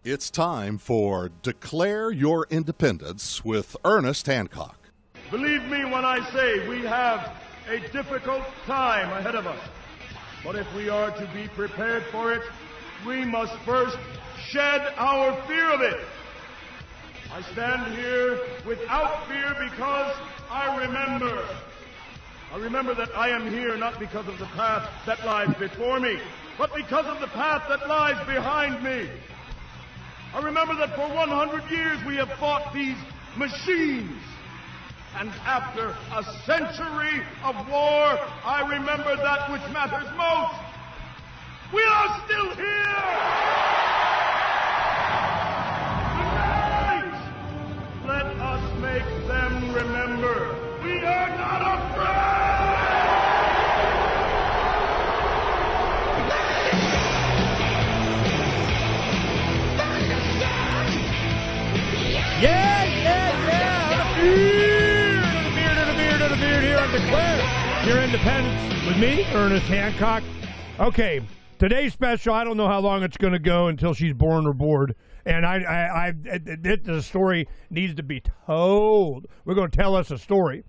It's time for Declare Your Independence with Ernest Hancock. Believe me when I say we have a difficult time ahead of us. But if we are to be prepared for it, we must first shed our fear of it. I stand here without fear because I remember that I am here not because of the path that lies before me, but because of the path that lies behind me. I remember that for 100 years we have fought these machines. And after a century of war, I remember that which matters most. We are still here! Tonight, let us make them remember we are not afraid! Yeah! The beard here on Declare Your Independence with me, Ernest Hancock. Okay, today's special, I don't know how long it's going to go until she's born or bored. And the story needs to be told. We're going to tell us a story.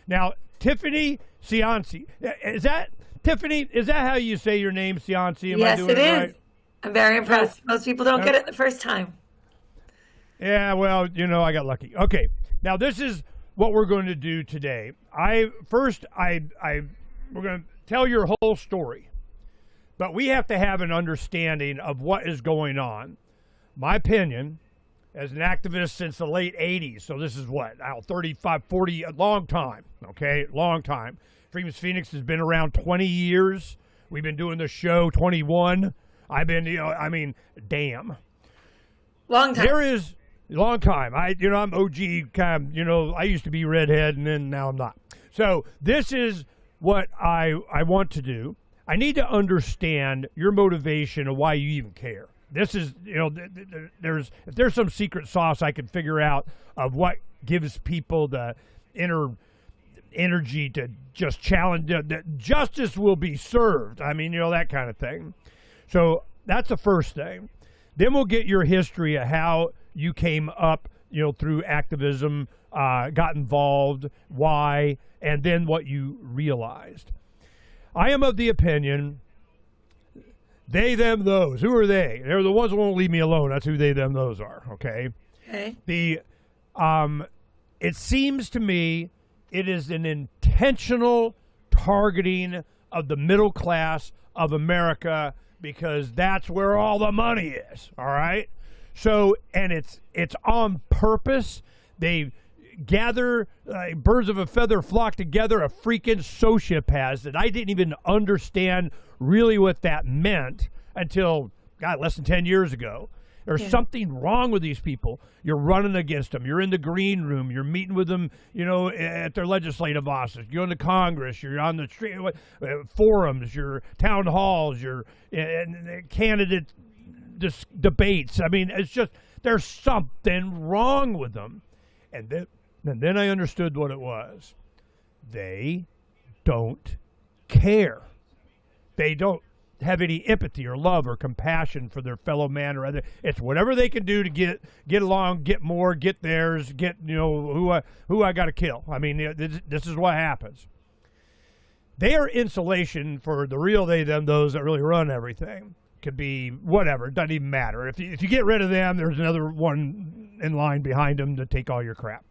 Now, Tiffany Cianci. Is that, Tiffany, is that how you say your name, Cianci? Am Yes, I doing it is. Right? I'm very impressed. Most people don't get it the first time. Yeah, well, you know, I got lucky. Okay, now this is what we're going to do today. We're going to tell your whole story, but we have to have an understanding of what is going on. My opinion, as an activist since the late 80s, so this is what, now 35, 40, a long time, okay, long time. Freedom's Phoenix has been around 20 years. We've been doing the show 21. I've been, damn. Long time. There is... Long time. I'm OG kind of, I used to be redhead and then now I'm not. So this is what I want to do. I need to understand your motivation of why you even care. This is, if there's some secret sauce I can figure out of what gives people the inner energy to just challenge, that justice will be served. That kind of thing. So that's the first thing. Then we'll get your history of how you came up, through activism, got involved, why, and then what you realized. I am of the opinion, they, them, those. Who are they? They're the ones who won't leave me alone. That's who they, them, those are, okay? Okay. It seems to me it is an intentional targeting of the middle class of America because that's where all the money is, all right? So, and it's on purpose. They gather, birds of a feather flock together, a freaking sociopaths that I didn't even understand really what that meant until, less than 10 years ago. There's something wrong with these people. You're running against them. You're in the green room. You're meeting with them, at their legislative offices. You're in the Congress. You're on the street, forums, your town halls, your candidate debates. It's just, there's something wrong with them. And then I understood what it was. They don't care. They don't have any empathy or love or compassion for their fellow man or other. It's whatever they can do to get along, get more, get theirs, get, who I got to kill. This is what happens. They are insulation for the real they, them, those that really run everything. Could be whatever. It doesn't even matter. If you get rid of them, there's another one in line behind them to take all your crap.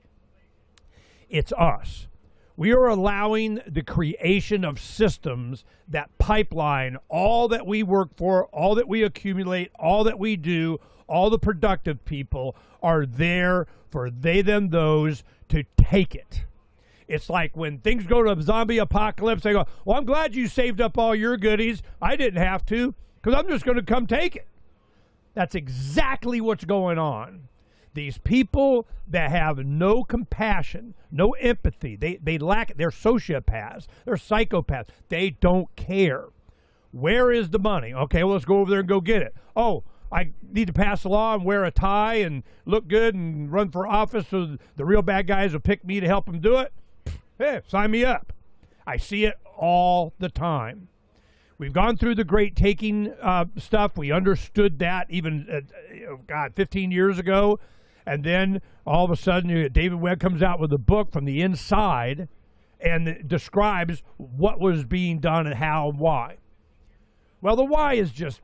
It's us. We are allowing the creation of systems that pipeline all that we work for, all that we accumulate, all that we do, all the productive people are there for they, them, those to take it. It's like when things go to a zombie apocalypse, they go, well, I'm glad you saved up all your goodies. I didn't have to. Because I'm just going to come take it. That's exactly what's going on. These people that have no compassion, no empathy, they lack, they're sociopaths, they're psychopaths. They don't care. Where is the money? Okay, well, let's go over there and go get it. Oh, I need to pass a law and wear a tie and look good and run for office so the real bad guys will pick me to help them do it. Hey, sign me up. I see it all the time. We've gone through the great taking stuff. We understood that even, 15 years ago. And then all of a sudden, David Webb comes out with a book from the inside and it describes what was being done and how and why. Well, the why is just,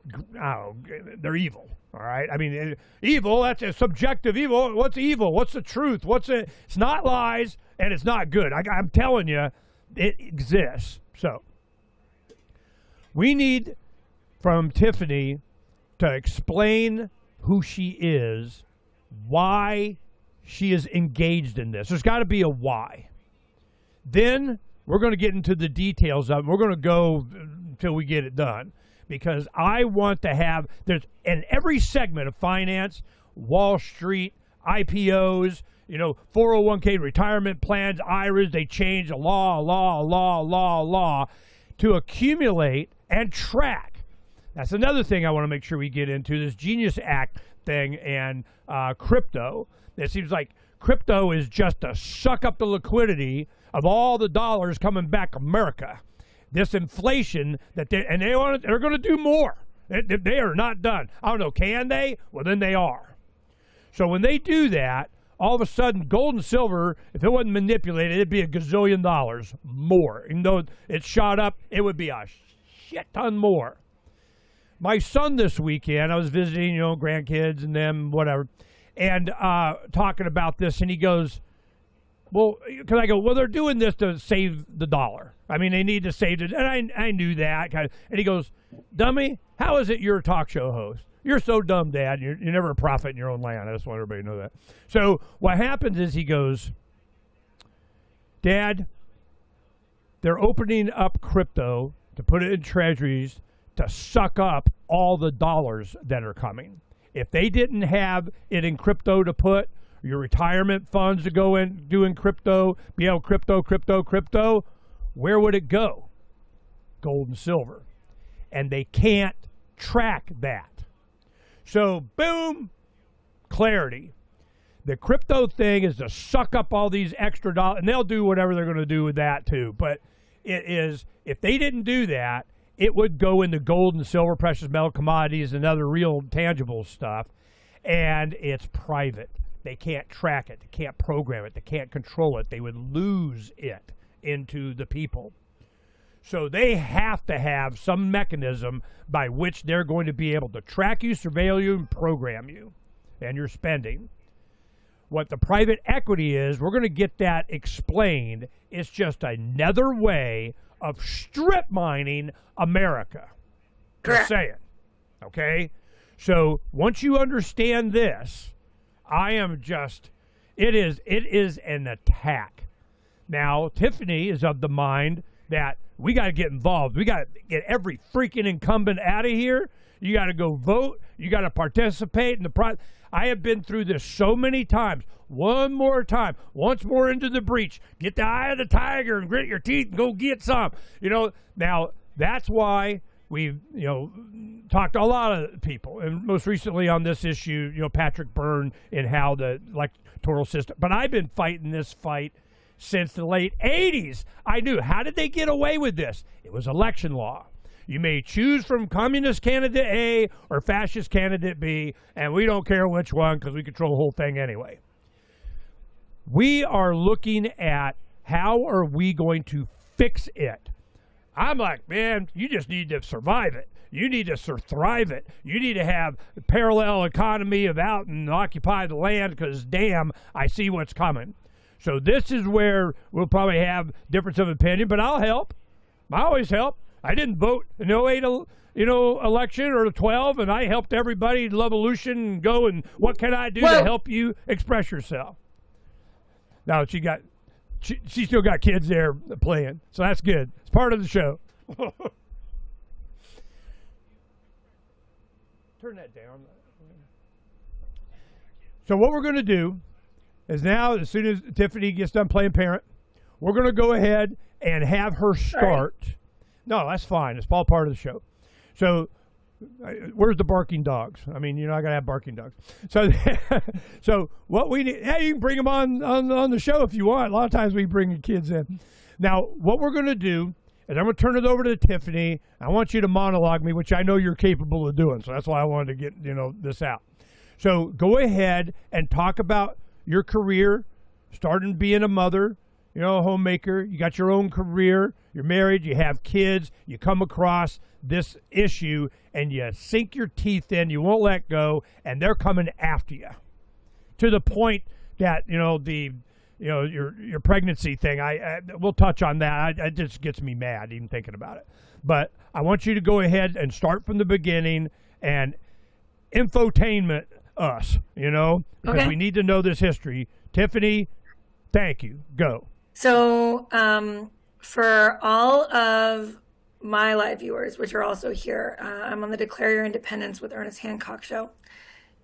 they're evil. All right. I mean, evil, that's a subjective evil. What's evil? What's the truth? It's not lies and it's not good. I'm telling you, it exists. So we need from Tiffany to explain who she is, why she is engaged in this. There's got to be a why. Then we're going to get into the details of it. We're going to go until we get it done. Because I want to have, there's in every segment of finance, Wall Street, IPOs, 401k retirement plans, IRAs, they change a law to accumulate and track. That's another thing I want to make sure we get into, this Genius Act thing and crypto. It seems like crypto is just to suck up the liquidity of all the dollars coming back America. This inflation they're going to do more. They are not done. I don't know. Can they? Well, then they are. So when they do that, all of a sudden, gold and silver, if it wasn't manipulated, it'd be $1 gazillion more. Even though it shot up, it would be a shit ton more. My son this weekend, I was visiting, grandkids and them, whatever, and talking about this, and he goes, well, because I go, well, they're doing this to save the dollar. I mean, they need to save it. And I knew that. And he goes, dummy, how is it you're a talk show host? You're so dumb, Dad. You're never a prophet in your own land. I just want everybody to know that. So what happens is he goes, Dad, they're opening up crypto to put it in treasuries to suck up all the dollars that are coming. If they didn't have it in crypto to put, your retirement funds to go in doing crypto, crypto, where would it go? Gold and silver. And they can't track that. So, boom, clarity. The crypto thing is to suck up all these extra dollars, and they'll do whatever they're going to do with that too. But it is, if they didn't do that, it would go into gold and silver, precious metal commodities, and other real tangible stuff. And it's private. They can't track it. They can't program it. They can't control it. They would lose it into the people. So they have to have some mechanism by which they're going to be able to track you, surveil you, and program you and your spending. What the private equity is, we're going to get that explained. It's just another way of strip mining America. Correct. Just saying. Okay? So once you understand this, it is an attack. Now, Tiffany is of the mind that we got to get involved. We got to get every freaking incumbent out of here. You got to go vote. You got to participate in the I have been through this so many times. One more time. Once more into the breach. Get the eye of the tiger and grit your teeth and go get some. Now that's why we've, talked to a lot of people, and most recently on this issue, Patrick Byrne and how the electoral system. But I've been fighting this fight since the late 80s. I knew, how did they get away with this? It was election law. You may choose from communist candidate A or fascist candidate B, and we don't care which one because we control the whole thing anyway. We are looking at how are we going to fix it. I'm like, man, you just need to survive it. You need to thrive it. You need to have a parallel economy of out and occupy the land because, damn, I see what's coming. So this is where we'll probably have difference of opinion, but I'll help. I always help. I didn't vote in the 08 election or the 12, and I helped everybody Levolution and go, and what can I do to help you express yourself? Now, she still got kids there playing, so that's good. It's part of the show. Turn that down. So what we're going to do is now, as soon as Tiffany gets done playing parent, we're going to go ahead and have her start. Sorry. No, that's fine. It's all part of the show. So where's the barking dogs? I mean, you're not going to have barking dogs. So so what we need, you can bring them on the show if you want. A lot of times we bring the kids in. Now, what we're going to do is I'm going to turn it over to Tiffany. I want you to monologue me, which I know you're capable of doing. So that's why I wanted to get, this out. So go ahead and talk about your career, starting being a mother, a homemaker. You got your own career. You're married. You have kids. You come across this issue and you sink your teeth in. You won't let go, and they're coming after you to the point that your pregnancy thing. We'll touch on that. It just gets me mad even thinking about it. But I want you to go ahead and start from the beginning and infotainment us. Because Okay. we need to know this history. Tiffany, thank you. Go. So, for all of my live viewers, which are also here, I'm on the Declare Your Independence with Ernest Hancock show.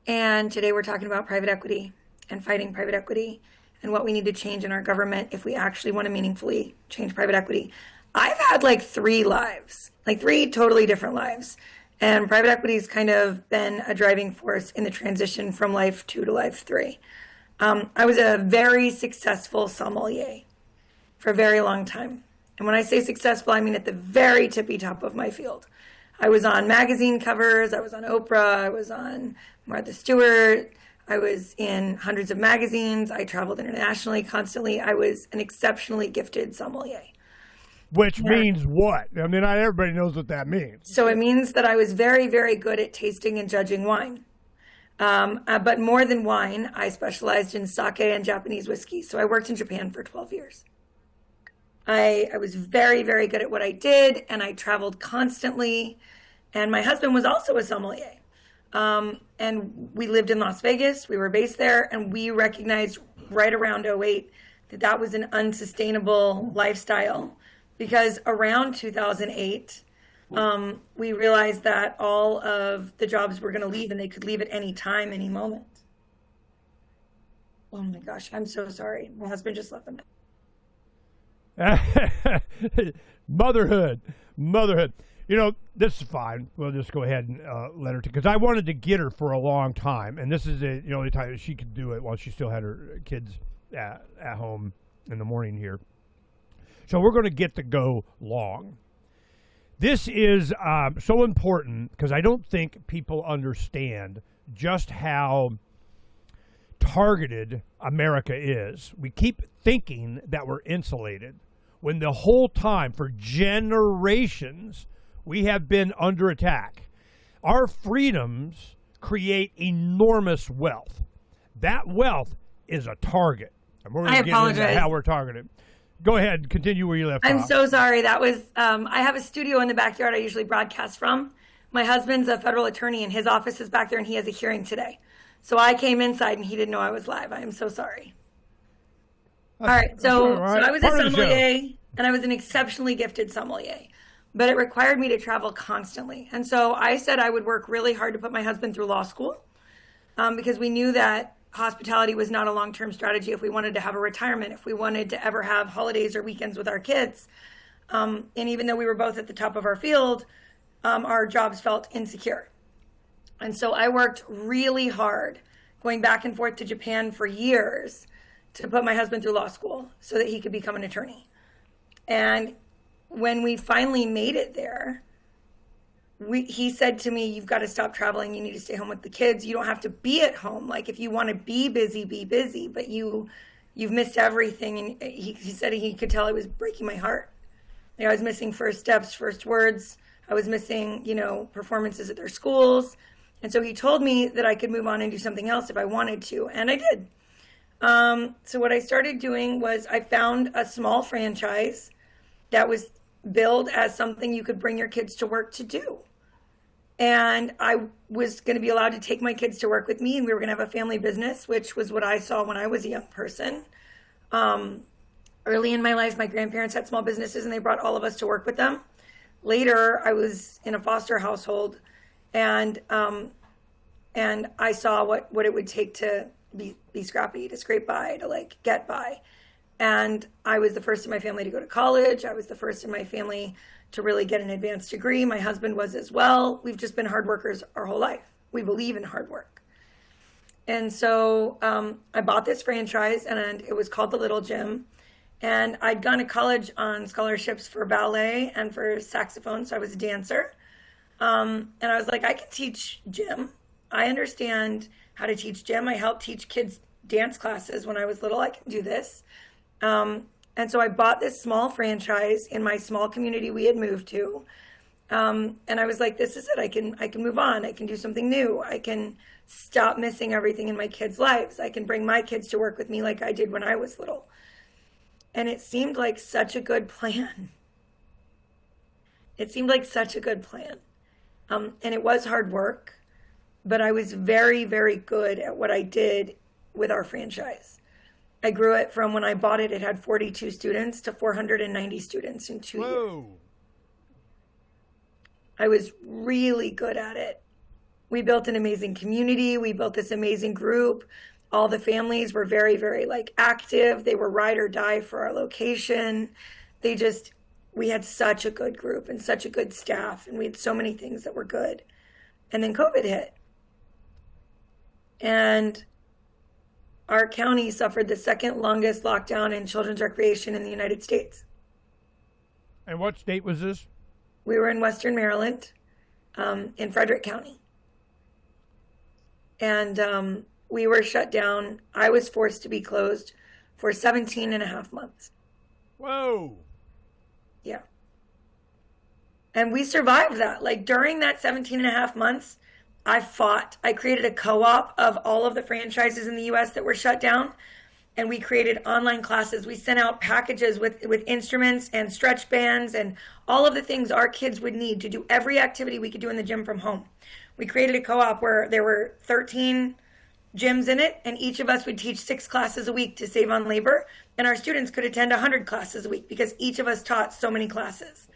And today we're talking about private equity and fighting private equity and what we need to change in our government if we actually want to meaningfully change private equity. I've had like 3 lives, like 3 totally different lives. And private equity has kind of been a driving force in the transition from life 2 to life 3. I was a very successful sommelier for a very long time. And when I say successful, I mean at the very tippy top of my field. I was on magazine covers, I was on Oprah, I was on Martha Stewart, I was in hundreds of magazines, I traveled internationally constantly. I was an exceptionally gifted sommelier. Which means what? I mean, not everybody knows what that means. So it means that I was very, very good at tasting and judging wine. But more than wine, I specialized in sake and Japanese whiskey. So I worked in Japan for 12 years. I was very, very good at what I did, and I traveled constantly. And my husband was also a sommelier. And we lived in Las Vegas. We were based there, and we recognized right around '08 that that was an unsustainable lifestyle, because around 2008, we realized that all of the jobs were going to leave, and they could leave at any time, any moment. Oh my gosh, I'm so sorry. My husband just left them. Motherhood. This is fine. We'll just go ahead and let her, because I wanted to get her for a long time, and this is the only time she could do it while she still had her kids at home in the morning here. So we're going to get to go long. This is so important because I don't think people understand just how targeted America is. We keep thinking that we're insulated when the whole time, for generations, we have been under attack. Our freedoms create enormous wealth. That wealth is a target. And we're going to get into how we're targeted. Go ahead, continue where you left off. I'm so sorry. That was, I have a studio in the backyard I usually broadcast from. My husband's a federal attorney, and his office is back there, and he has a hearing today. So I came inside, and he didn't know I was live. I am so sorry. All right, so I was a sommelier, and I was an exceptionally gifted sommelier. But it required me to travel constantly. And so I said I would work really hard to put my husband through law school, because we knew that hospitality was not a long-term strategy if we wanted to have a retirement, if we wanted to ever have holidays or weekends with our kids. And even though we were both at the top of our field, our jobs felt insecure. And so I worked really hard, going back and forth to Japan for years, to put my husband through law school so that he could become an attorney. And when we finally made it there, he said to me, "You've got to stop traveling. You need to stay home with the kids. You don't have to be at home. Like, if you want to be busy, but you've missed everything." And he said he could tell it was breaking my heart. I was missing first steps, first words. I was missing, performances at their schools. And so he told me that I could move on and do something else if I wanted to. And I did. So what I started doing was I found a small franchise that was billed as something you could bring your kids to work to do. And I was going to be allowed to take my kids to work with me, and we were going to have a family business, which was what I saw when I was a young person. Early in my life, my grandparents had small businesses, and they brought all of us to work with them. Later, I was in a foster household, and I saw what it would take to be scrappy, to scrape by, to get by. And I was the first in my family to go to college. I was the first in my family to really get an advanced degree. My husband was as well. We've just been hard workers our whole life. We believe in hard work. And so I bought this franchise, and it was called The Little Gym. And I'd gone to college on scholarships for ballet and for saxophone, so I was a dancer. And I was like, I can teach gym. I understand how to teach gym. I helped teach kids dance classes when I was little. I can do this. And so I bought this small franchise in my small community we had moved to. And I was like, this is it. I can move on. I can do something new. I can stop missing everything in my kids' lives. I can bring my kids to work with me like I did when I was little. And it seemed like such a good plan. It seemed like such a good plan. And it was hard work, but I was very, very good at what I did with our franchise. I grew it from when I bought it, it had 42 students to 490 students in 2 years. I was really good at it. We built an amazing community. We built this amazing group. All the families were very, very like active. They were ride or die for our location. We had such a good group and such a good staff, and we had so many things that were good. And then COVID hit. And our county suffered the second longest lockdown in children's recreation in the United States. And what state was this? We were in Western Maryland, in Frederick County. And we were shut down. I was forced to be closed for 17 and a half months. Whoa. Yeah. And we survived that. Like during that 17 and a half months, I fought. I created a co-op of all of the franchises in the US that were shut down. And we created online classes. We sent out packages with instruments and stretch bands and all of the things our kids would need to do every activity we could do in the gym from home. We created a co-op where there were 13 gyms in it, and each of us would teach 6 classes a week to save on labor, and our students could attend 100 classes a week because each of us taught so many classes.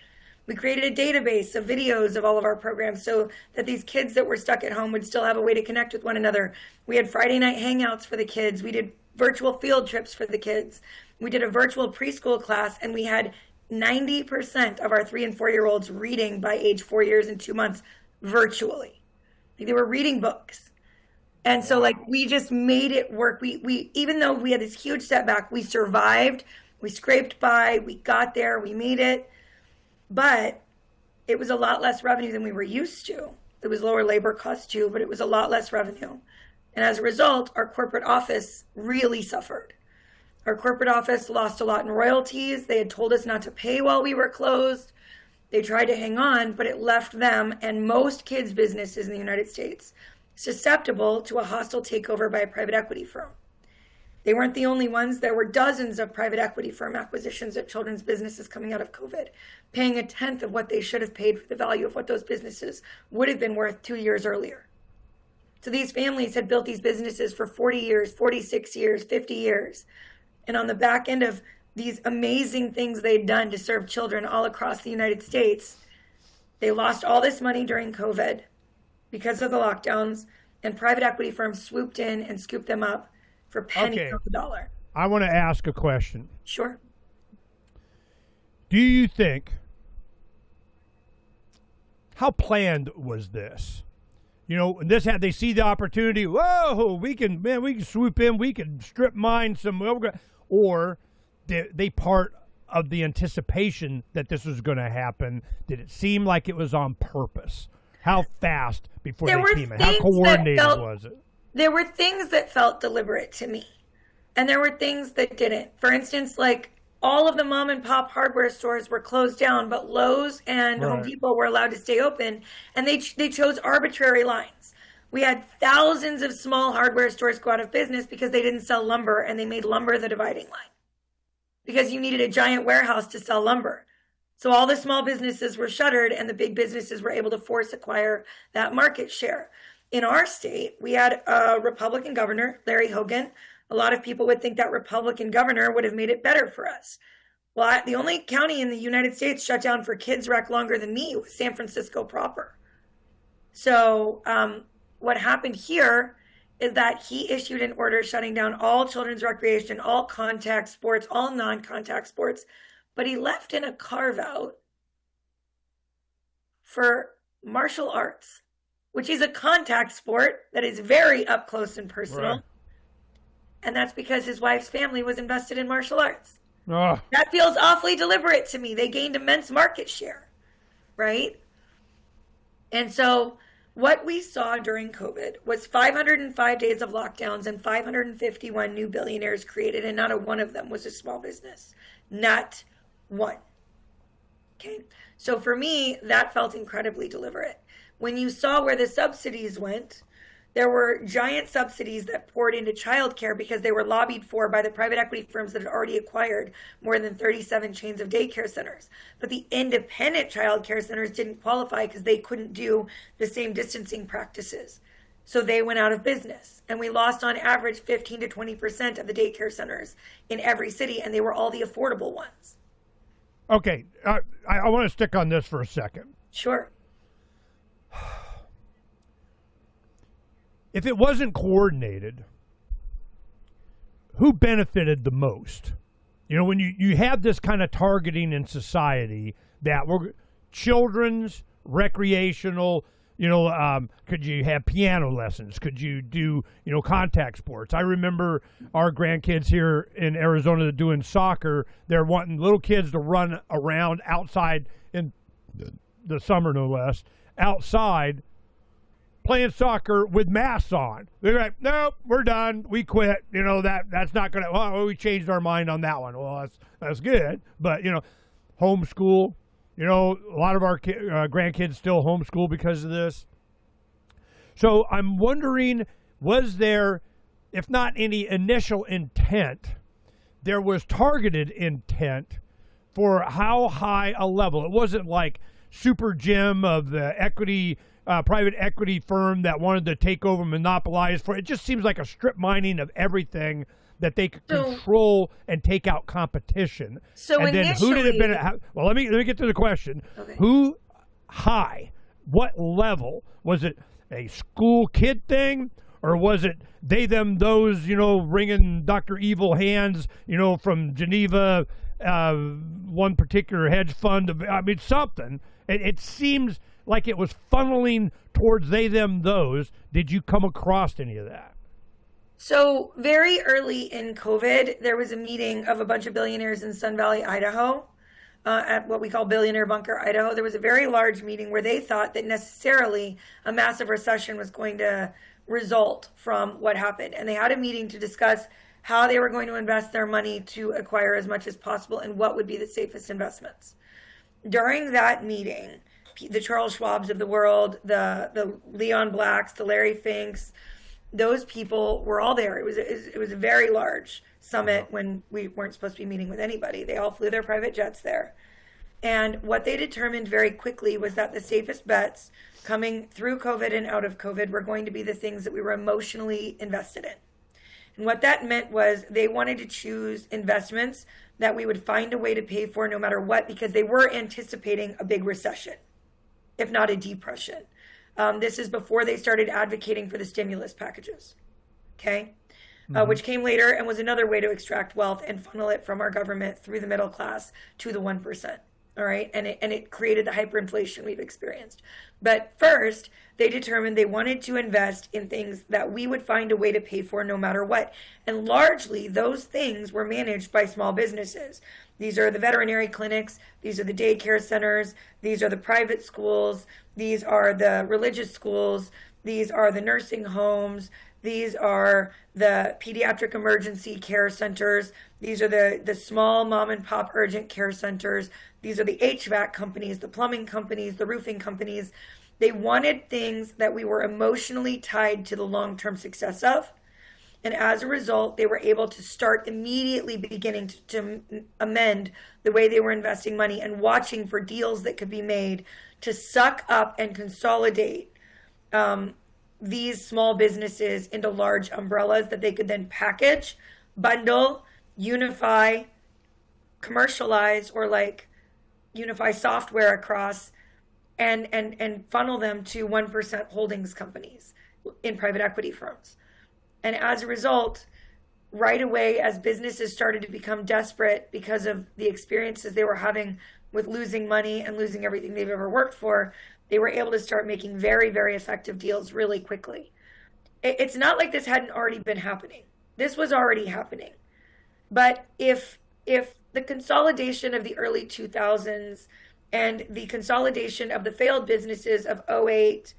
We created a database of videos of all of our programs so that these kids that were stuck at home would still have a way to connect with one another. We had Friday night hangouts for the kids. We did virtual field trips for the kids. We did a virtual preschool class, and we had 90% of our 3 and 4-year-olds reading by age 4 years and 2 months virtually. Like they were reading books. And so like we just made it work. We even though we had this huge setback, we survived. We scraped by. We got there. We made it. But it was a lot less revenue than we were used to. It was lower labor costs too, but it was a lot less revenue. And as a result, our corporate office really suffered. Our corporate office lost a lot in royalties. They had told us not to pay while we were closed. They tried to hang on, but it left them and most kids' businesses in the United States susceptible to a hostile takeover by a private equity firm. They weren't the only ones. There were dozens of private equity firm acquisitions of children's businesses coming out of COVID, paying a tenth of what they should have paid for the value of what those businesses would have been worth 2 years earlier. So these families had built these businesses for 40 years, 46 years, 50 years. And on the back end of these amazing things they'd done to serve children all across the United States, they lost all this money during COVID because of the lockdowns, and private equity firms swooped in and scooped them up for pennies on the dollar. I want to ask a question. Sure. Do you think, how planned was this? You know, they see the opportunity. Whoa, we can swoop in. We can strip mine some. Or they part of the anticipation that this was going to happen? Did it seem like it was on purpose? How fast before they came in? How coordinated was it? There were things that felt deliberate to me, and there were things that didn't. For instance, like all of the mom and pop hardware stores were closed down, but Lowe's and Home Depot were allowed to stay open, and they chose arbitrary lines. We had thousands of small hardware stores go out of business because they didn't sell lumber, and they made lumber the dividing line because you needed a giant warehouse to sell lumber. So all the small businesses were shuttered, and the big businesses were able to force acquire that market share. In our state, we had a Republican governor, Larry Hogan. A lot of people would think that Republican governor would have made it better for us. Well, the only county in the United States shut down for kids rec longer than me was San Francisco proper. So what happened here is that he issued an order shutting down all children's recreation, all contact sports, all non-contact sports, but he left in a carve-out for martial arts, which is a contact sport that is very up close and personal. Right. And that's because his wife's family was invested in martial arts. Ugh. That feels awfully deliberate to me. They gained immense market share, right? And so what we saw during COVID was 505 days of lockdowns and 551 new billionaires created, and not a one of them was a small business. Not one. Okay. So for me, that felt incredibly deliberate. When you saw where the subsidies went, there were giant subsidies that poured into childcare because they were lobbied for by the private equity firms that had already acquired more than 37 chains of daycare centers. But the independent childcare centers didn't qualify because they couldn't do the same distancing practices. So they went out of business. And we lost on average 15 to 20% of the daycare centers in every city, and they were all the affordable ones. Okay, I want to stick on this for a second. Sure. If it wasn't coordinated, who benefited the most? You know, when you have this kind of targeting in society that we're children's, recreational, could you have piano lessons? Could you do, contact sports? I remember our grandkids here in Arizona doing soccer. They're wanting little kids to run around outside in the summer, no less, outside playing soccer with masks on. They're like, nope, we're done. We quit. That's not going to, well, we changed our mind on that one. Well, that's good. But, homeschool, a lot of our grandkids still homeschool because of this. So I'm wondering, was there, if not any initial intent, there was targeted intent for how high a level? It wasn't like Super Gym of the private equity firm that wanted to take over, monopolize for it. Just seems like a strip mining of everything that they could control and take out competition. So and then who did it benefit? Well, let me get to the question. Okay. Who high? What level? Was it a school kid thing, or was it they, them, those? Ringing Dr. Evil hands. From Geneva, one particular hedge fund. Something. It seems like it was funneling towards they, them, those. Did you come across any of that? So very early in COVID, there was a meeting of a bunch of billionaires in Sun Valley, Idaho, at what we call Billionaire Bunker, Idaho. There was a very large meeting where they thought that necessarily a massive recession was going to result from what happened. And they had a meeting to discuss how they were going to invest their money to acquire as much as possible and what would be the safest investments. During that meeting, the Charles Schwabs of the world, the Leon Blacks, the Larry Finks, those people were all there. It was a very large summit when we weren't supposed to be meeting with anybody. They all flew their private jets there. And what they determined very quickly was that the safest bets coming through COVID and out of COVID were going to be the things that we were emotionally invested in. And what that meant was they wanted to choose investments that we would find a way to pay for no matter what, because they were anticipating a big recession, if not a depression. This is before they started advocating for the stimulus packages, okay? Which came later and was another way to extract wealth and funnel it from our government through the middle class to the 1%, all right? And it created the hyperinflation we've experienced. But first, they determined they wanted to invest in things that we would find a way to pay for no matter what. And largely, those things were managed by small businesses. These are the veterinary clinics. These are the daycare centers. These are the private schools. These are the religious schools. These are the nursing homes. These are the pediatric emergency care centers. These are the small mom and pop urgent care centers. These are the HVAC companies, the plumbing companies, the roofing companies. They wanted things that we were emotionally tied to the long-term success of. And as a result, they were able to start immediately beginning to amend the way they were investing money and watching for deals that could be made to suck up and consolidate these small businesses into large umbrellas that they could then package, bundle, unify, commercialize, or unify software across and funnel them to 1% holdings companies in private equity firms. And as a result, right away, as businesses started to become desperate because of the experiences they were having with losing money and losing everything they've ever worked for, they were able to start making very, very effective deals really quickly. It's not like this hadn't already been happening. This was already happening. But if the consolidation of the early 2000s and the consolidation of the failed businesses of '08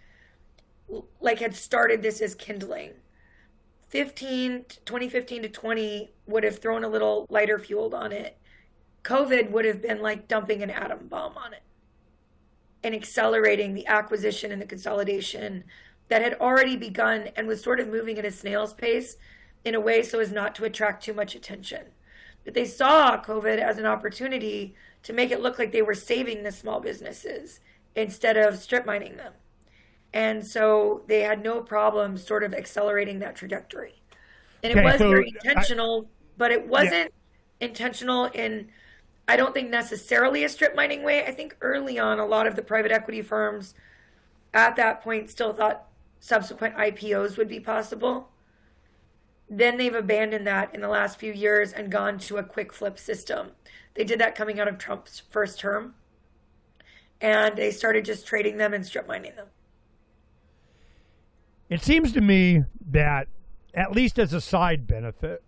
like had started this as kindling. 2015 to 20 would have thrown a little lighter fuel on it. COVID would have been like dumping an atom bomb on it and accelerating the acquisition and the consolidation that had already begun and was sort of moving at a snail's pace in a way so as not to attract too much attention. But they saw COVID as an opportunity to make it look like they were saving the small businesses instead of strip mining them. And so they had no problem sort of accelerating that trajectory. And it was very intentional, but it wasn't intentional in, I don't think necessarily a strip mining way. I think early on, a lot of the private equity firms at that point still thought subsequent IPOs would be possible. Then they've abandoned that in the last few years and gone to a quick flip system. They did that coming out of Trump's first term. And they started just trading them and strip mining them. It seems to me that, at least as a side benefit,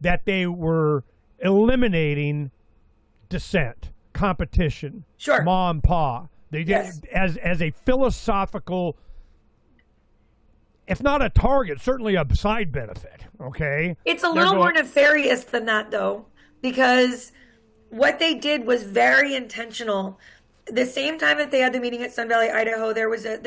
that they were eliminating dissent, competition, sure, ma and pa. They did as a philosophical, if not a target, certainly a side benefit. Okay, it's a little more nefarious than that, though, because what they did was very intentional. The same time that they had the meeting at Sun Valley, Idaho, there's a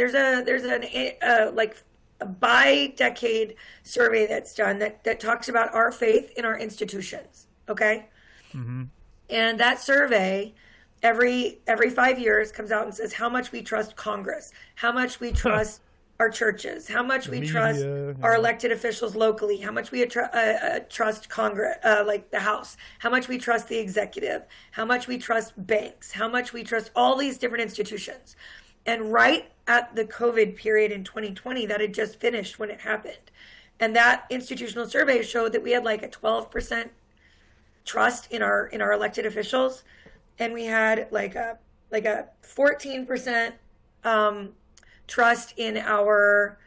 bi-decade survey that's done that talks about our faith in our institutions. Okay, and that survey every 5 years comes out and says how much we trust Congress, how much we trust our churches, how much we trust our elected officials locally, how much we trust Congress, like the House, how much we trust the executive, how much we trust banks, how much we trust all these different institutions. And right at the COVID period in 2020, that had just finished when it happened. And that institutional survey showed that we had like a 12% trust in our elected officials, and we had like a 14% trust in our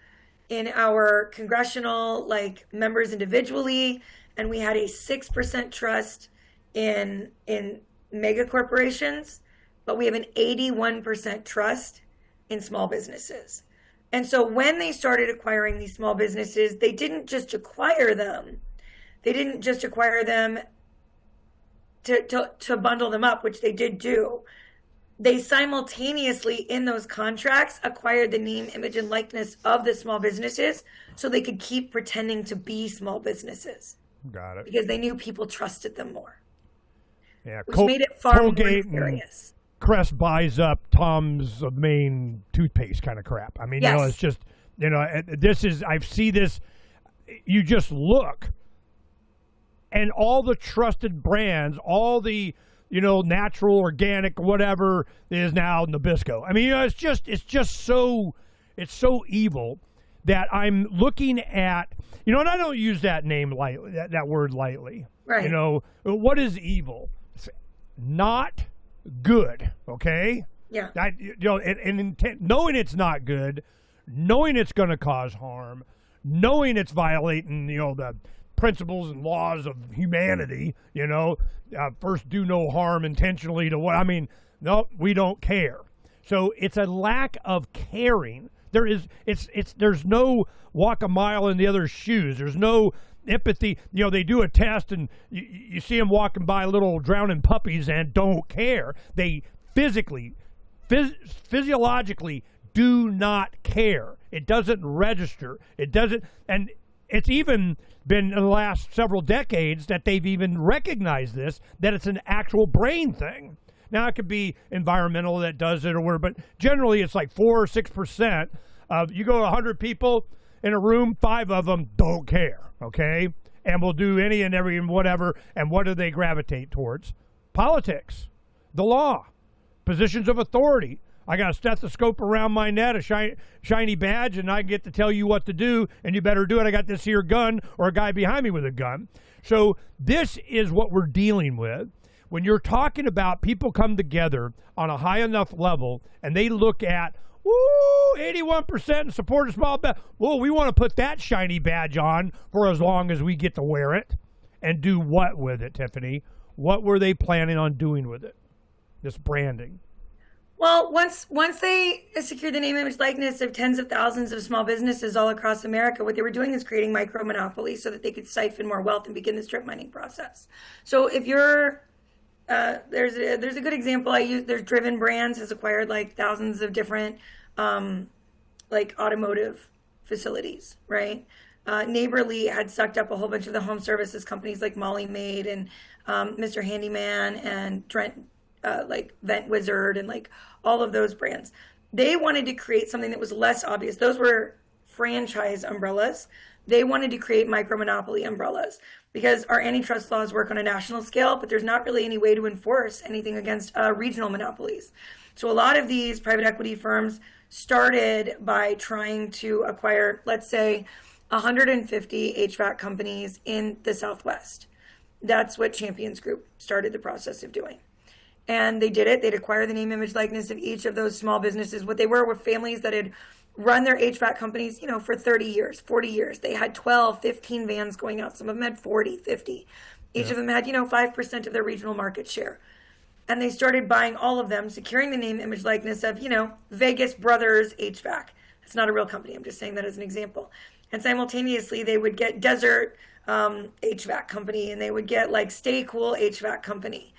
congressional like members individually, and we had a 6% trust in mega corporations, but we have an 81% trust in small businesses. And so when they started acquiring these small businesses, they didn't just acquire them. They didn't just acquire them to bundle them up, which they did do. They simultaneously, in those contracts, acquired the name, image, and likeness of the small businesses so they could keep pretending to be small businesses. Got it. Because they knew people trusted them more. Yeah, which made it far Colgate more serious. Crest buys up Tom's of Maine toothpaste kind of crap. I mean, yes. You know, it's just, you know, I see this, you just look, and all the trusted brands, all the, you know, natural, organic, whatever is now Nabisco. I mean, you know, it's so evil that I'm looking at, you know, and I don't use that name lightly, that word lightly. Right. You know, what is evil? It's not good, okay? Yeah. You know, and knowing it's not good, knowing it's going to cause harm, knowing it's violating, you know, the principles and laws of humanity, you know, first do no harm intentionally to what, I mean, no, we don't care. So it's a lack of caring. There's no walk a mile in the other's shoes. There's no empathy. You know, they do a test and you see them walking by little drowning puppies and don't care. They physiologically do not care. It doesn't register. It doesn't, and it's even been in the last several decades that they've even recognized this, that it's an actual brain thing. Now, it could be environmental that does it or whatever, but generally it's like 4 or 6% of, you go to 100 people in a room, 5 of them don't care, okay? And will do any and every and whatever, and what do they gravitate towards? Politics, the law, positions of authority. I got a stethoscope around my neck, a shiny badge, and I get to tell you what to do, and you better do it. I got this here gun, or a guy behind me with a gun. So this is what we're dealing with. When you're talking about people come together on a high enough level, and they look at, 81% support of small business. Well, we want to put that shiny badge on for as long as we get to wear it. and do what with it, Tiffany? What were they planning on doing with it? This branding. Well, once they secured the name, image, likeness of tens of thousands of small businesses all across America, what they were doing is creating micro monopolies so that they could siphon more wealth and begin the strip mining process. So if you're there's a good example I use. There's Driven Brands has acquired like thousands of different like automotive facilities, right? Neighborly had sucked up a whole bunch of the home services companies like Molly Maid and Mr. Handyman and Trent, like Vent Wizard and like all of those brands. They wanted to create something that was less obvious. Those were franchise umbrellas. They wanted to create micro monopoly umbrellas because our antitrust laws work on a national scale, but there's not really any way to enforce anything against regional monopolies. So a lot of these private equity firms started by trying to acquire, let's say, 150 HVAC companies in the Southwest. That's what Champions Group started the process of doing. And they did it. They'd acquire the name, image, likeness of each of those small businesses. What they were families that had run their HVAC companies, you know, for 30 years, 40 years. They had 12, 15 vans going out. Some of them had 40, 50. Each of them had, 5% of their regional market share. And they started buying all of them, securing the name, image, likeness of, Vegas Brothers HVAC. It's not a real company. I'm just saying that as an example. And simultaneously, they would get Desert HVAC company, and they would get like Stay Cool HVAC company.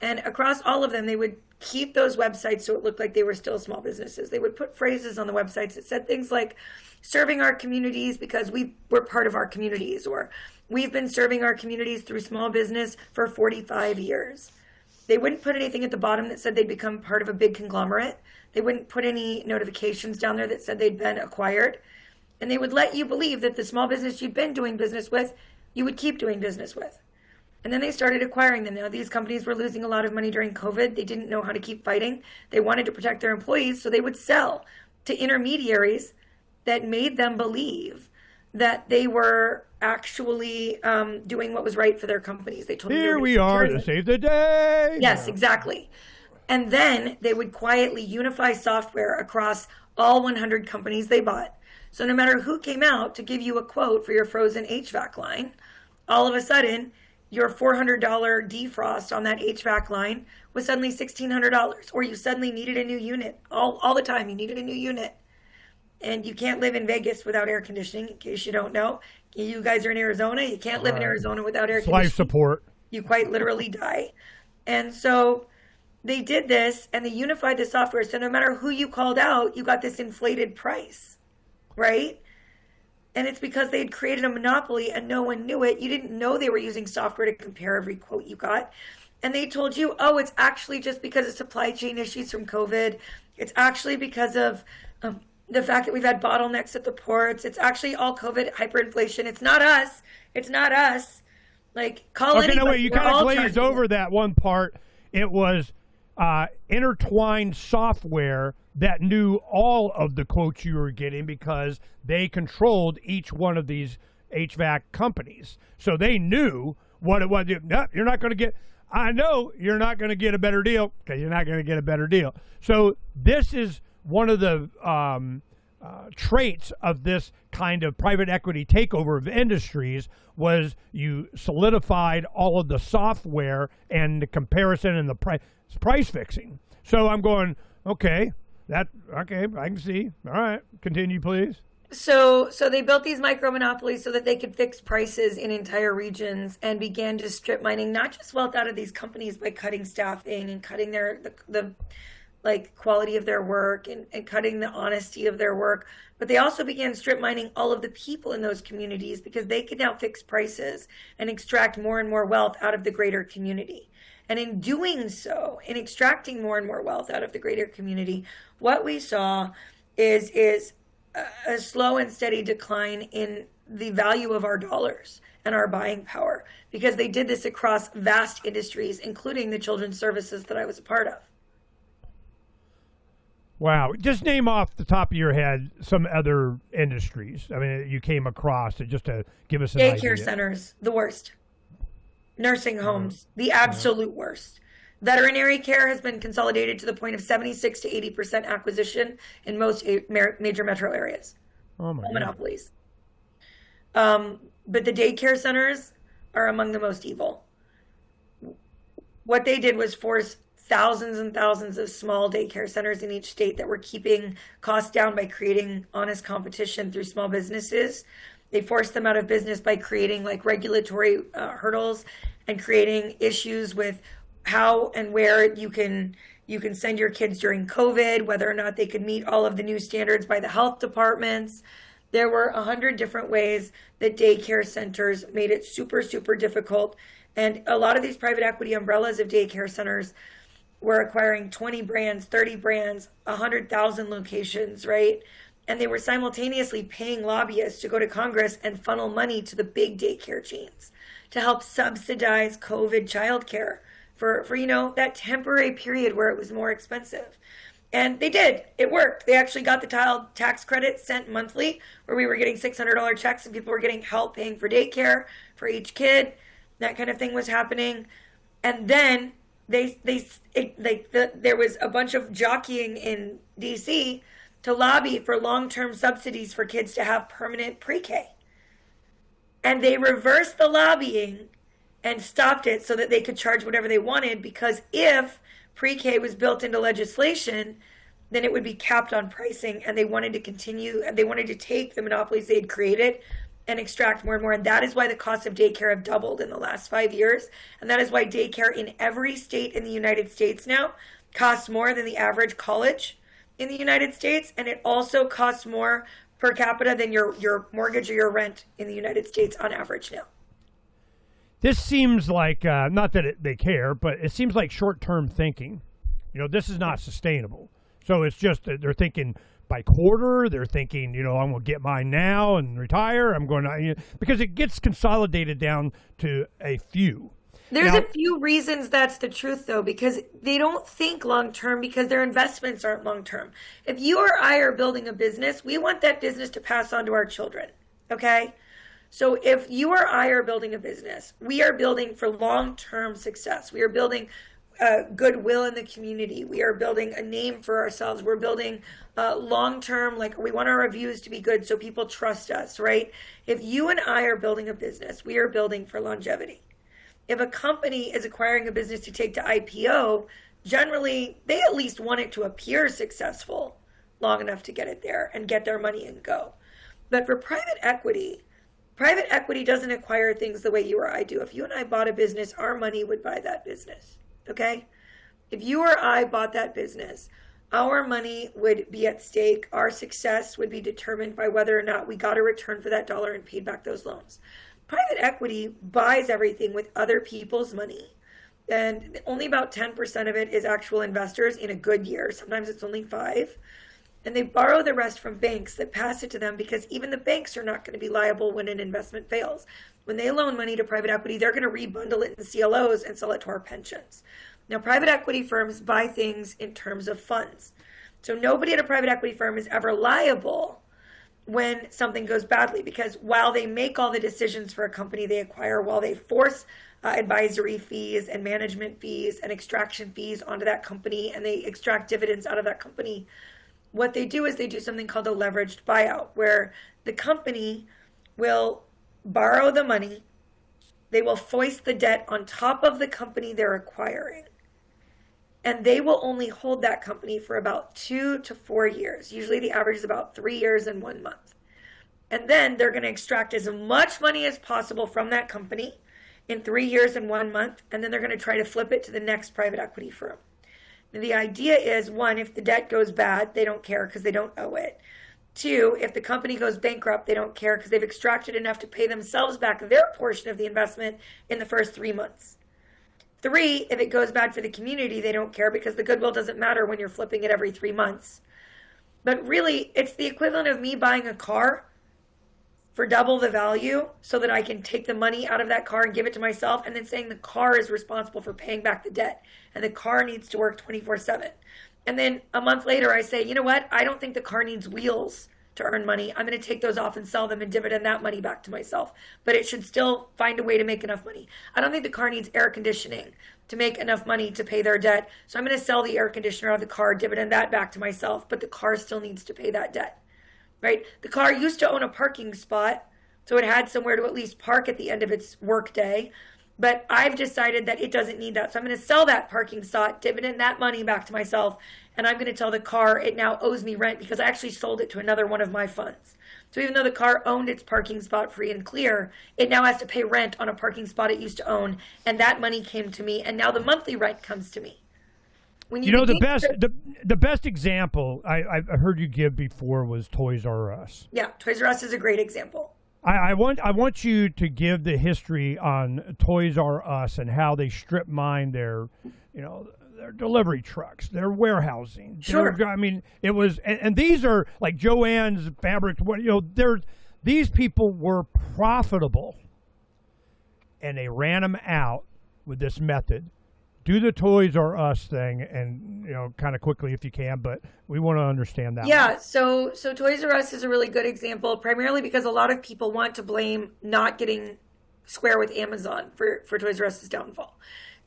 And across all of them, they would keep those websites so it looked like they were still small businesses. They would put phrases on the websites that said things like, serving our communities because we're part of our communities, or we've been serving our communities through small business for 45 years. They wouldn't put anything at the bottom that said they'd become part of a big conglomerate. They wouldn't put any notifications down there that said they'd been acquired. And they would let you believe that the small business you'd been doing business with, you would keep doing business with. And then they started acquiring them. Now, these companies were losing a lot of money during COVID. They didn't know how to keep fighting. They wanted to protect their employees, so they would sell to intermediaries that made them believe that they were actually doing what was right for their companies. They told them Here we are to save the day. Yes, exactly. And then they would quietly unify software across all 100 companies they bought. So no matter who came out to give you a quote for your frozen HVAC line, all of a sudden, your $400 defrost on that HVAC line was suddenly $1,600, or you suddenly needed a new unit. All the time, you needed a new unit. And you can't live in Vegas without air conditioning, in case you don't know. You guys are in Arizona. You can't live in Arizona without air conditioning. Life support. You quite literally die. And so they did this, and they unified the software. So no matter who you called out, you got this inflated price, right? And it's because they'd created a monopoly and no one knew it. You didn't know they were using software to compare every quote you got. And they told you, oh, it's actually just because of supply chain issues from COVID. It's actually because of the fact that we've had bottlenecks at the ports. It's actually all COVID hyperinflation. It's not us. It's not us. Like, call it. Okay, no, wait, you kind of glazed over that one part. It was intertwined software that knew all of the quotes you were getting because they controlled each one of these HVAC companies. So they knew what it was. No, you're not going to get, I know you're not going to get a better deal because you're not going to get a better deal. So this is one of the traits of this kind of private equity takeover of industries was you solidified all of the software and the comparison and the price fixing. So I'm going, okay, I can see. All right, continue, please. So they built these micro monopolies so that they could fix prices in entire regions and began to strip mining not just wealth out of these companies by cutting staffing and cutting the quality of their work and cutting the honesty of their work, but they also began strip mining all of the people in those communities because they could now fix prices and extract more and more wealth out of the greater community. And in doing so, in extracting more and more wealth out of the greater community, what we saw is a slow and steady decline in the value of our dollars and our buying power, because they did this across vast industries, including the children's services that I was a part of. Wow. Just name off the top of your head some other industries. I mean, you came across it just to give us an idea. Daycare centers, the worst. Nursing homes, the absolute worst. Veterinary care has been consolidated to the point of 76 to 80% acquisition in most major metro areas. Oh my God. Monopolies. But the daycare centers, are among the most evil. What they did was force thousands and thousands of small daycare centers in each state that were keeping costs down by creating honest competition through small businesses. They forced them out of business by creating like regulatory hurdles and creating issues with how and where you can send your kids during COVID, whether or not they could meet all of the new standards by the health departments. There were 100 different ways that daycare centers made it super, super difficult. And a lot of these private equity umbrellas of daycare centers were acquiring 20 brands, 30 brands, 100,000 locations, right? And they were simultaneously paying lobbyists to go to Congress and funnel money to the big daycare chains to help subsidize COVID childcare for that temporary period where it was more expensive. And they did. It worked. They actually got the child tax credit sent monthly, where we were getting $600 checks and people were getting help paying for daycare for each kid. That kind of thing was happening. And then there was a bunch of jockeying in DC to lobby for long-term subsidies for kids to have permanent pre-K. And they reversed the lobbying and stopped it so that they could charge whatever they wanted, because if pre-K was built into legislation, then it would be capped on pricing, and they wanted to continue, and they wanted to take the monopolies they had created and extract more and more. And that is why the cost of daycare have doubled in the last 5 years. And that is why daycare in every state in the United States now costs more than the average college in the United States. And it also costs more per capita than your mortgage or your rent in the United States on average now. This seems like, not that they care, but it seems like short-term thinking. This is not sustainable. So it's just that they're thinking by quarter. They're thinking, I'm going to get mine now and retire. I'm going to, because it gets consolidated down to a few. There's a few reasons that's the truth, though, because they don't think long-term because their investments aren't long-term. If you or I are building a business, we want that business to pass on to our children, okay? So if you or I are building a business, we are building for long-term success. We are building goodwill in the community. We are building a name for ourselves. We're building long-term, like we want our reviews to be good so people trust us, right? If you and I are building a business, we are building for longevity. If a company is acquiring a business to take to IPO, generally they at least want it to appear successful long enough to get it there and get their money and go. But for private equity doesn't acquire things the way you or I do. If you and I bought a business, our money would buy that business. Okay? If you or I bought that business, our money would be at stake. Our success would be determined by whether or not we got a return for that dollar and paid back those loans. Private equity buys everything with other people's money, and only about 10% of it is actual investors in a good year. Sometimes it's only 5%. And they borrow the rest from banks that pass it to them, because even the banks are not going to be liable when an investment fails. When they loan money to private equity, they're going to rebundle it in CLOs and sell it to our pensions. Now, private equity firms buy things in terms of funds. So nobody at a private equity firm is ever liable when something goes badly, because while they make all the decisions for a company they acquire, while they force advisory fees and management fees and extraction fees onto that company, and they extract dividends out of that company, what they do is they do something called a leveraged buyout, where the company will borrow the money, they will foist the debt on top of the company they're acquiring, and they will only hold that company for about 2 to 4 years. Usually the average is about 3 years and 1 month. And then they're going to extract as much money as possible from that company in 3 years and 1 month, and then they're going to try to flip it to the next private equity firm. The idea is, 1, if the debt goes bad, they don't care because they don't owe it. 2, if the company goes bankrupt, they don't care because they've extracted enough to pay themselves back their portion of the investment in the first 3 months. 3, if it goes bad for the community, they don't care because the goodwill doesn't matter when you're flipping it every 3 months. But really, it's the equivalent of me buying a car for double the value so that I can take the money out of that car and give it to myself, and then saying the car is responsible for paying back the debt, and the car needs to work 24/7. And then a month later I say, you know what, I don't think the car needs wheels to earn money. I'm going to take those off and sell them and dividend that money back to myself. But it should still find a way to make enough money. I don't think the car needs air conditioning to make enough money to pay their debt. So I'm going to sell the air conditioner out of the car, dividend that back to myself, but the car still needs to pay that debt. Right? The car used to own a parking spot So it had somewhere to at least park at the end of its workday. But I've decided that it doesn't need that. So I'm going to sell that parking spot, dividend that money back to myself, and I'm going to tell the car it now owes me rent because I actually sold it to another one of my funds. So even though the car owned its parking spot free and clear, it now has to pay rent on a parking spot it used to own, and that money came to me, and now the monthly rent comes to me. When You know, the best example I heard you give before was Toys R Us. Yeah, Toys R Us is a great example. I want you to give the history on Toys R Us and how they strip mine their delivery trucks, their warehousing. Sure. I mean, it was, and these are like Joann's Fabric. These people were profitable, and they ran them out with this method. Do the Toys R Us thing, and kind of quickly if you can, but we want to understand that. Yeah, so Toys R Us is a really good example, primarily because a lot of people want to blame not getting square with Amazon for Toys R Us's downfall.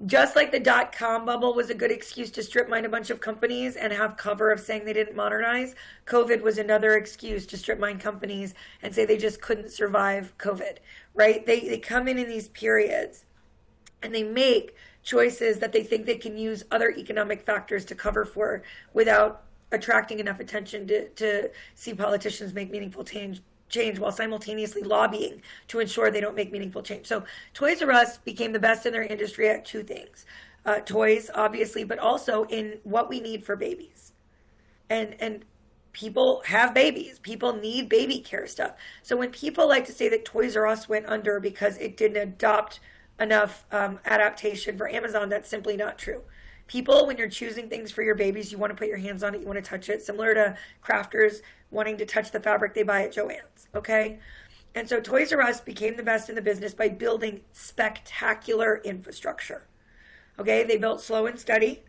Just like the .com bubble was a good excuse to strip mine a bunch of companies and have cover of saying they didn't modernize, COVID was another excuse to strip mine companies and say they just couldn't survive COVID, right? They come in these periods and they make choices that they think they can use other economic factors to cover for without attracting enough attention to see politicians make meaningful change while simultaneously lobbying to ensure they don't make meaningful change. So Toys R Us became the best in their industry at two things. Toys, obviously, but also in what we need for babies. And people have babies. People need baby care stuff. So when people like to say that Toys R Us went under because it didn't adopt enough adaptation for Amazon, that's simply not true. People, when you're choosing things for your babies, you want to put your hands on it, you want to touch it, similar to crafters wanting to touch the fabric they buy at Joann's, okay? And so Toys R Us became the best in the business by building spectacular infrastructure, okay? They built slow and steady.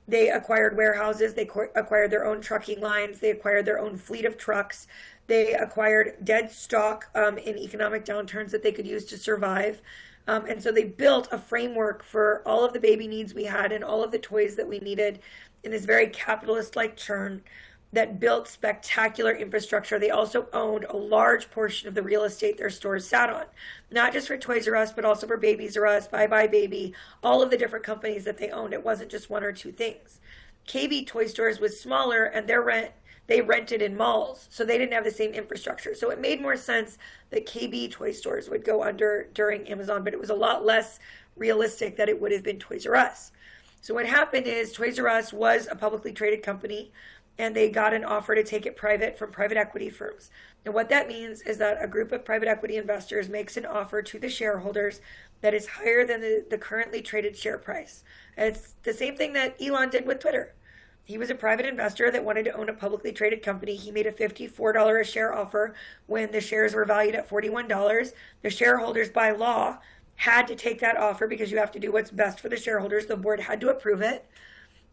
They acquired warehouses. They acquired their own trucking lines. They acquired their own fleet of trucks. They acquired dead stock in economic downturns that they could use to survive. And so they built a framework for all of the baby needs we had and all of the toys that we needed in this very capitalist-like churn that built spectacular infrastructure. They also owned a large portion of the real estate their stores sat on, not just for Toys R Us, but also for Babies R Us, Bye Bye Baby, all of the different companies that they owned. It wasn't just one or two things. KB Toy Stores was smaller, and they rented in malls, so they didn't have the same infrastructure. So it made more sense that KB Toy Stores would go under during Amazon, but it was a lot less realistic that it would have been Toys R Us. So what happened is Toys R Us was a publicly traded company, and they got an offer to take it private from private equity firms. And what that means is that a group of private equity investors makes an offer to the shareholders that is higher than the currently traded share price. And it's the same thing that Elon did with Twitter. He was a private investor that wanted to own a publicly traded company. He made a $54 a share offer when the shares were valued at $41. The shareholders, by law, had to take that offer because you have to do what's best for the shareholders. The board had to approve it.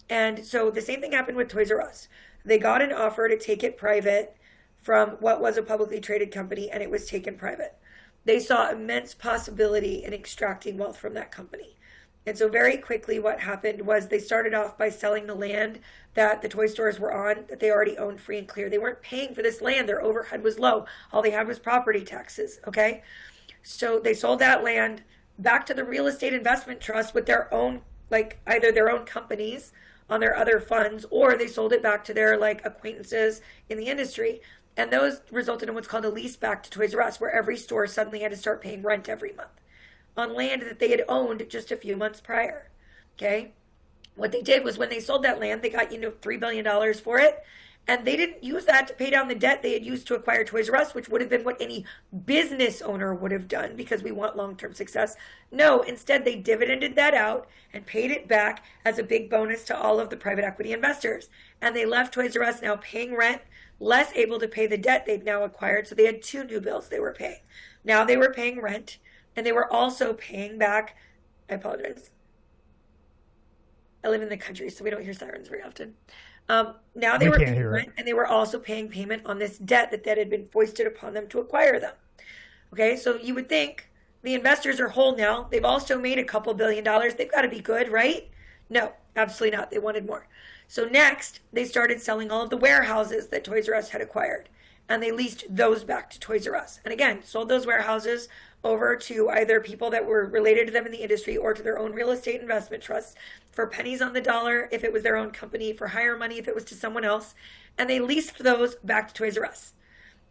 And so the same thing happened with Toys R Us. They got an offer to take it private from what was a publicly traded company, and it was taken private. They saw immense possibility in extracting wealth from that company. And so very quickly what happened was they started off by selling the land that the toy stores were on, that they already owned free and clear. They weren't paying for this land. Their overhead was low. All they had was property taxes, okay? So they sold that land back to the real estate investment trust with their own, like either their own companies on their other funds, or they sold it back to their like acquaintances in the industry. And those resulted in what's called a lease back to Toys R Us, where every store suddenly had to start paying rent every month on land that they had owned just a few months prior, okay? What they did was when they sold that land, they got, $3 billion for it, and they didn't use that to pay down the debt they had used to acquire Toys R Us, which would have been what any business owner would have done because we want long-term success. No, instead they dividended that out and paid it back as a big bonus to all of the private equity investors. And they left Toys R Us now paying rent, less able to pay the debt they've now acquired. So they had two new bills they were paying. Now they were paying rent, and they were also paying back, I apologize, I live in the country, so we don't hear sirens very often. Now they were paying rent, and they were also paying payment on this debt that had been foisted upon them to acquire them. Okay, so you would think the investors are whole now. They've also made a couple $2 billion. They've got to be good, right? No, absolutely not. They wanted more. So next, they started selling all of the warehouses that Toys R Us had acquired. and they leased those back to Toys R Us. And again, sold those warehouses over to either people that were related to them in the industry or to their own real estate investment trusts for pennies on the dollar if it was their own company, for higher money if it was to someone else. And they leased those back to Toys R Us.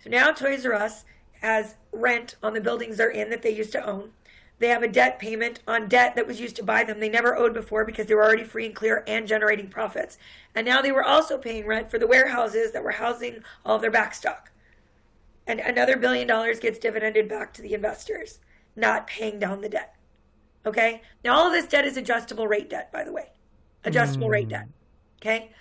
So now Toys R Us has rent on the buildings they're in that they used to own. They have a debt payment on debt that was used to buy them they never owed before because they were already free and clear and generating profits. And now they were also paying rent for the warehouses that were housing all of their backstock. And another $1 billion gets dividended back to the investors, not paying down the debt. Okay? Now all of this debt is adjustable rate debt, by the way. Adjustable rate debt. Okay?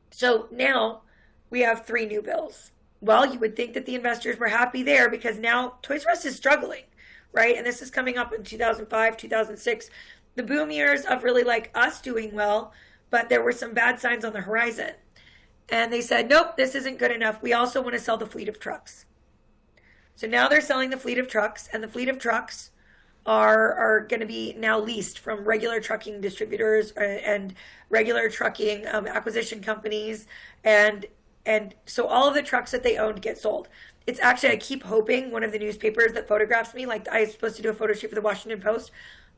So now we have 3 new bills. Well, you would think that the investors were happy there because now Toys R Us is struggling. Right? And this is coming up in 2005, 2006, the boom years of really like us doing well, but there were some bad signs on the horizon. And they said, nope, this isn't good enough. We also want to sell the fleet of trucks. So now they're selling the fleet of trucks, and the fleet of trucks are going to be now leased from regular trucking distributors and regular trucking acquisition companies. And so all of the trucks that they owned get sold. It's actually, I keep hoping one of the newspapers that photographs me, like I was supposed to do a photo shoot for the Washington Post,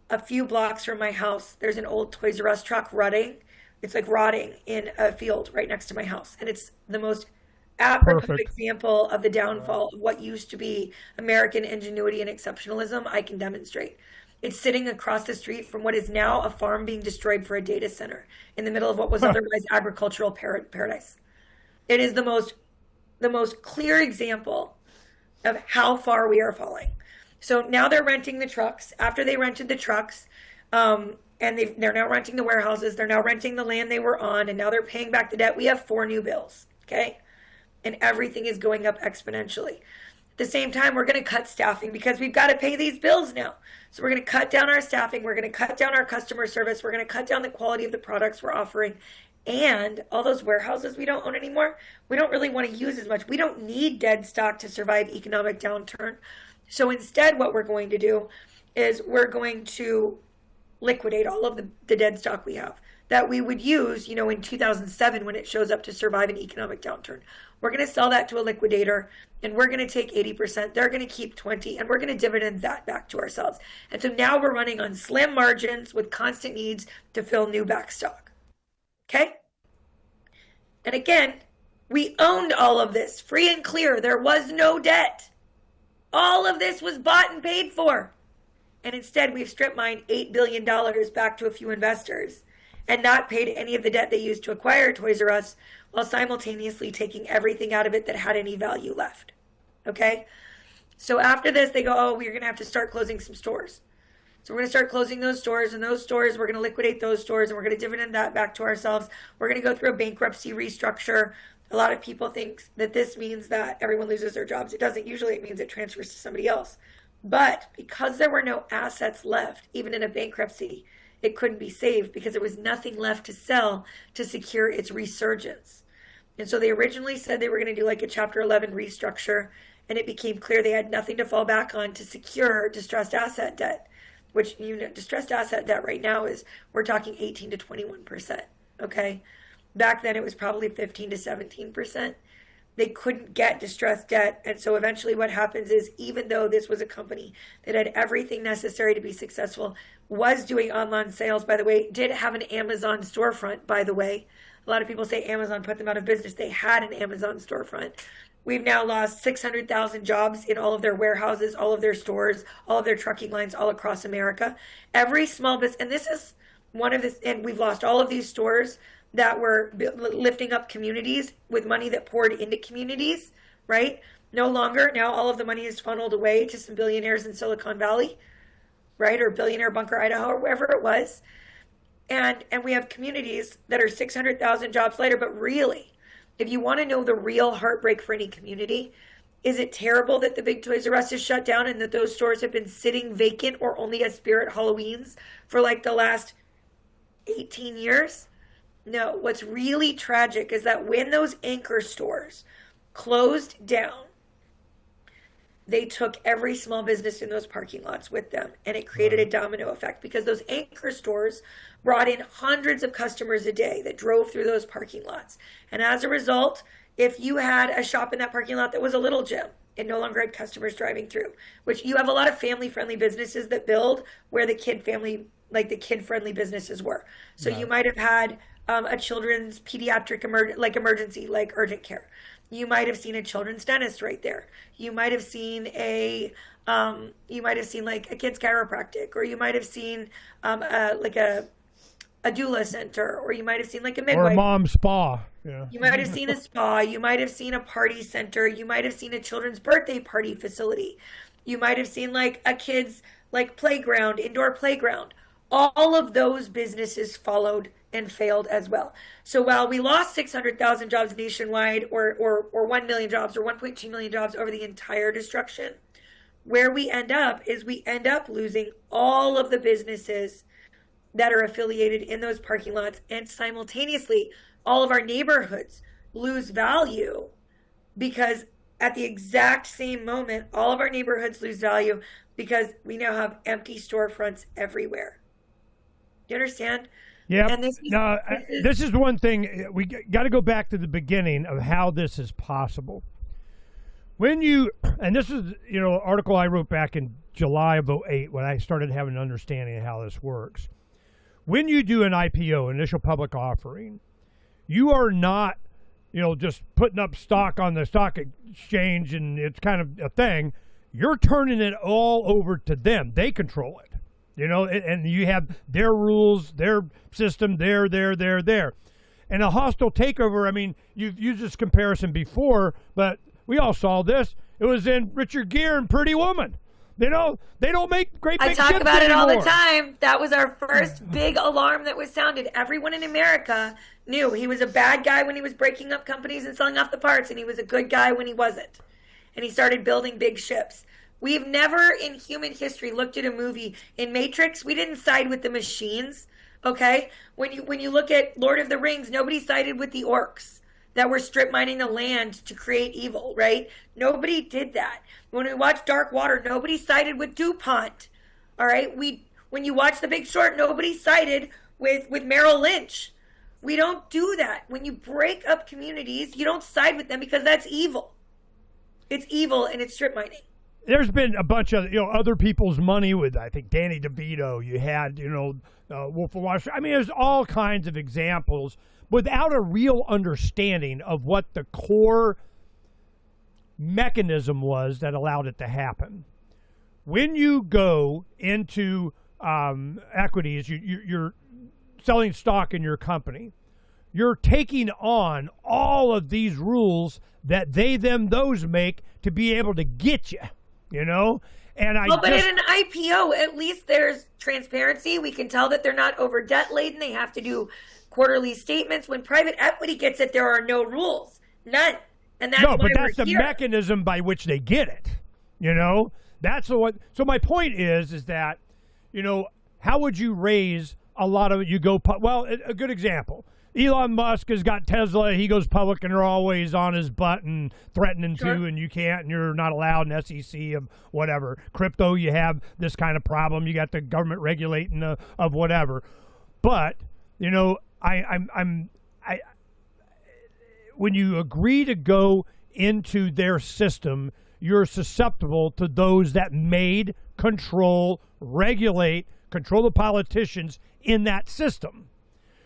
a few blocks from my house, there's an old Toys R Us truck rotting. It's like rotting in a field right next to my house. And it's the most perfect example of the downfall of what used to be American ingenuity and exceptionalism I can demonstrate. It's sitting across the street from what is now a farm being destroyed for a data center in the middle of what was otherwise agricultural paradise. It is the most clear example of how far we are falling. So now they're renting the trucks. After they rented the trucks, and they're now renting the warehouses, they're now renting the land they were on, and now they're paying back the debt. We have 4 new bills, okay? And everything is going up exponentially. At the same time, we're going to cut staffing because we've got to pay these bills now. So we're going to cut down our staffing. We're going to cut down our customer service. We're going to cut down the quality of the products we're offering. And all those warehouses we don't own anymore, we don't really want to use as much. We don't need dead stock to survive economic downturn. So instead, what we're going to do is we're going to liquidate all of the dead stock we have that we would use, in 2007 when it shows up to survive an economic downturn. We're going to sell that to a liquidator, and we're going to take 80%. They're going to keep 20%, and we're going to dividend that back to ourselves. And so now we're running on slim margins with constant needs to fill new backstock. Okay? And again, we owned all of this free and clear. There was no debt. All of this was bought and paid for. And instead, we've strip mined $8 billion back to a few investors and not paid any of the debt they used to acquire Toys R Us while simultaneously taking everything out of it that had any value left. Okay? So after this, they go, oh, we're going to have to start closing some stores. So we're going to start closing those stores, and those stores, we're going to liquidate those stores, and we're going to dividend that back to ourselves. We're going to go through a bankruptcy restructure. A lot of people think that this means that everyone loses their jobs. It doesn't. Usually it means it transfers to somebody else. But because there were no assets left, even in a bankruptcy, it couldn't be saved because there was nothing left to sell to secure its resurgence. And so they originally said they were going to do like a Chapter 11 restructure, and it became clear they had nothing to fall back on to secure distressed asset debt. Which, distressed asset debt right now is, we're talking 18 to 21%, okay? Back then it was probably 15 to 17%. They couldn't get distressed debt, and so eventually what happens is, even though this was a company that had everything necessary to be successful, was doing online sales, by the way, did have an Amazon storefront, by the way. A lot of people say Amazon put them out of business. They had an Amazon storefront. We've now lost 600,000 jobs in all of their warehouses, all of their stores, all of their trucking lines all across America. Every small business, and this is one of the, and we've lost all of these stores that were lifting up communities with money that poured into communities, right? No longer. Now all of the money is funneled away to some billionaires in Silicon Valley, right? Or billionaire Bunker, Idaho, or wherever it was. And we have communities that are 600,000 jobs later, but really, if you want to know the real heartbreak for any community, is it terrible that the big Toys R Us is shut down and that those stores have been sitting vacant or only as Spirit Halloweens for like the last 18 years? No, what's really tragic is that when those anchor stores closed down, they took every small business in those parking lots with them, and it created a domino effect because those anchor stores brought in hundreds of customers a day that drove through those parking lots. And as a result, if you had a shop in that parking lot that was a little gym, it no longer had customers driving through, which you have a lot of family-friendly businesses that build where the kid-friendly businesses were. So you might have had a children's pediatric emergency, like urgent care. You might have seen a children's dentist right there. You might have seen like a kid's chiropractic, or you might have seen a doula center, or you might have seen like a midwife. Or a mom spa. Yeah. You might have seen a spa. You might have seen a party center. You might have seen a children's birthday party facility. You might have seen like a kid's like playground, indoor playground. All of those businesses followed and failed as well. So while we lost 600,000 jobs nationwide, or 1 million jobs, or 1.2 million jobs over the entire destruction, where we end up is we end up losing all of the businesses that are affiliated in those parking lots, and simultaneously all of our neighborhoods lose value, because at the exact same moment all of our neighborhoods lose value because we now have empty storefronts everywhere. You understand? Yeah. And this is one thing. We got to go back to the beginning of how this is possible. And this is, an article I wrote back in July of 2008 when I started having an understanding of how this works. When you do an IPO, initial public offering, you are not, just putting up stock on the stock exchange and it's kind of a thing. You're turning it all over to them. They control it, and you have their rules, their system, there. And a hostile takeover, I mean, you've used this comparison before, but we all saw this. It was in Richard Gere and Pretty Woman. They don't make great big ships I talk about it all the anymore. time. That was our first big alarm that was sounded. Everyone in America knew he was a bad guy when he was breaking up companies and selling off the parts, and he was a good guy when he wasn't. And he started building big ships. We've never in human history looked at a movie. In Matrix, we didn't side with the machines, okay? When you look at Lord of the Rings, nobody sided with the orcs that were strip mining the land to create evil, right? Nobody did that. When we watch Dark Water, nobody sided with DuPont, all right? When you watch The Big Short, nobody sided with Merrill Lynch. We don't do that. When you break up communities, you don't side with them because that's evil. It's evil and it's strip mining. There's been a bunch of other people's money with, I think, Danny DeVito. You had Wolf of Wall Street. I mean, there's all kinds of examples without a real understanding of what the core mechanism was that allowed it to happen. When you go into equities, you're selling stock in your company. You're taking on all of these rules that those make to be able to get you. But in an IPO, at least there's transparency. We can tell that they're not over debt laden. They have to do quarterly statements. When private equity gets it, there are no rules, none, and that's that's the mechanism by which they get it. That's what. So my point is that, how would you raise a lot of you go? Well, a good example. Elon Musk has got Tesla. He goes public, and they're always on his butt and threatening to, and you can't, and you're not allowed an SEC of whatever. Crypto, you have this kind of problem. You got the government regulating of whatever. But when you agree to go into their system, you're susceptible to those that made, control, regulate, control the politicians in that system.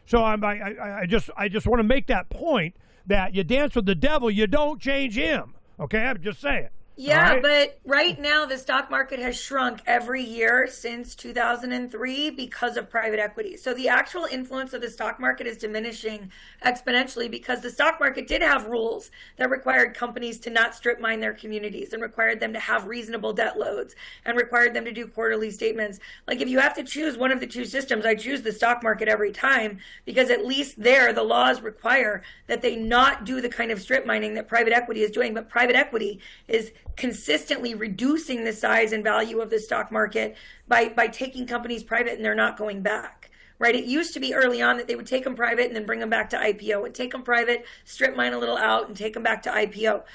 So I just want to make that point that you dance with the devil, you don't change him. Okay, I'm just saying. Yeah, right? But right now the stock market has shrunk every year since 2003 because of private equity. So the actual influence of the stock market is diminishing exponentially because the stock market did have rules that required companies to not strip mine their communities and required them to have reasonable debt loads and required them to do quarterly statements. Like if you have to choose one of the two systems, I choose the stock market every time because at least there the laws require that they not do the kind of strip mining that private equity is doing. But private equity is consistently reducing the size and value of the stock market by taking companies private, and they're not going back, right? It used to be early on that they would take them private and then bring them back to IPO, and take them private, strip mine a little out, and take them back to IPO.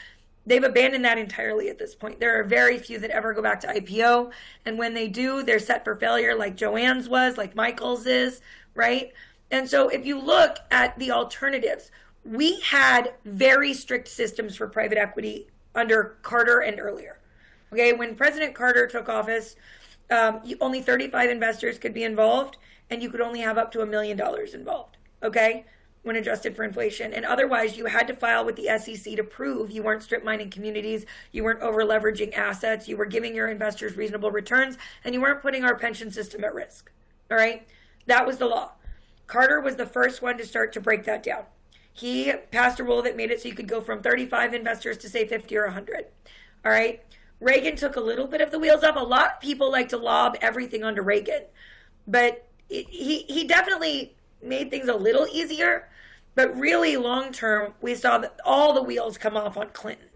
They've abandoned that entirely at this point. There are very few that ever go back to IPO, and when they do, they're set for failure, like Joanne's was, like Michael's is, right? And so if you look at the alternatives, we had very strict systems for private equity under Carter and earlier. Okay, when President Carter took office, only 35 investors could be involved, and you could only have up to $1 million involved, okay, when adjusted for inflation. And otherwise, you had to file with the SEC to prove you weren't strip mining communities, you weren't over leveraging assets, you were giving your investors reasonable returns, and you weren't putting our pension system at risk, all right? That was the law. Carter was the first one to start to break that down. He passed a rule that made it so you could go from 35 investors to, say, 50 or 100, all right? Reagan took a little bit of the wheels off. A lot of people like to lob everything onto Reagan, but he definitely made things a little easier. But really, long term, we saw that all the wheels come off on Clinton.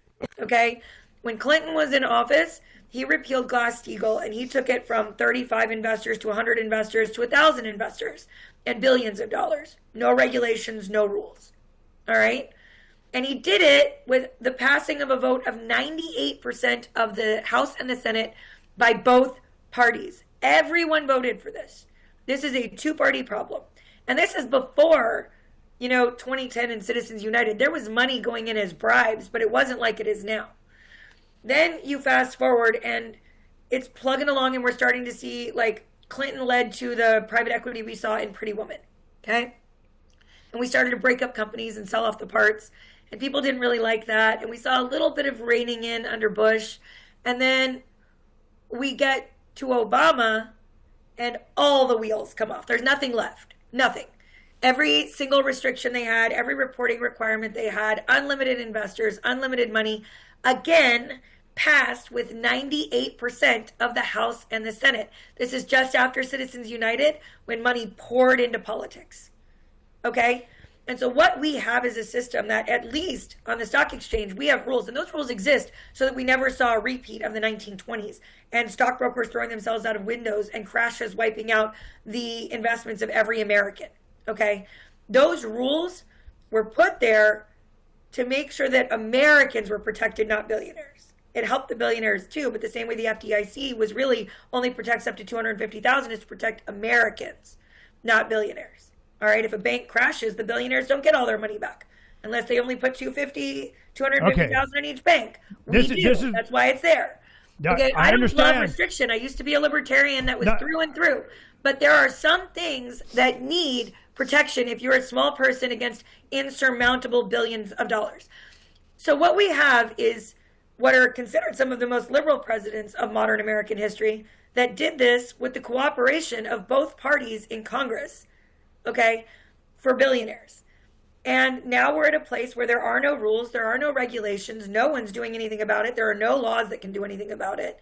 Okay, when Clinton was in office, he repealed Glass-Steagall and he took it from 35 investors to 100 investors to 1,000 investors and billions of dollars. No regulations, no rules. All right. And he did it with the passing of a vote of 98% of the House and the Senate by both parties. Everyone voted for this. This is a two-party problem. And this is before, 2010 and Citizens United. There was money going in as bribes, but it wasn't like it is now. Then you fast forward and it's plugging along and we're starting to see like Clinton led to the private equity we saw in Pretty Woman. Okay. And we started to break up companies and sell off the parts. And people didn't really like that. And we saw a little bit of reining in under Bush. And then we get to Obama and all the wheels come off. There's nothing left. Nothing. Every single restriction they had, every reporting requirement they had, unlimited investors, unlimited money, again, passed with 98% of the House and the Senate. This is just after Citizens United when money poured into politics. Okay? And so what we have is a system that, at least on the stock exchange, we have rules. And those rules exist so that we never saw a repeat of the 1920s and stockbrokers throwing themselves out of windows and crashes wiping out the investments of every American. Okay? Those rules were put there to make sure that Americans were protected, not billionaires. It helped the billionaires too, but the same way the FDIC was really only protects up to $250,000 is to protect Americans, not billionaires. All right, if a bank crashes, the billionaires don't get all their money back unless they only put $250,000 in each bank. That's why it's there. Okay, I don't love restriction. I used to be a libertarian that was through and through. But there are some things that need protection if you're a small person against insurmountable billions of dollars. So what we have is what are considered some of the most liberal presidents of modern American history that did this with the cooperation of both parties in Congress. Okay, for billionaires. And now we're at a place where there are no rules, there are no regulations, no one's doing anything about it, there are no laws that can do anything about it.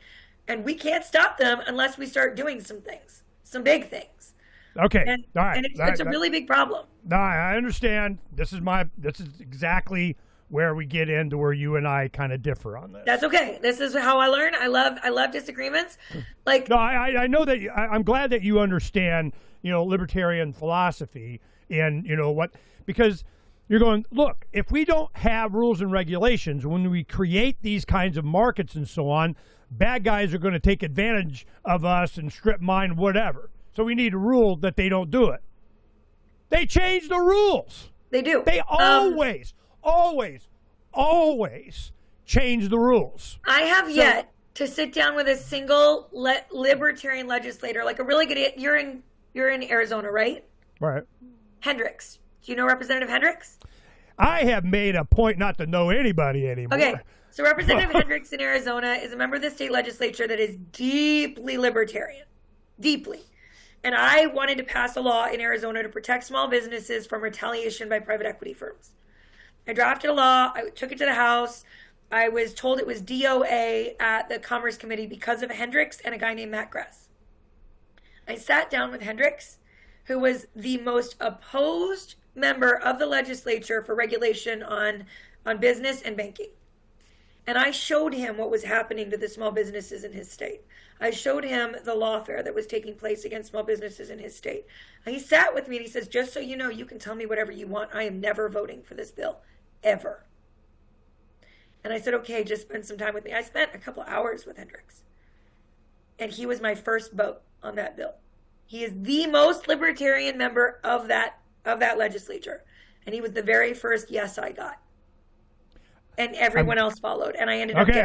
And we can't stop them unless we start doing some things, some big things. Okay. And, it's a really big problem. No, I understand. This is exactly where we get into where you and I kind of differ on this. That's okay. This is how I learn. I love disagreements. I know that I'm glad that you understand, libertarian philosophy and because you're going, look, if we don't have rules and regulations, when we create these kinds of markets and so on, bad guys are going to take advantage of us and strip mine, whatever. So we need a rule that they don't do it. They change the rules. They do. They always change the rules. I have yet to sit down with a single libertarian legislator, like a really good. You're in Arizona, right? Right. Hendricks. Do you know Representative Hendricks? I have made a point not to know anybody anymore. Okay. So Representative Hendricks in Arizona is a member of the state legislature that is deeply libertarian. Deeply. And I wanted to pass a law in Arizona to protect small businesses from retaliation by private equity firms. I drafted a law. I took it to the House. I was told it was DOA at the Commerce Committee because of Hendricks and a guy named Matt Gress. I sat down with Hendricks, who was the most opposed member of the legislature for regulation on business and banking. And I showed him what was happening to the small businesses in his state. I showed him the lawfare that was taking place against small businesses in his state. And he sat with me and he says, just so you know, you can tell me whatever you want. I am never voting for this bill, ever. And I said, okay, just spend some time with me. I spent a couple hours with Hendricks. And he was my first vote on that bill. He is the most libertarian member of that legislature. And he was the very first yes I got. And everyone else followed. And I ended up getting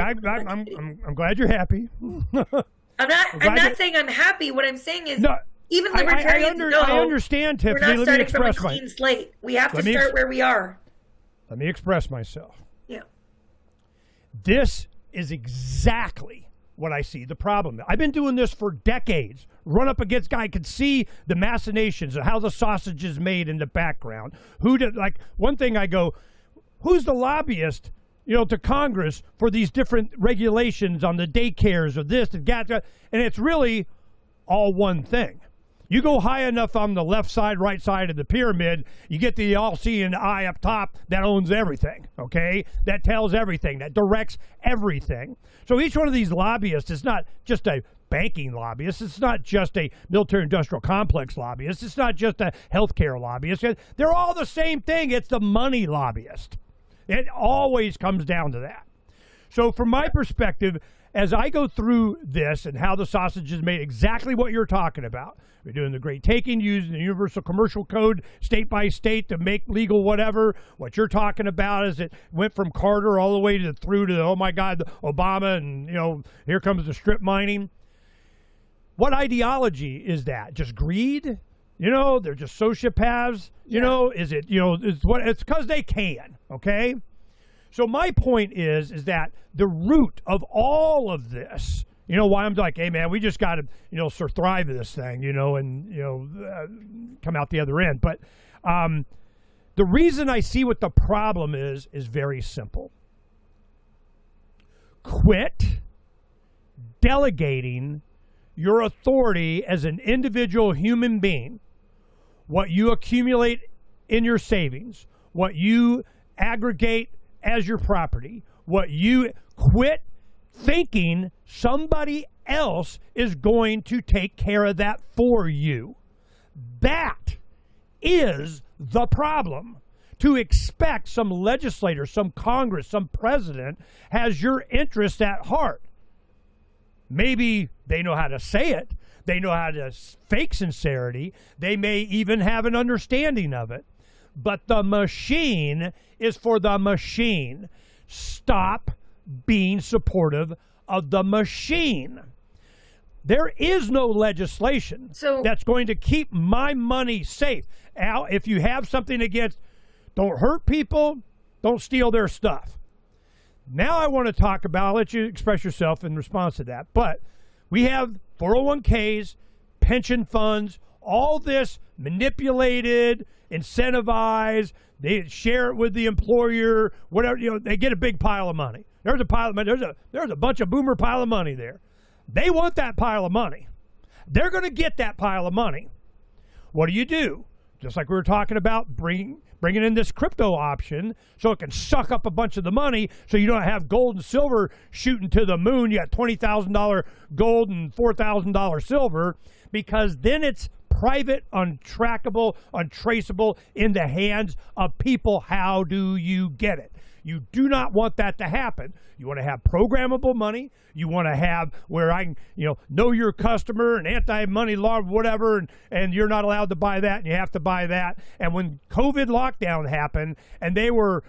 I'm glad you're happy. I'm not saying I'm happy. What I'm saying is even libertarians I understand, Tiffany. We're not starting from a clean slate. We have to start where we are. Let me express myself. Yeah. This is exactly what I see the problem. I've been doing this for decades. Run up against guy could see the machinations of how the sausage is made in the background. One thing I go, who's the lobbyist, to Congress for these different regulations on the daycares or this and that, and it's really all one thing. You go high enough on the left side, right side of the pyramid, you get the all-seeing eye up top that owns everything, okay? That tells everything, that directs everything. So each one of these lobbyists is not just a banking lobbyist. It's not just a military-industrial complex lobbyist. It's not just a healthcare lobbyist. They're all the same thing. It's the money lobbyist. It always comes down to that. So from my perspective, as I go through this and how the sausage is made, exactly what you're talking about. We're doing the great taking, using the Universal Commercial Code state by state to make legal whatever. What you're talking about is it went from Carter all the way through to, oh my God, Obama, and here comes the strip mining. What ideology is that? Just greed? They're just sociopaths. Is it? It's because they can. Okay. So my point is that the root of all of this, why I'm like, hey man, we just got to, thrive this thing, and come out the other end. But the reason I see what the problem is very simple. Quit delegating your authority as an individual human being, what you accumulate in your savings, what you aggregate as your property, what you quit thinking somebody else is going to take care of that for you. That is the problem. To expect some legislator, some Congress, some president has your interests at heart. Maybe they know how to say it. They know how to fake sincerity. They may even have an understanding of it. But the machine is for the machine. Stop being supportive of the machine. There is no legislation that's going to keep my money safe. Al, if you have something against, don't hurt people, don't steal their stuff. Now I want to talk about, I'll let you express yourself in response to that, but we have 401ks, pension funds, all this manipulated, incentivized, they share it with the employer, whatever, they get a big pile of money. There's a pile of money, there's a bunch of boomer pile of money there. They want that pile of money. They're going to get that pile of money. What do? Just like we were talking about bringing in this crypto option so it can suck up a bunch of the money so you don't have gold and silver shooting to the moon. You got $20,000 gold and $4,000 silver, because then it's private, untrackable, untraceable in the hands of people. How do you get it? You do not want that to happen. You want to have programmable money. You want to have where I can, know your customer and anti-money law, whatever, and you're not allowed to buy that, and you have to buy that. And when COVID lockdown happened and they were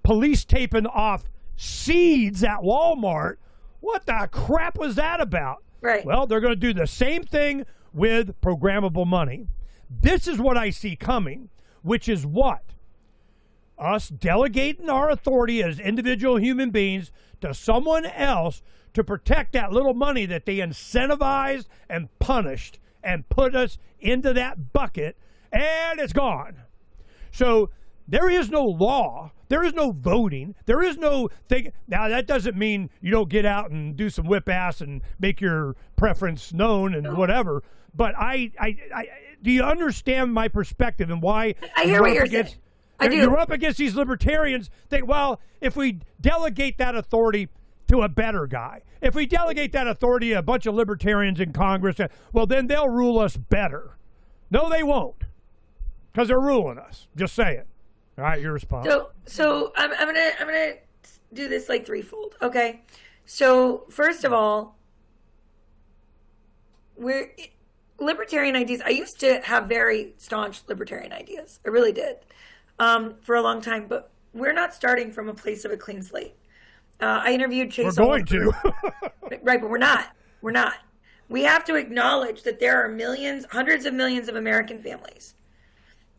police taping off seeds at Walmart, what the crap was that about? Right. Well, they're going to do the same thing with programmable money. This is what I see coming, which is what? Us delegating our authority as individual human beings to someone else to protect that little money that they incentivized and punished and put us into that bucket, and it's gone. So there is no law. There is no voting. There is no thing. Now, that doesn't mean you don't get out and do some whip ass and make your preference known and whatever. But I do you understand my perspective and why I hear what you're saying? I do. You're up against these libertarians. Think, well, if we delegate that authority to a better guy, if we delegate that authority to a bunch of libertarians in Congress, well, then they'll rule us better. No, they won't, because they're ruling us. Just say it. All right, your response. So I'm gonna do this like threefold. Okay. So first of all, libertarian ideas. I used to have very staunch libertarian ideas. I really did. for a long time, but we're not starting from a place of a clean slate. I interviewed Chase. We're going to. Right, but we're not. We're not. We have to acknowledge that there are millions, hundreds of millions of American families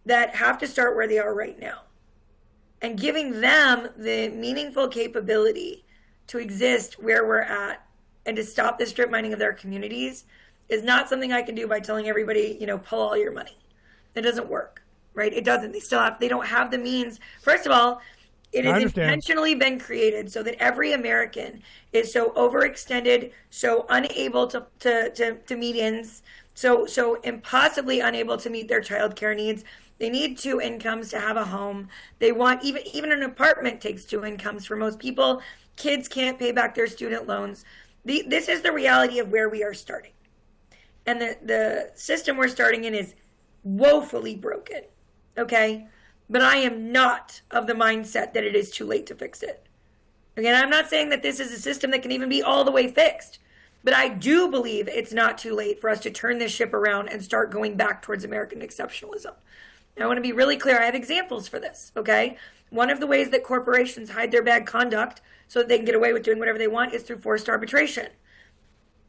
that have to start where they are right now. And giving them the meaningful capability to exist where we're at and to stop the strip mining of their communities is not something I can do by telling everybody, pull all your money. It doesn't work, right? It doesn't. They don't have the means. First of all, it has intentionally been created so that every American is so overextended, so unable to meet ends, so impossibly unable to meet their childcare needs. They need 2 incomes to have a home. They want even an apartment takes 2 incomes for most people. Kids can't pay back their student loans. This is the reality of where we are starting. And the system we're starting in is woefully broken. Okay? But I am not of the mindset that it is too late to fix it. Again, I'm not saying that this is a system that can even be all the way fixed. But I do believe it's not too late for us to turn this ship around and start going back towards American exceptionalism. Now, I want to be really clear. I have examples for this, okay? One of the ways that corporations hide their bad conduct so that they can get away with doing whatever they want is through forced arbitration.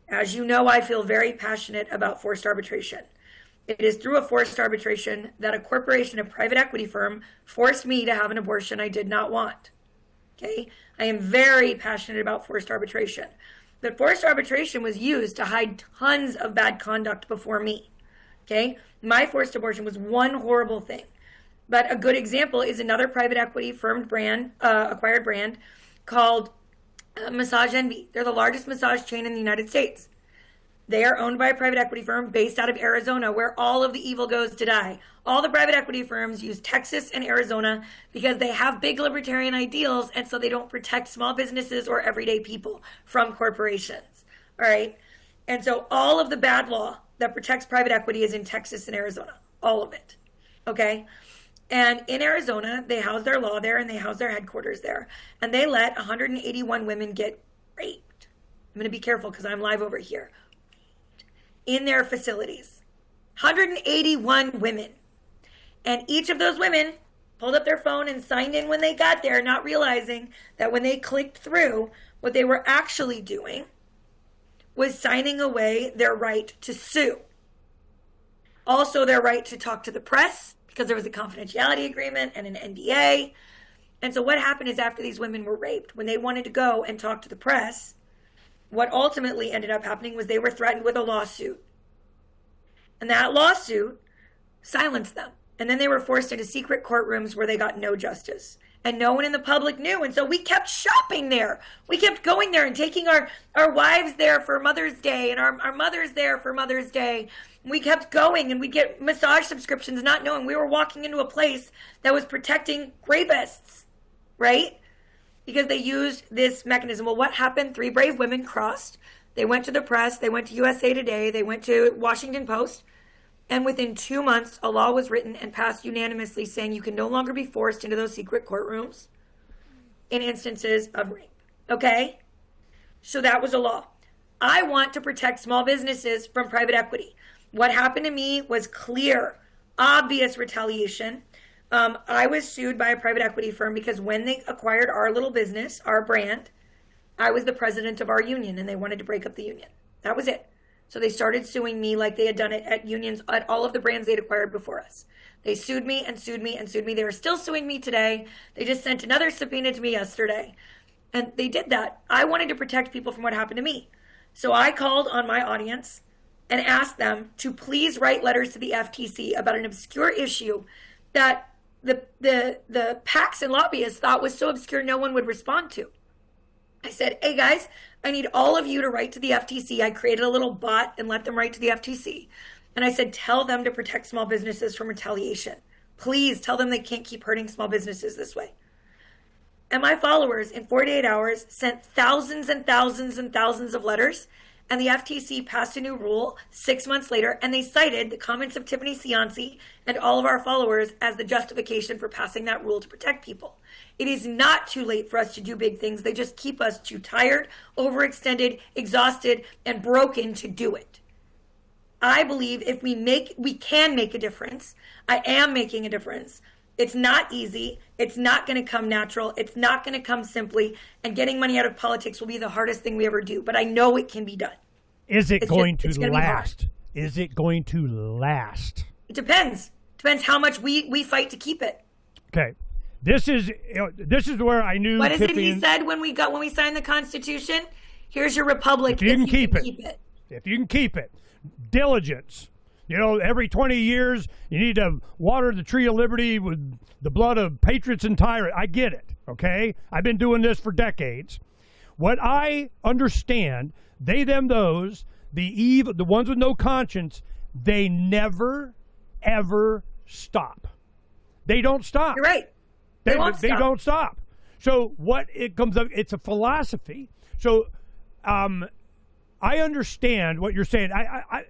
As you know, I feel very passionate about forced arbitration. It is through a forced arbitration that a corporation, a private equity firm, forced me to have an abortion I did not want. Okay? I am very passionate about forced arbitration. But forced arbitration was used to hide tons of bad conduct before me. Okay? My forced abortion was one horrible thing. But a good example is another private equity firm acquired brand called Massage Envy. They're the largest massage chain in the United States. They are owned by a private equity firm based out of Arizona, where all of the evil goes to die. All the private equity firms use Texas and Arizona because they have big libertarian ideals, and so they don't protect small businesses or everyday people from corporations. All right? And so all of the bad law that protects private equity is in Texas and Arizona. All of it. Okay? And in Arizona, they house their law there and they house their headquarters there. And they let 181 women get raped. I'm going to be careful because I'm live over here. In their facilities. 181 women. And each of those women pulled up their phone and signed in when they got there, not realizing that when they clicked through, what they were actually doing was signing away their right to sue. Also, their right to talk to the press, because there was a confidentiality agreement and an NDA. And so what happened is after these women were raped, when they wanted to go and talk to the press, what ultimately ended up happening was they were threatened with a lawsuit. And that lawsuit silenced them. And then they were forced into secret courtrooms where they got no justice. And no one in the public knew. And so we kept shopping there. We kept going there and taking our wives there for Mother's Day and our mothers there for Mother's Day. We kept going and we'd get massage subscriptions not knowing we were walking into a place that was protecting rapists, right? Because they used this mechanism. Well, what happened? 3 brave women crossed. They went to the press. They went to USA Today. They went to Washington Post. And within 2 months, a law was written and passed unanimously saying you can no longer be forced into those secret courtrooms in instances of rape. Okay? So that was a law. I want to protect small businesses from private equity. What happened to me was clear, obvious retaliation. I was sued by a private equity firm because when they acquired our little business, our brand, I was the president of our union and they wanted to break up the union. That was it. So they started suing me like they had done it at unions, at all of the brands they'd acquired before us. They sued me and sued me and sued me. They were still suing me today. They just sent another subpoena to me yesterday. And they did that. I wanted to protect people from what happened to me. So I called on my audience and asked them to please write letters to the FTC about an obscure issue that the PACs and lobbyists thought was so obscure no one would respond to. I said, hey guys, I need all of you to write to the FTC. I created a little bot and let them write to the FTC. And I said, tell them to protect small businesses from retaliation. Please tell them they can't keep hurting small businesses this way. And my followers in 48 hours sent thousands and thousands and thousands of letters. And the FTC passed a new rule 6 months later, and they cited the comments of Tiffany Cianci and all of our followers as the justification for passing that rule to protect people. It is not too late for us to do big things. They just keep us too tired, overextended, exhausted, and broken to do it. I believe if we can make a difference. I am making a difference. It's not easy. It's not going to come natural. It's not going to come simply. And getting money out of politics will be the hardest thing we ever do. But I know it can be done. Is it going to last? Is it going to last? It depends. Depends how much we fight to keep it. Okay. This is where I knew. What is it he said when we signed the Constitution? Here's your republic. If you can keep it. If you can keep it. Diligence. You know, every 20 years, you need to water the tree of liberty with the blood of patriots and tyrants. I get it, okay? I've been doing this for decades. What I understand, they, them, those, the ones with no conscience, they never, ever stop. They don't stop. You're right. They don't stop. So what it comes up, it's a philosophy. So, I understand what you're saying.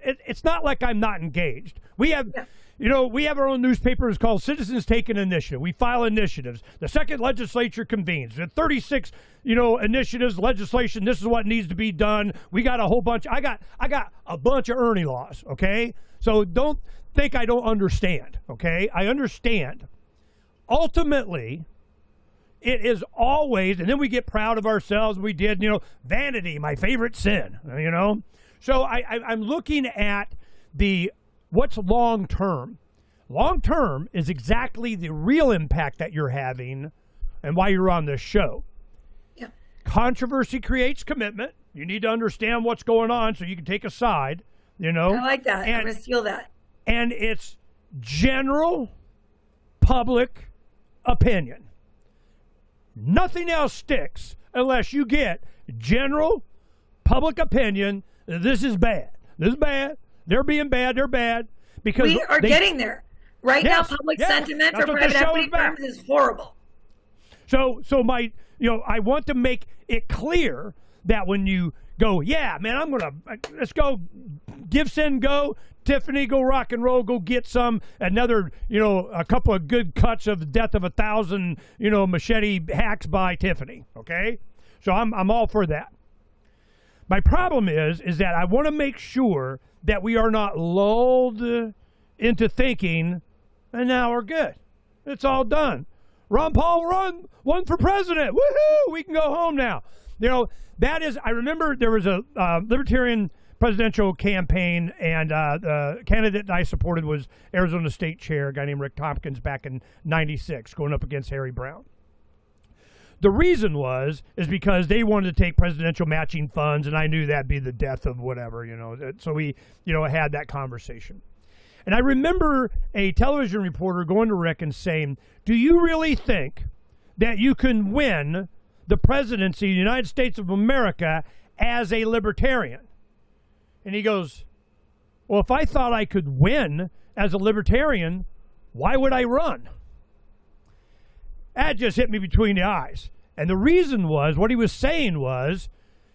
It's not like I'm not engaged. We have, we have our own newspaper. It's called Citizens Take an Initiative. We file initiatives. The second legislature convenes. The 36, initiatives, legislation. This is what needs to be done. We got a whole bunch. I got a bunch of Ernie laws. Okay, so don't think I don't understand. Okay, I understand. Ultimately, it is always, and then we get proud of ourselves. We did, vanity, my favorite sin, So I'm looking at what's long term. Long term is exactly the real impact that you're having and why you're on this show. Yeah. Controversy creates commitment. You need to understand what's going on so you can take a side, I like that. I'm going to steal that. And it's general public opinion. Nothing else sticks unless you get general public opinion. This is bad. This is bad. They're being bad. They're bad. Because we are getting there. Right now, public sentiment for private equity firms is horrible. So I want to make it clear that when you go, let's go, give, send, go, Tiffany, go rock and roll, go get another, a couple of good cuts of the death of 1,000, machete hacks by Tiffany. Okay. So I'm all for that. My problem is that I want to make sure that we are not lulled into thinking, and now we're good. It's all done. Ron Paul won for president. Woohoo! We can go home now. I remember there was a libertarian presidential campaign, and the candidate that I supported was Arizona State Chair, a guy named Rick Tompkins, back in '96, going up against Harry Brown. The reason is because they wanted to take presidential matching funds, and I knew that'd be the death of whatever, So we, had that conversation. And I remember a television reporter going to Rick and saying, "Do you really think that you can win the presidency of the United States of America as a libertarian?" And he goes, "Well, if I thought I could win as a libertarian, why would I run?" That just hit me between the eyes. And the reason was, what he was saying was,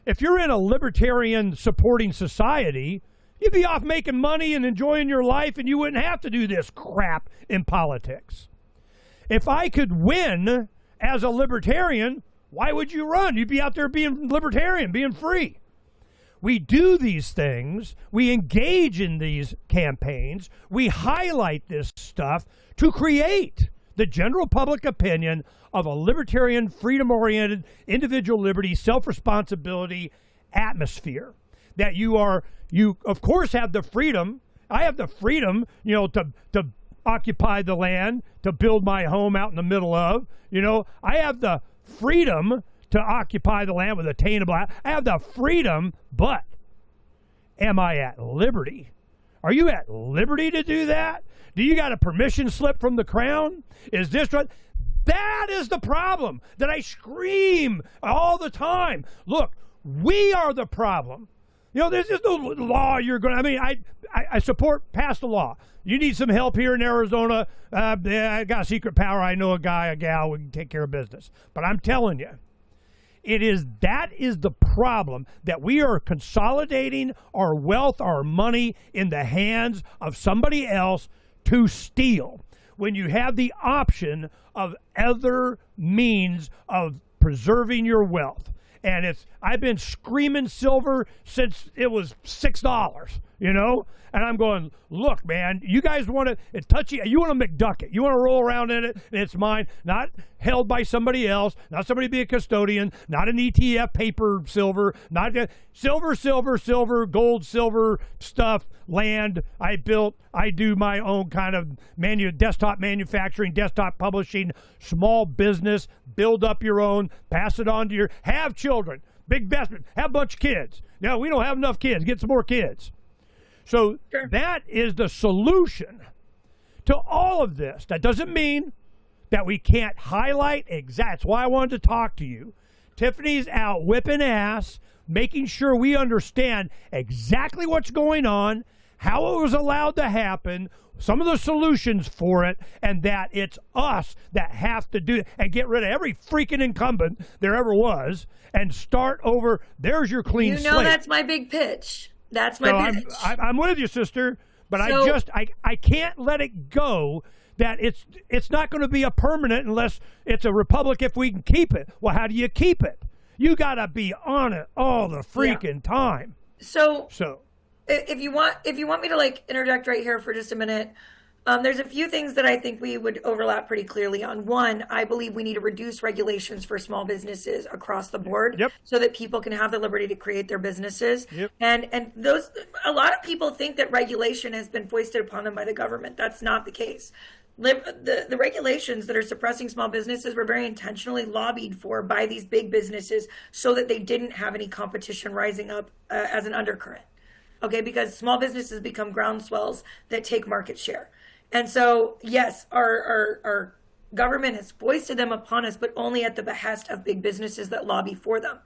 if you're in a libertarian supporting society, you'd be off making money and enjoying your life, and you wouldn't have to do this crap in politics. If I could win as a libertarian, why would you run? You'd be out there being libertarian, being free. We do these things. We engage in these campaigns. We highlight this stuff to create the general public opinion of a libertarian, freedom-oriented, individual liberty, self-responsibility atmosphere. That you of course have the freedom. I have the freedom, to occupy the land, to build my home out in the middle of. I have the freedom to occupy the land with attainable. I have the freedom, but am I at liberty? Are you at liberty to do that? Do you got a permission slip from the crown? Is this what? That is the problem that I scream all the time. Look, we are the problem. There's no law you're going to, I support pass the law. You need some help here in Arizona. I got a secret power. I know a guy, a gal, we can take care of business. But I'm telling you, that is the problem, that we are consolidating our wealth, our money in the hands of somebody else to steal, when you have the option of other means of preserving your wealth. And I've been screaming silver since it was $6. you know? And I'm going, look, man, you guys want to touchy. You want to McDuck it. You want to roll around in it, and it's mine, not held by somebody else, not somebody be a custodian, not an ETF paper silver, not silver, gold, silver stuff, land I built. I do my own kind of desktop manufacturing, desktop publishing, small business, build up your own, pass it on to have children, big investment, have a bunch of kids. No, we don't have enough kids. Get some more kids. So that is the solution to all of this. That doesn't mean that we can't highlight That's why I wanted to talk to you. Tiffany's out whipping ass, making sure we understand exactly what's going on, how it was allowed to happen, some of the solutions for it, and that it's us that have to do it and get rid of every freaking incumbent there ever was and start over. There's your clean slate. You know, that's my big pitch. That's my pitch. I'm with you, sister, but I can't let it go that it's not going to be a permanent unless it's a republic if we can keep it. Well, how do you keep it? You got to be on it all the freaking time. So if you want me to like interject right here for just a minute, there's a few things that I think we would overlap pretty clearly on. One, I believe we need to reduce regulations for small businesses across the board so that people can have the liberty to create their businesses. And a lot of people think that regulation has been foisted upon them by the government. That's not the case. The regulations that are suppressing small businesses were very intentionally lobbied for by these big businesses so that they didn't have any competition rising up as an undercurrent. Okay, because small businesses become groundswells that take market share. And so, yes, our government has foisted them upon us, but only at the behest of big businesses that lobby for them.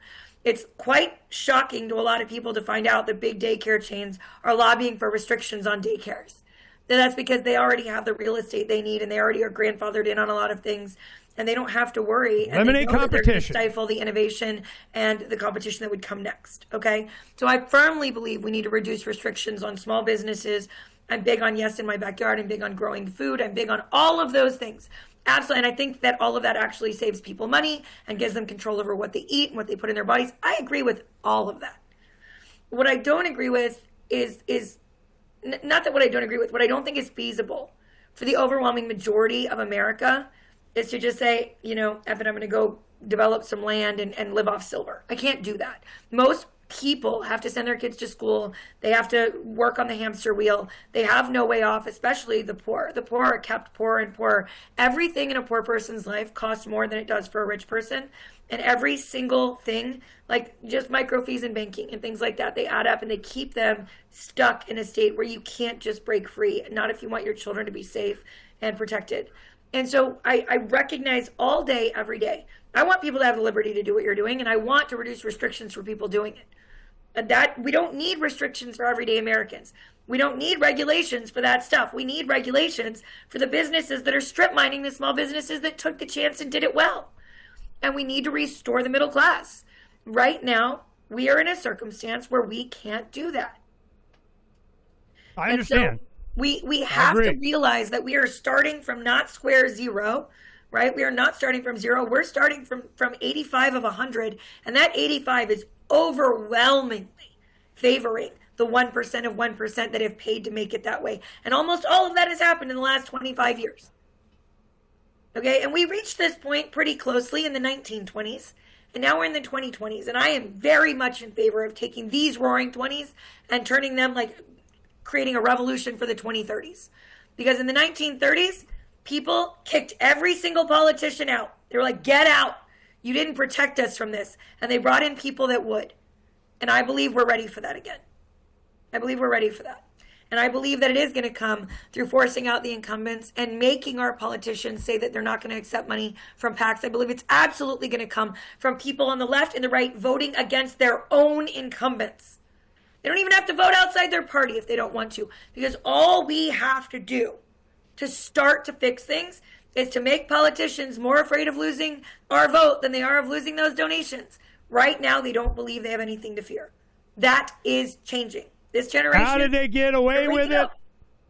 It's quite shocking to a lot of people to find out that big daycare chains are lobbying for restrictions on daycares. And that's because they already have the real estate they need, and they already are grandfathered in on a lot of things, and they don't have to worry. Eliminate competition. They're going to stifle the innovation and the competition that would come next. Okay, so I firmly believe we need to reduce restrictions on small businesses. I'm big on Yes in My Backyard. I'm big on growing food. I'm big on all of those things. Absolutely. And I think that all of that actually saves people money and gives them control over what they eat and what they put in their bodies. I agree with all of that. What I don't agree with is not that what I don't agree with, what I don't think is feasible for the overwhelming majority of America is to just say, you know, Evan, I'm going to go develop some land and live off silver. I can't do that. Most people have to send their kids to school. They have to work on the hamster wheel. They have no way off, especially the poor. The poor are kept poorer and poorer. Everything in a poor person's life costs more than it does for a rich person. And every single thing, like just micro fees in banking and things like that, they add up and they keep them stuck in a state where you can't just break free, not if you want your children to be safe and protected. And so I recognize all day, every day, I want people to have the liberty to do what you're doing, and I want to reduce restrictions for people doing it. And that we don't need restrictions for everyday Americans. We don't need regulations for that stuff. We need regulations for the businesses that are strip mining the small businesses that took the chance and did it well. And we need to restore the middle class. Right now, we are in a circumstance where we can't do that. I understand. So we have to realize that we are starting from not square zero, right? We are not starting from zero. We're starting from 85 of 100. And that 85 is overwhelmingly favoring the 1% of 1% that have paid to make it that way. And almost all of that has happened in the last 25 years. Okay, and we reached this point pretty closely in the 1920s, and now we're in the 2020s, and I am very much in favor of taking these roaring 20s and turning them, like, creating a revolution for the 2030s. Because in the 1930s, people kicked every single politician out. They were like, get out. You didn't protect us from this. And they brought in people that would. And I believe we're ready for that again. I believe we're ready for that. And I believe that it is going to come through forcing out the incumbents and making our politicians say that they're not going to accept money from PACs. I believe it's absolutely going to come from people on the left and the right voting against their own incumbents. They don't even have to vote outside their party if they don't want to, because all we have to do to start to fix things is to make politicians more afraid of losing our vote than they are of losing those donations. Right now, they don't believe they have anything to fear. That is changing. This generation. How did they get away with it?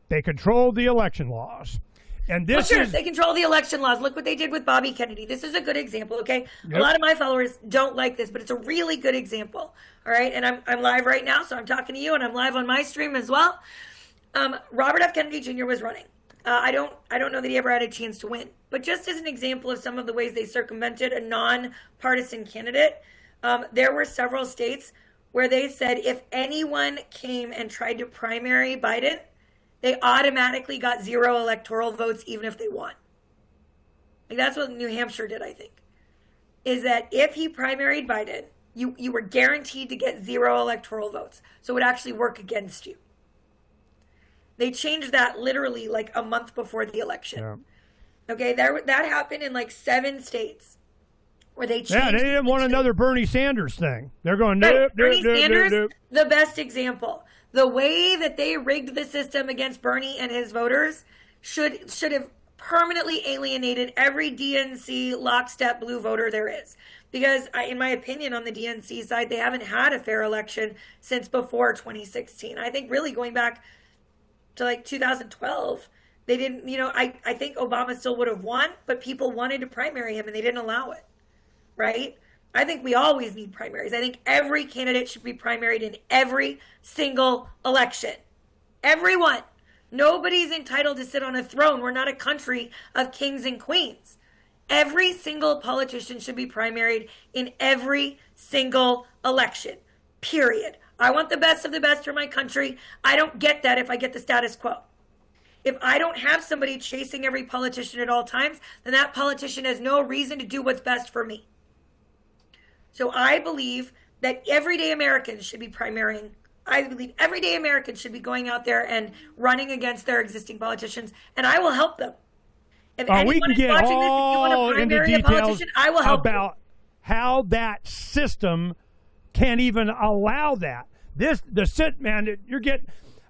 They controlled the election laws. And this sure, is, they control the election laws. Look what they did with Bobby Kennedy. This is a good example, okay? Yep. A lot of my followers don't like this, but it's a really good example. All right, and I'm live right now, so I'm talking to you, and I'm live on my stream as well. Robert F. Kennedy Jr. was running. I don't know that he ever had a chance to win, but just as an example of some of the ways they circumvented a non-partisan candidate, there were several states where they said if anyone came and tried to primary Biden, they automatically got 0 electoral votes even if they won. Like that's what New Hampshire did, I think. Is that if he primaried Biden, you were guaranteed to get 0 electoral votes. So it would actually work against you. They changed that literally like a month before the election. Yeah. Okay, that happened in like 7 states where they changed. Yeah, they didn't want another Bernie Sanders thing. They're going, nope, Bernie Sanders, the best example. The way that they rigged the system against Bernie and his voters should have permanently alienated every DNC lockstep blue voter there is. Because in my opinion, on the DNC side, they haven't had a fair election since before 2016. I think really going back to like 2012, they didn't, I think Obama still would have won, but people wanted to primary him and they didn't allow it, right? I think we always need primaries. I think every candidate should be primaried in every single election. Everyone. Nobody's entitled to sit on a throne. We're not a country of kings and queens. Every single politician should be primaried in every single election, period. I want the best of the best for my country. I don't get that if I get the status quo. If I don't have somebody chasing every politician at all times, then that politician has no reason to do what's best for me. So I believe that everyday Americans should be primarying. I believe everyday Americans should be going out there and running against their existing politicians, and I will help them. If we can get all into details I will help about how that system can't even allow that.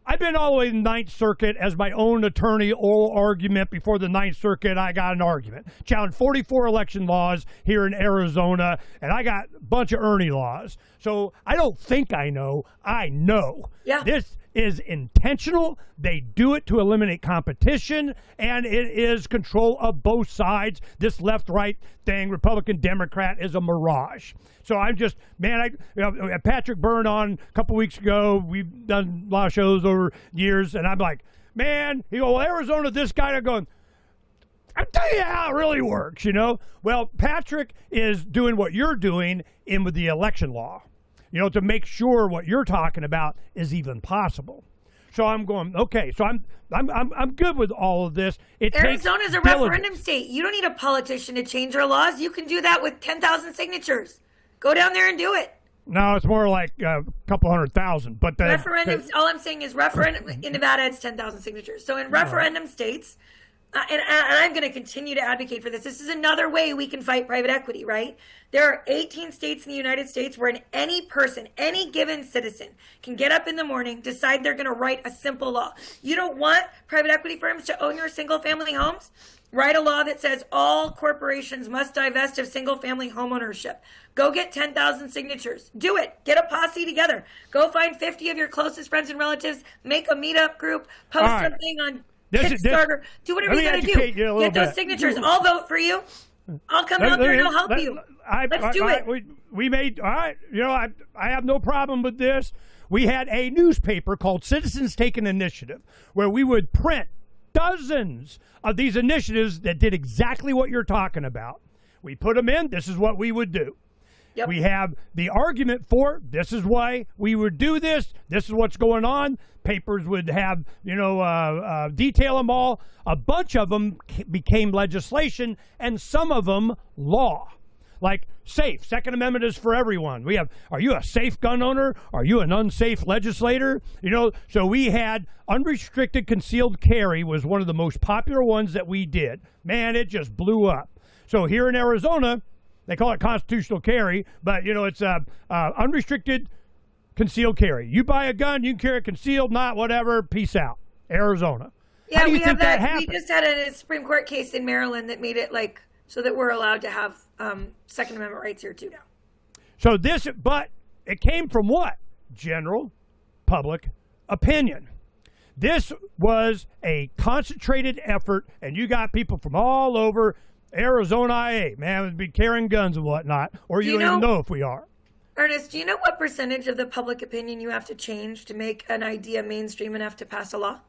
I've been all the way to the Ninth Circuit as my own attorney, oral argument. Before the Ninth Circuit, I got an argument. Challenged 44 election laws here in Arizona, and I got a bunch of Ernie laws. So I don't think I know. I know. Yeah. This is intentional. They do it to eliminate competition, and it is control of both sides. This left-right thing, Republican, Democrat, is a mirage. So I'm just, man, Patrick Byrne on a couple weeks ago. We've done a lot of shows over years, and I'm like, man, well, Arizona, this guy, I'm going, I'll tell you how it really works, Well, Patrick is doing what you're doing with the election law, to make sure what you're talking about is even possible. So I'm going, okay, so I'm good with all of this. Arizona's a referendum state. You don't need a politician to change our laws. You can do that with 10,000 signatures. Go down there and do it. No, it's more like a couple 100,000. But referendums. All I'm saying is referendum in Nevada, it's 10,000 signatures. So in referendum states, and I'm going to continue to advocate for this. This is another way we can fight private equity, right? There are 18 states in the United States where any person, any given citizen can get up in the morning, decide they're going to write a simple law. You don't want private equity firms to own your single-family homes? Write a law that says all corporations must divest of single-family home ownership. Go get 10,000 signatures. Do it. Get a posse together. Go find 50 of your closest friends and relatives. Make a meetup group. Post something on Kickstarter. Do whatever you got to do. Get those signatures. I'll vote for you. I'll come out there and I'll help you. Let's do it. We made, all right, I have no problem with this. We had a newspaper called Citizens Take an Initiative where we would print dozens of these initiatives that did exactly what you're talking about. We put them in. This is what we would do. Yep. We have the argument for this is why we would do this. This is what's going on. Papers would have, detail them all. A bunch of them became legislation, and some of them law. Like SAFE, Second Amendment is for everyone. We have, are you a safe gun owner? Are you an unsafe legislator? So we had unrestricted concealed carry was one of the most popular ones that we did. Man, it just blew up. So here in Arizona, they call it constitutional carry, but, it's unrestricted concealed carry. You buy a gun, you can carry it concealed, not whatever, peace out. Arizona. Yeah, How do you think that happened? We just had a Supreme Court case in Maryland that made it so that we're allowed to have Second Amendment rights here too now. So but it came from what? General public opinion. This was a concentrated effort, and you got people from all over Arizona, IA, man, would be carrying guns and whatnot, or you don't even know if we are. Ernest, do you know what percentage of the public opinion you have to change to make an idea mainstream enough to pass a law?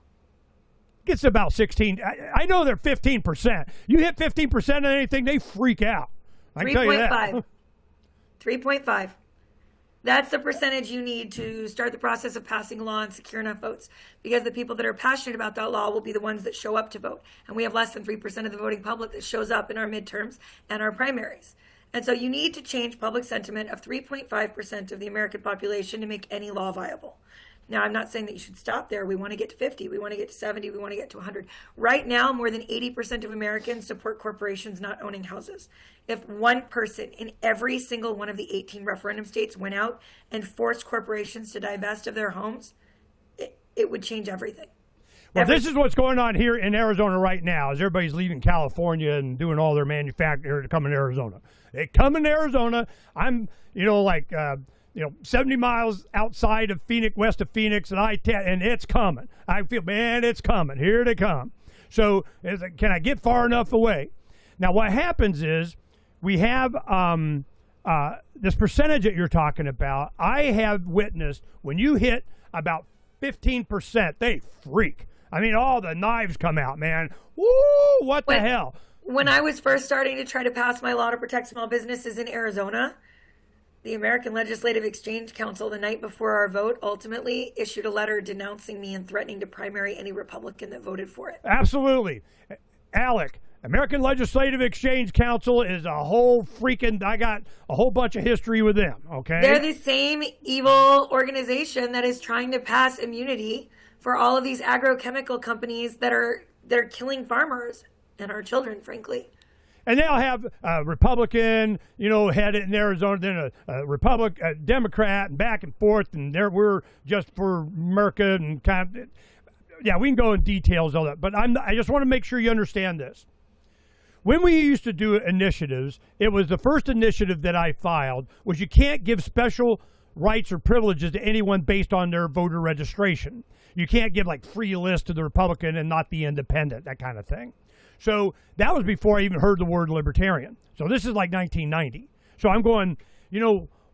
It's about 16. I know they're 15%. You hit 15% of anything, they freak out. I can tell you that. 3.5. 3.5. That's the percentage you need to start the process of passing a law and secure enough votes, because the people that are passionate about that law will be the ones that show up to vote. And we have less than 3% of the voting public that shows up in our midterms and our primaries. And so you need to change public sentiment of 3.5% of the American population to make any law viable. Now, I'm not saying that you should stop there. We want to get to 50. We want to get to 70. We want to get to 100. Right now, more than 80% of Americans support corporations not owning houses. If one person in every single one of the 18 referendum states went out and forced corporations to divest of their homes, it would change everything. Well, this is what's going on here in Arizona right now, as everybody's leaving California and doing all their manufacturing to come in Arizona. They come in Arizona. I'm, 70 miles outside of Phoenix, west of Phoenix, and I-10, and it's coming. I feel, man, it's coming. Here they come. So can I get far enough away? Now, what happens is we have this percentage that you're talking about. I have witnessed when you hit about 15%, they freak. I mean, all the knives come out, man. Woo, what the hell? When I was first starting to try to pass my law to protect small businesses in Arizona, the American Legislative Exchange Council, the night before our vote, ultimately issued a letter denouncing me and threatening to primary any Republican that voted for it. Absolutely. Alec, American Legislative Exchange Council is a whole freaking, I got a whole bunch of history with them, okay? They're the same evil organization that is trying to pass immunity for all of these agrochemical companies they're killing farmers and our children, frankly. And they'll have a Republican, head in Arizona, then a Democrat, and back and forth, and we're just for America and kind of, yeah, we can go in details on that, but I just want to make sure you understand this. When we used to do initiatives, it was the first initiative that I filed was you can't give special rights or privileges to anyone based on their voter registration. You can't give like free list to the Republican and not the independent, that kind of thing. So that was before I even heard the word libertarian. So this is like 1990. So I'm going,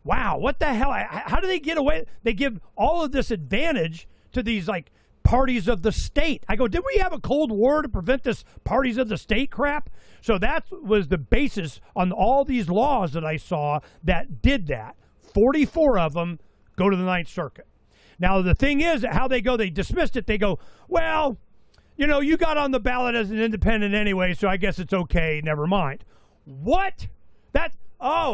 wow, what the hell? How do they get away? They give all of this advantage to these like parties of the state. I go, did we have a Cold War to prevent this parties of the state crap? So that was the basis on all these laws that I saw that did that. 44 of them go to the Ninth Circuit. Now, the thing is how they go, they dismissed it. They go, well, you got on the ballot as an independent anyway, so I guess it's okay. Never mind. What?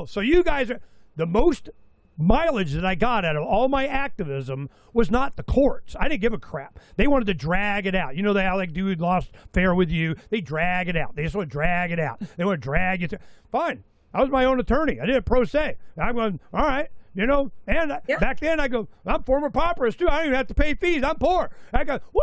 So you guys are the most mileage that I got out of all my activism was not the courts. I didn't give a crap. They wanted to drag it out. How they do lost fair with you. They drag it out. They just want to drag it out. They want to drag it. Fine. I was my own attorney. I did it pro se. I'm going, all right. And back then I go, I'm former pauperous too. I don't even have to pay fees. I'm poor. I go, woo,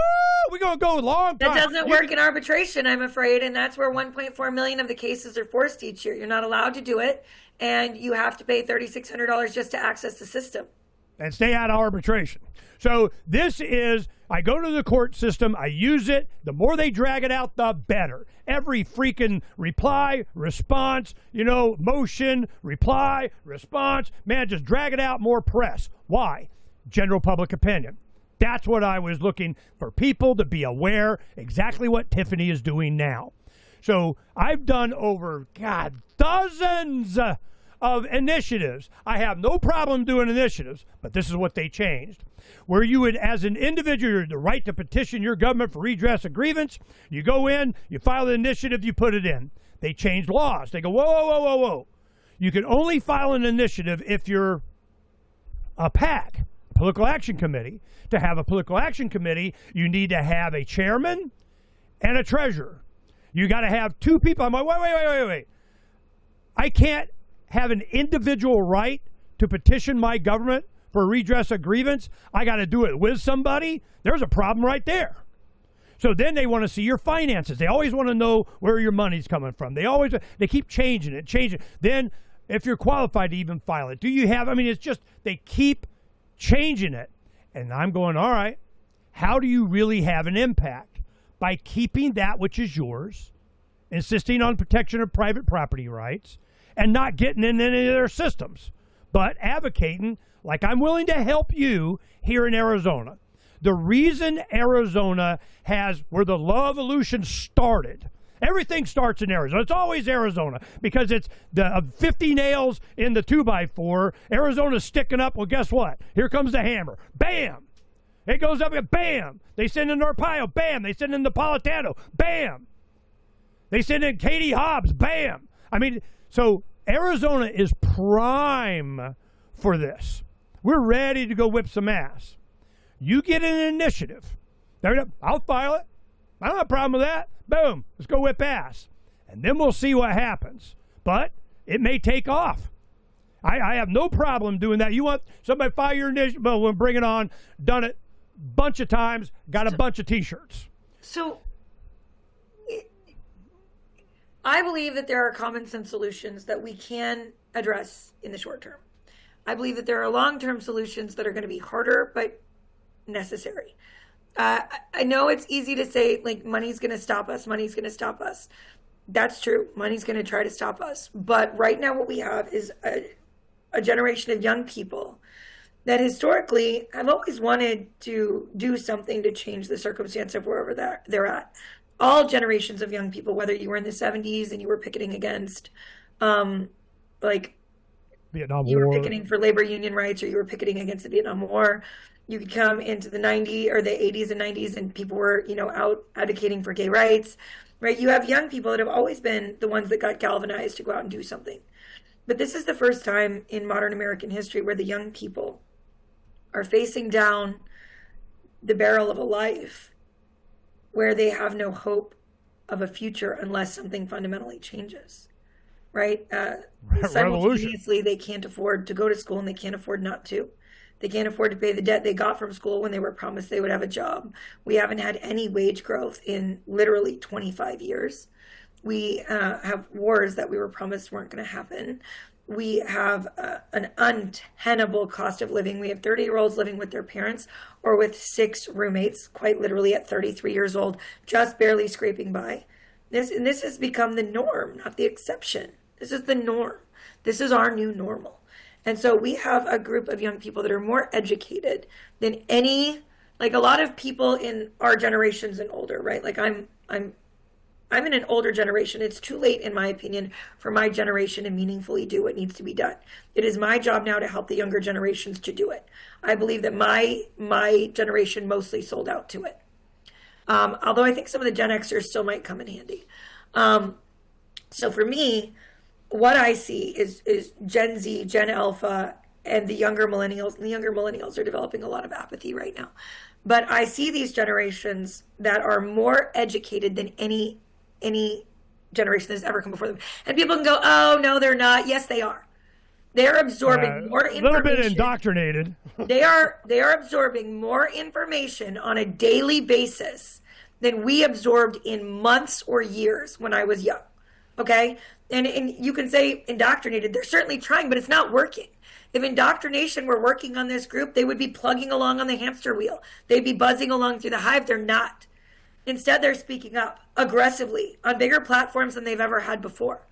we're going to go a long time. That doesn't work in arbitration, I'm afraid. And that's where 1.4 million of the cases are forced each year. You're not allowed to do it. And you have to pay $3,600 just to access the system. And stay out of arbitration. So this is, I go to the court system, I use it. The more they drag it out, the better. Every freaking reply, response, motion, reply, response. Man, just drag it out, more press. Why? General public opinion. That's what I was looking for, people to be aware exactly what Tiffany is doing now. So I've done over, dozens of initiatives. I have no problem doing initiatives, but this is what they changed. Where you would, as an individual, you have the right to petition your government for redress of grievance. You go in, you file the initiative, you put it in. They changed laws. They go, whoa. You can only file an initiative if you're a PAC, Political Action Committee. To have a Political Action Committee, you need to have a chairman and a treasurer. You got to have two people. I'm like, wait. I can't have an individual right to petition my government for redress of grievance. I got to do it with somebody. There's a problem right there. So then they want to see your finances. They always want to know where your money's coming from. They keep changing it. Then if you're qualified to even file it, do you have, it's just, they keep changing it. And I'm going, all right, how do you really have an impact? By keeping that which is yours, insisting on protection of private property rights, and not getting in any of their systems, but advocating, like I'm willing to help you here in Arizona. The reason Arizona has where the law of evolution started, everything starts in Arizona. It's always Arizona because it's the 50 nails in the 2x4. Arizona's sticking up. Well, guess what? Here comes the hammer. Bam! It goes up and bam! They send in Arpaio. Bam! They send in Napolitano. Bam! They send in Katie Hobbs. Bam! I mean, so Arizona is prime for this. We're ready to go whip some ass. You get an initiative. I'll file it. I don't have a problem with that. Boom. Let's go whip ass. And then we'll see what happens. But it may take off. I have no problem doing that. You want somebody to file your initiative? Well, we'll bring it on. Done it a bunch of times. Got a bunch of T-shirts. So I believe that there are common sense solutions that we can address in the short term. I believe that there are long-term solutions that are going to be harder, but necessary. I know it's easy to say, like, money's going to stop us. Money's going to stop us. That's true. Money's going to try to stop us. But right now what we have is a generation of young people that historically have always wanted to do something to change the circumstance of wherever they're at. All generations of young people, whether you were in the 70s and you were picketing against, like, Vietnam you War. were picketing for labor union rights, or you were picketing against the Vietnam War. You could come into the 90s or the 80s and 90s and people were, out advocating for gay rights, right? You have young people that have always been the ones that got galvanized to go out and do something. But this is the first time in modern American history where the young people are facing down the barrel of a life where they have no hope of a future unless something fundamentally changes, right? Simultaneously, they can't afford to go to school and they can't afford not to. They can't afford to pay the debt they got from school when they were promised they would have a job. We haven't had any wage growth in literally 25 years. We have wars that we were promised weren't going to happen. We have an untenable cost of living. We have 30-year-olds living with their parents or with 6 roommates, quite literally at 33 years old, just barely scraping by. This has become the norm, not the exception. This is the norm. This is our new normal. And so we have a group of young people that are more educated than any, like a lot of people in our generations and older, right? Like I'm in an older generation. It's too late, in my opinion, for my generation to meaningfully do what needs to be done. It is my job now to help the younger generations to do it. I believe that my generation mostly sold out to it. Although I think some of the Gen Xers still might come in handy. So for me, what I see is Gen Z, Gen Alpha, and the younger millennials. And the younger millennials are developing a lot of apathy right now. But I see these generations that are more educated than any generation that's ever come before them. And people can go, oh, no, they're not. Yes, they are. They're absorbing more information. A little bit indoctrinated. They are absorbing more information on a daily basis than we absorbed in months or years when I was young. Okay? And you can say indoctrinated. They're certainly trying, but it's not working. If indoctrination were working on this group, they would be plugging along on the hamster wheel. They'd be buzzing along through the hive. They're not. Instead, they're speaking up aggressively on bigger platforms than they've ever had before.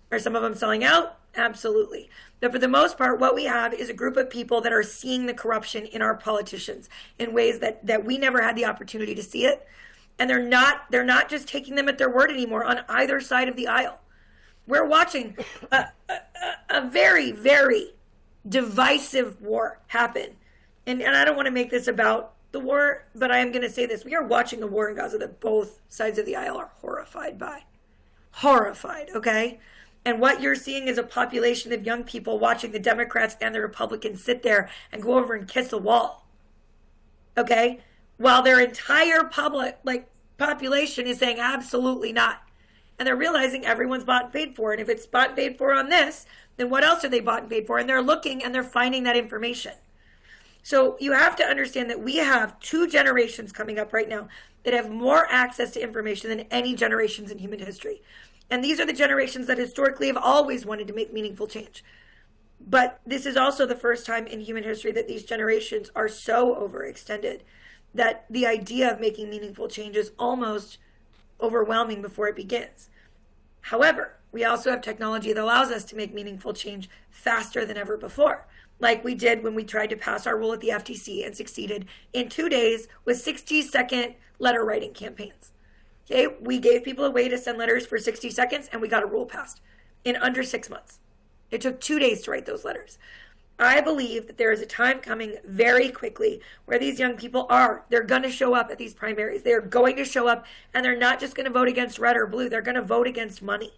Are some of them selling out? Absolutely. But for the most part, what we have is a group of people that are seeing the corruption in our politicians in ways that we never had the opportunity to see it. And they're not just taking them at their word anymore on either side of the aisle. We're watching a very, very divisive war happen. And I don't want to make this about the war, but I am going to say this. We are watching a war in Gaza that both sides of the aisle are horrified by. Horrified, okay? And what you're seeing is a population of young people watching the Democrats and the Republicans sit there and go over and kiss the wall, okay? While their entire population is saying absolutely not. And they're realizing everyone's bought and paid for. And if it's bought and paid for on this, then what else are they bought and paid for? And they're looking and they're finding that information. So you have to understand that we have 2 generations coming up right now that have more access to information than any generations in human history. And these are the generations that historically have always wanted to make meaningful change. But this is also the first time in human history that these generations are so overextended that the idea of making meaningful change is almost overwhelming before it begins. However, we also have technology that allows us to make meaningful change faster than ever before, like we did when we tried to pass our rule at the FTC and succeeded in 2 days with 60-second letter writing campaigns. Okay, we gave people a way to send letters for 60 seconds and we got a rule passed in under 6 months. It took 2 days to write those letters. I believe that there is a time coming very quickly where these young people they're going to show up at these primaries. They're going to show up, and they're not just going to vote against red or blue. They're going to vote against money.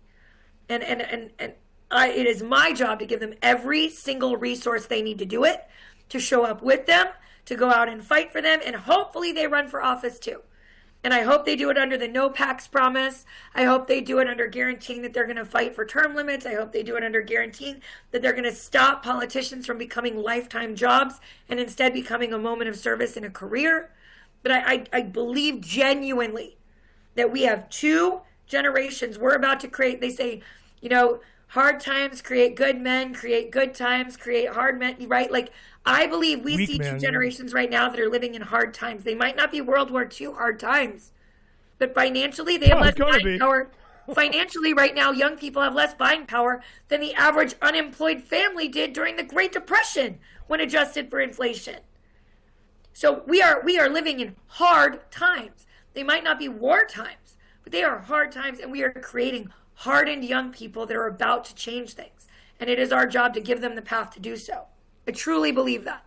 And it is my job to give them every single resource they need to do it, to show up with them, to go out and fight for them, and hopefully they run for office too. And I hope they do it under the no PACs promise. I hope they do it under guaranteeing that they're going to fight for term limits. I hope they do it under guaranteeing that they're going to stop politicians from becoming lifetime jobs and instead becoming a moment of service in a career. But I believe genuinely that we have 2 generations we're about to create. They say, hard times create good men, create good times, create hard men, right? Like, I believe we see 2 generations right now that are living in hard times. They might not be World War II hard times, but financially they have less buying power. Financially right now, young people have less buying power than the average unemployed family did during the Great Depression when adjusted for inflation. So we are living in hard times. They might not be war times, but they are hard times, and we are creating hardened young people that are about to change things. And it is our job to give them the path to do so. I truly believe that.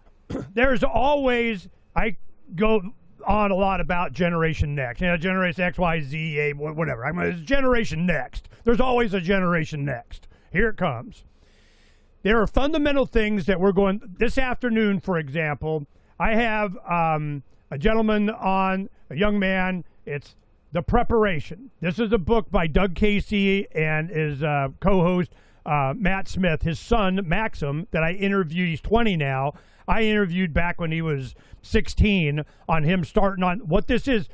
There's always, I go on a lot about Generation Next. Generation X, Y, Z, A, whatever. It's Generation Next. There's always a Generation Next. Here it comes. There are fundamental things that we're going, this afternoon, for example, I have a gentleman on, a young man. It's The Preparation. This is a book by Doug Casey and his co-host, Matt Smith. His son, Maxim, that I interviewed, he's 20 now. I interviewed back when he was 16 on him starting on what this is.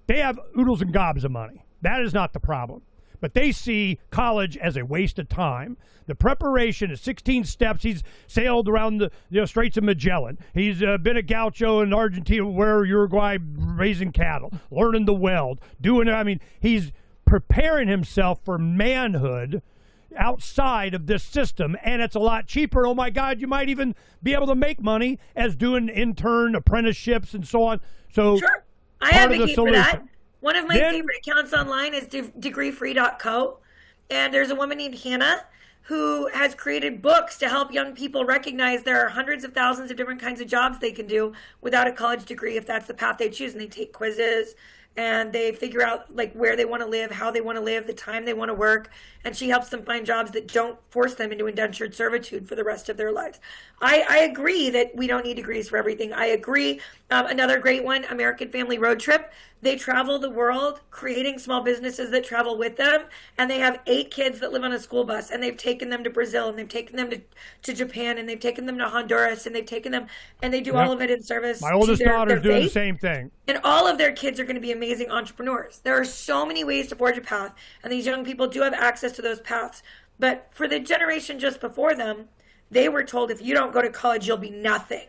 They have oodles and gobs of money. That is not the problem. But they see college as a waste of time. The Preparation is 16 steps. He's sailed around the Straits of Magellan. He's been a gaucho in Argentina, where Uruguay, raising cattle, learning the weld, he's preparing himself for manhood outside of this system, and it's a lot cheaper. Oh my God, you might even be able to make money as doing intern apprenticeships and so on. So sure, I advocate for that. One of my favorite accounts online is degreefree.co, and there's a woman named Hannah who has created books to help young people recognize there are hundreds of thousands of different kinds of jobs they can do without a college degree if that's the path they choose. And they take quizzes and they figure out like where they want to live, how they want to live, the time they want to work. And she helps them find jobs that don't force them into indentured servitude for the rest of their lives. I agree that we don't need degrees for everything. I agree. Another great one, American Family Road Trip. They travel the world creating small businesses that travel with them. And they have 8 kids that live on a school bus. And they've taken them to Brazil. And they've taken them to Japan. And they've taken them to Honduras. And they've taken them. And they do all of it in service. My oldest daughter's doing the faith. same thing. And all of their kids are going to be amazing entrepreneurs. There are so many ways to forge a path. And these young people do have access to those paths. But for the generation just before them, they were told if you don't go to college, you'll be nothing.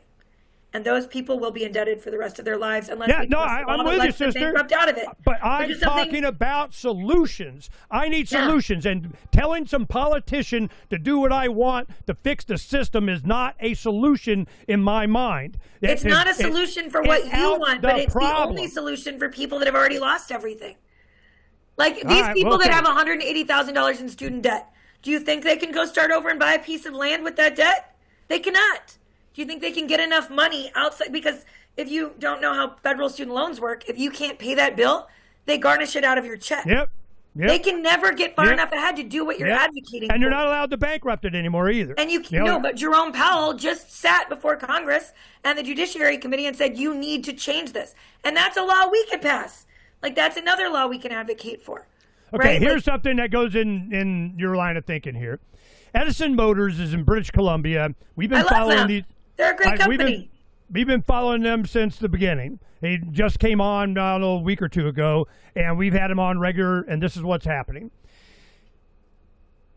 And those people will be indebted for the rest of their lives unless I'm with you, sister. Bankrupt out of it. But I'm talking about solutions. I need solutions, and telling some politician to do what I want to fix the system is not a solution in my mind. It's not a solution for what you want, but it's the only solution for people that have already lost everything. Like these people that have $180,000 in student debt. Do you think they can go start over and buy a piece of land with that debt? They cannot. Do you think they can get enough money outside? Because if you don't know how federal student loans work, if you can't pay that bill, they garnish it out of your check. Yep. They can never get far enough ahead to do what you're advocating and for. you're not allowed to bankrupt it anymore either. And but Jerome Powell just sat before Congress and the Judiciary Committee and said, you need to change this. And that's a law we can pass. Like, that's another law we can advocate for. Okay, right? Here's something that goes in your line of thinking here. Edison Motors is in British Columbia. We've been following these. They're a great company. We've been following them since the beginning. He just came on a week or two ago, and we've had him on regular, and this is what's happening.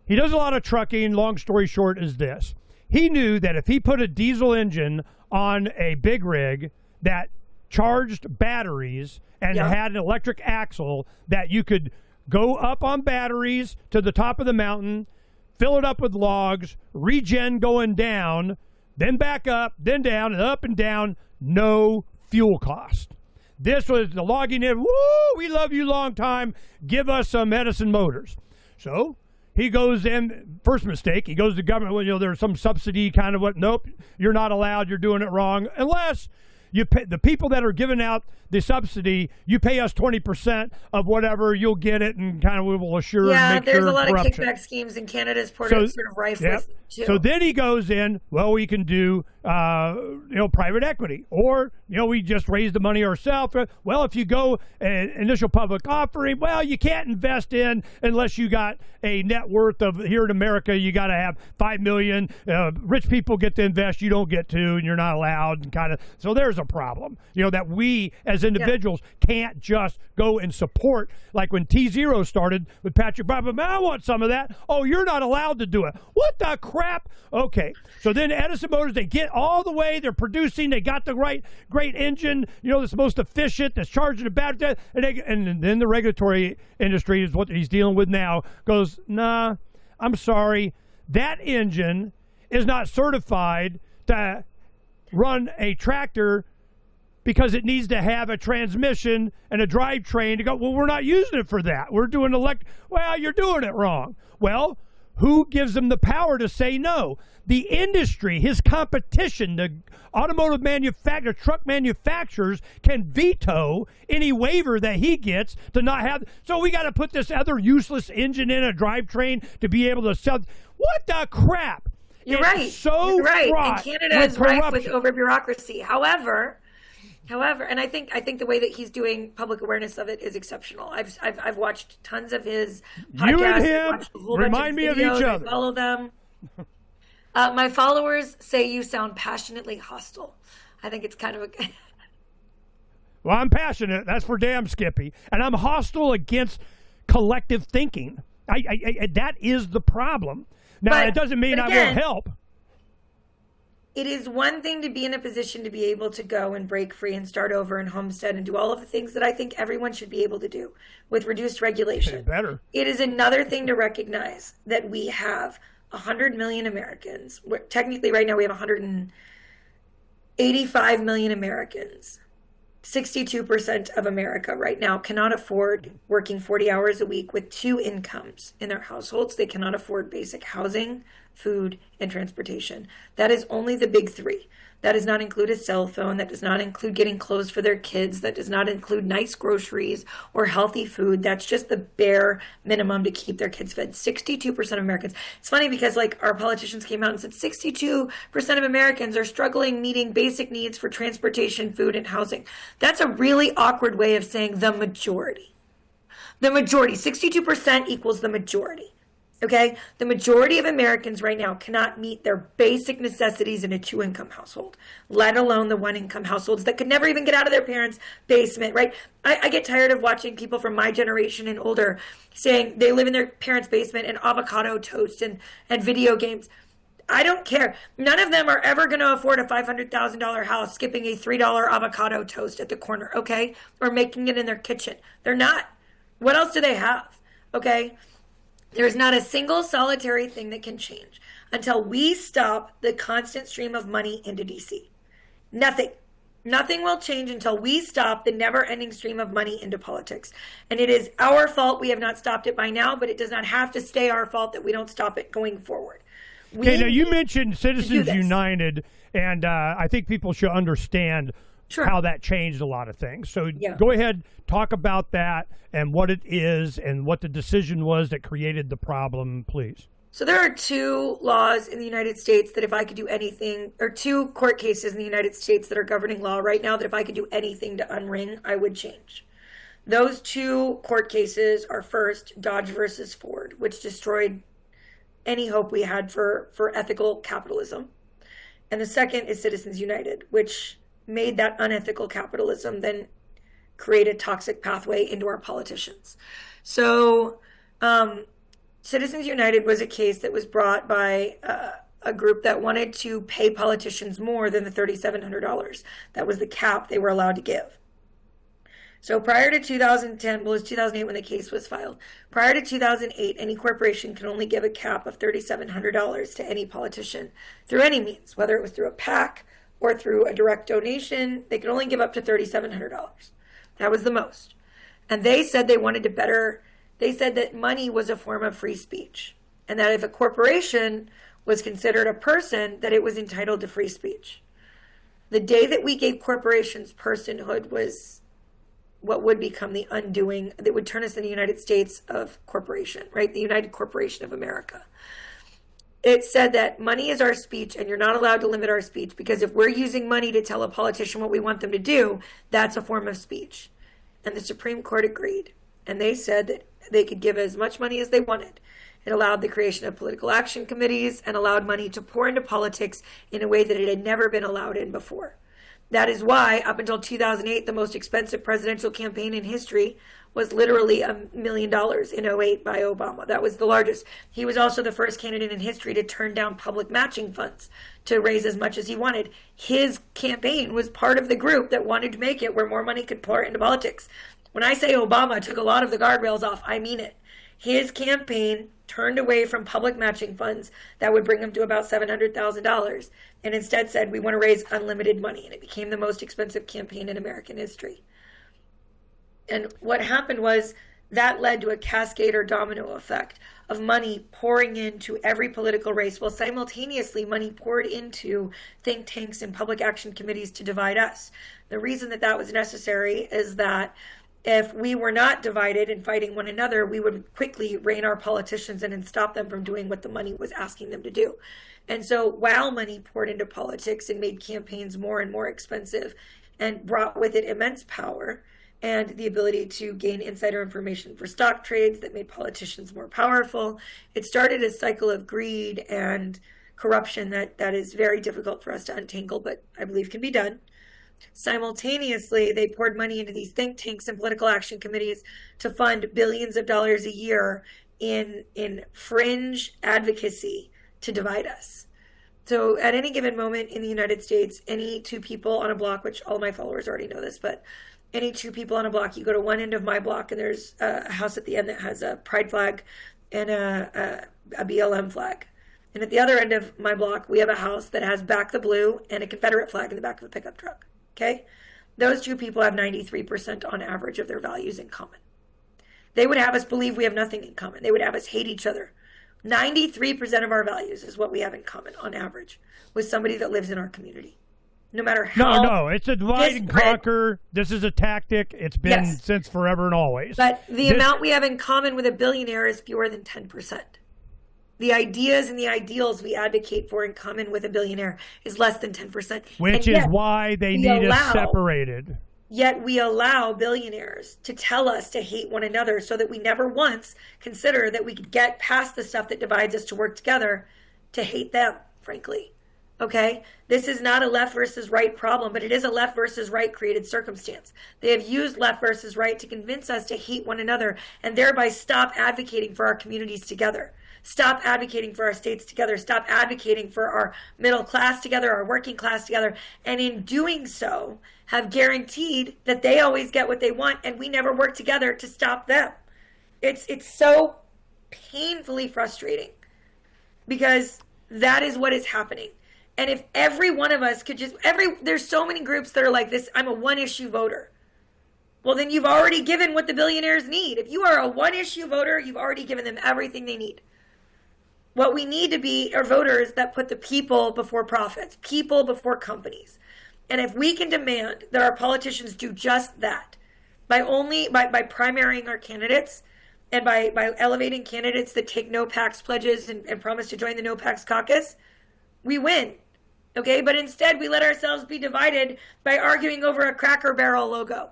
He does a lot of trucking. Long story short is this. He knew that if he put a diesel engine on a big rig, that charged batteries and had an electric axle that you could go up on batteries to the top of the mountain, fill it up with logs, regen going down, then back up, then down, and down, no fuel cost. This was the logging in. Woo, we love you long time. Give us some Edison motors. So he goes in, first mistake, he goes to government, well, there's some subsidy kind of what, nope, you're not allowed, you're doing it wrong, unless you pay the people that are giving out the subsidy, you pay us 20% of whatever, you'll get it, and kind of we will assure and make sure. Yeah, there's a lot corruption. of kickback schemes in Canada's sort of rife with too. So then he goes in, well, we can do, private equity, or, we just raise the money ourselves. Well, if you go an initial public offering, well, you can't invest in unless you got a net worth of, here in America, you got to have 5 million. Rich people get to invest, you don't get to, and you're not allowed, and kind of, so there's a problem, that we as individuals can't just go and support, like when T0 started with Patrick Bob, I want some of that. Oh, you're not allowed to do it. What the crap? Okay, so then Edison Motors, they get all the way, they're producing, they got the great engine, that's most efficient, that's charging the battery, and then the regulatory industry is what he's dealing with now, goes, nah, I'm sorry, that engine is not certified to run a tractor because it needs to have a transmission and a drivetrain to go, well, we're not using it for that. We're doing well, you're doing it wrong. Well, who gives them the power to say no? The industry, his competition, the automotive manufacturer, truck manufacturers can veto any waiver that he gets to not have. So we got to put this other useless engine in a drivetrain to be able to sell. What the crap? You're right. So you're right. And Canada is rife with over bureaucracy. However, and I think the way that he's doing public awareness of it is exceptional. I've watched tons of his podcasts. You and him remind me of each other. I follow them. My followers say you sound passionately hostile. I think it's kind of a. Well, I'm passionate. That's for damn Skippy, and I'm hostile against collective thinking. I that is the problem. Now, it doesn't mean I won't help. It is one thing to be in a position to be able to go and break free and start over and homestead and do all of the things that I think everyone should be able to do with reduced regulation. Better. It is another thing to recognize that we have 100 million Americans. Technically, right now, we have 185 million Americans. 62% of America right now cannot afford working 40 hours a week with 2 incomes in their households. They cannot afford basic housing, food, and transportation. That is only the big 3. That does not include a cell phone. That does not include getting clothes for their kids. That does not include nice groceries or healthy food. That's just the bare minimum to keep their kids fed. 62% of Americans. It's funny because our politicians came out and said 62% of Americans are struggling meeting basic needs for transportation, food, and housing. That's a really awkward way of saying the majority. The majority. 62% equals the majority. Okay, the majority of Americans right now cannot meet their basic necessities in a 2-income household, let alone the 1-income households that could never even get out of their parents' basement, right? I get tired of watching people from my generation and older saying they live in their parents' basement and avocado toast and video games. I don't care. None of them are ever going to afford a $500,000 house skipping a $3 avocado toast at the corner, okay? Or making it in their kitchen. They're not. What else do they have, okay? There's not a single solitary thing that can change until we stop the constant stream of money into DC. Nothing. Nothing will change until we stop the never-ending stream of money into politics. And it is our fault we have not stopped it by now, but it does not have to stay our fault that we don't stop it going forward. Okay, now you mentioned Citizens United, and I think people should understand how that changed a lot of things. So go ahead, talk about that and what it is and what the decision was that created the problem, please. So there are 2 laws in the United States that if I could do anything, or 2 court cases in the United States that are governing law right now that if I could do anything to unring, I would change. Those 2 court cases are first Dodge versus Ford, which destroyed any hope we had for ethical capitalism. And the second is Citizens United, which made that unethical capitalism then create a toxic pathway into our politicians. So Citizens United was a case that was brought by a group that wanted to pay politicians more than the $3,700. That was the cap they were allowed to give. So prior to 2010, well, it was 2008 when the case was filed. Prior to 2008, any corporation can only give a cap of $3,700 to any politician through any means, whether it was through a PAC or through a direct donation. They could only give up to $3,700. That was the most. And they said they wanted to better, they said that money was a form of free speech, and that if a corporation was considered a person, that it was entitled to free speech. The day that we gave corporations personhood was what would become the undoing that would turn us in the United States of corporation, right? The United Corporation of America. It said that money is our speech, and you're not allowed to limit our speech, because if we're using money to tell a politician what we want them to do, that's a form of speech. And the Supreme Court agreed. And they said that they could give as much money as they wanted. It allowed the creation of political action committees and allowed money to pour into politics in a way that it had never been allowed in before. That is why, up until 2008, the most expensive presidential campaign in history was literally $1 million in 2008 by Obama. That was the largest. He was also the first candidate in history to turn down public matching funds to raise as much as he wanted. His campaign was part of the group that wanted to make it where more money could pour into politics. When I say Obama took a lot of the guardrails off, I mean it. His campaign turned away from public matching funds that would bring him to about $700,000 and instead said, we want to raise unlimited money. And it became the most expensive campaign in American history. And what happened was that led to a cascade or domino effect of money pouring into every political race, while simultaneously money poured into think tanks and public action committees to divide us. The reason that that was necessary is that if we were not divided and fighting one another, we would quickly rein our politicians in and stop them from doing what the money was asking them to do. And so while money poured into politics and made campaigns more and more expensive and brought with it immense power and the ability to gain insider information for stock trades that made politicians more powerful, it started a cycle of greed and corruption that is very difficult for us to untangle, but I believe can be done. Simultaneously, they poured money into these think tanks and political action committees to fund billions of dollars a year in fringe advocacy to divide us. So at any given moment in the United States, any two people on a block, which all my followers already know this, but any two people on a block, you go to one end of my block and there's a house at the end that has a pride flag and a BLM flag. And at the other end of my block, we have a house that has back the blue and a Confederate flag in the back of a pickup truck. Okay? Those two people have 93% on average of their values in common. They would have us believe we have nothing in common. They would have us hate each other. 93% of our values is what we have in common on average with somebody that lives in our community. No matter how. No, it's a divide and conquer. This is a tactic. It's been since forever and always. But the amount we have in common with a billionaire is fewer than 10%. The ideas and the ideals we advocate for in common with a billionaire is less than 10%. Which is why they need us separated. Yet we allow billionaires to tell us to hate one another so that we never once consider that we could get past the stuff that divides us to work together to hate them, frankly. Okay? This is not a left versus right problem, but it is a left versus right created circumstance. They have used left versus right to convince us to hate one another and thereby stop advocating for our communities together. Stop advocating for our states together. Stop advocating for our middle class together, our working class together. And in doing so, have guaranteed that they always get what they want and we never work together to stop them. It's so painfully frustrating because that is what is happening. And if every one of us could there's so many groups that are like this, I'm a one-issue voter. Well, then you've already given what the billionaires need. If you are a one-issue voter, you've already given them everything they need. What we need to be are voters that put the people before profits, people before companies. And if we can demand that our politicians do just that, by primarying our candidates and by elevating candidates that take no PACs pledges and promise to join the no PACs caucus, we win. Okay, but instead we let ourselves be divided by arguing over a Cracker Barrel logo.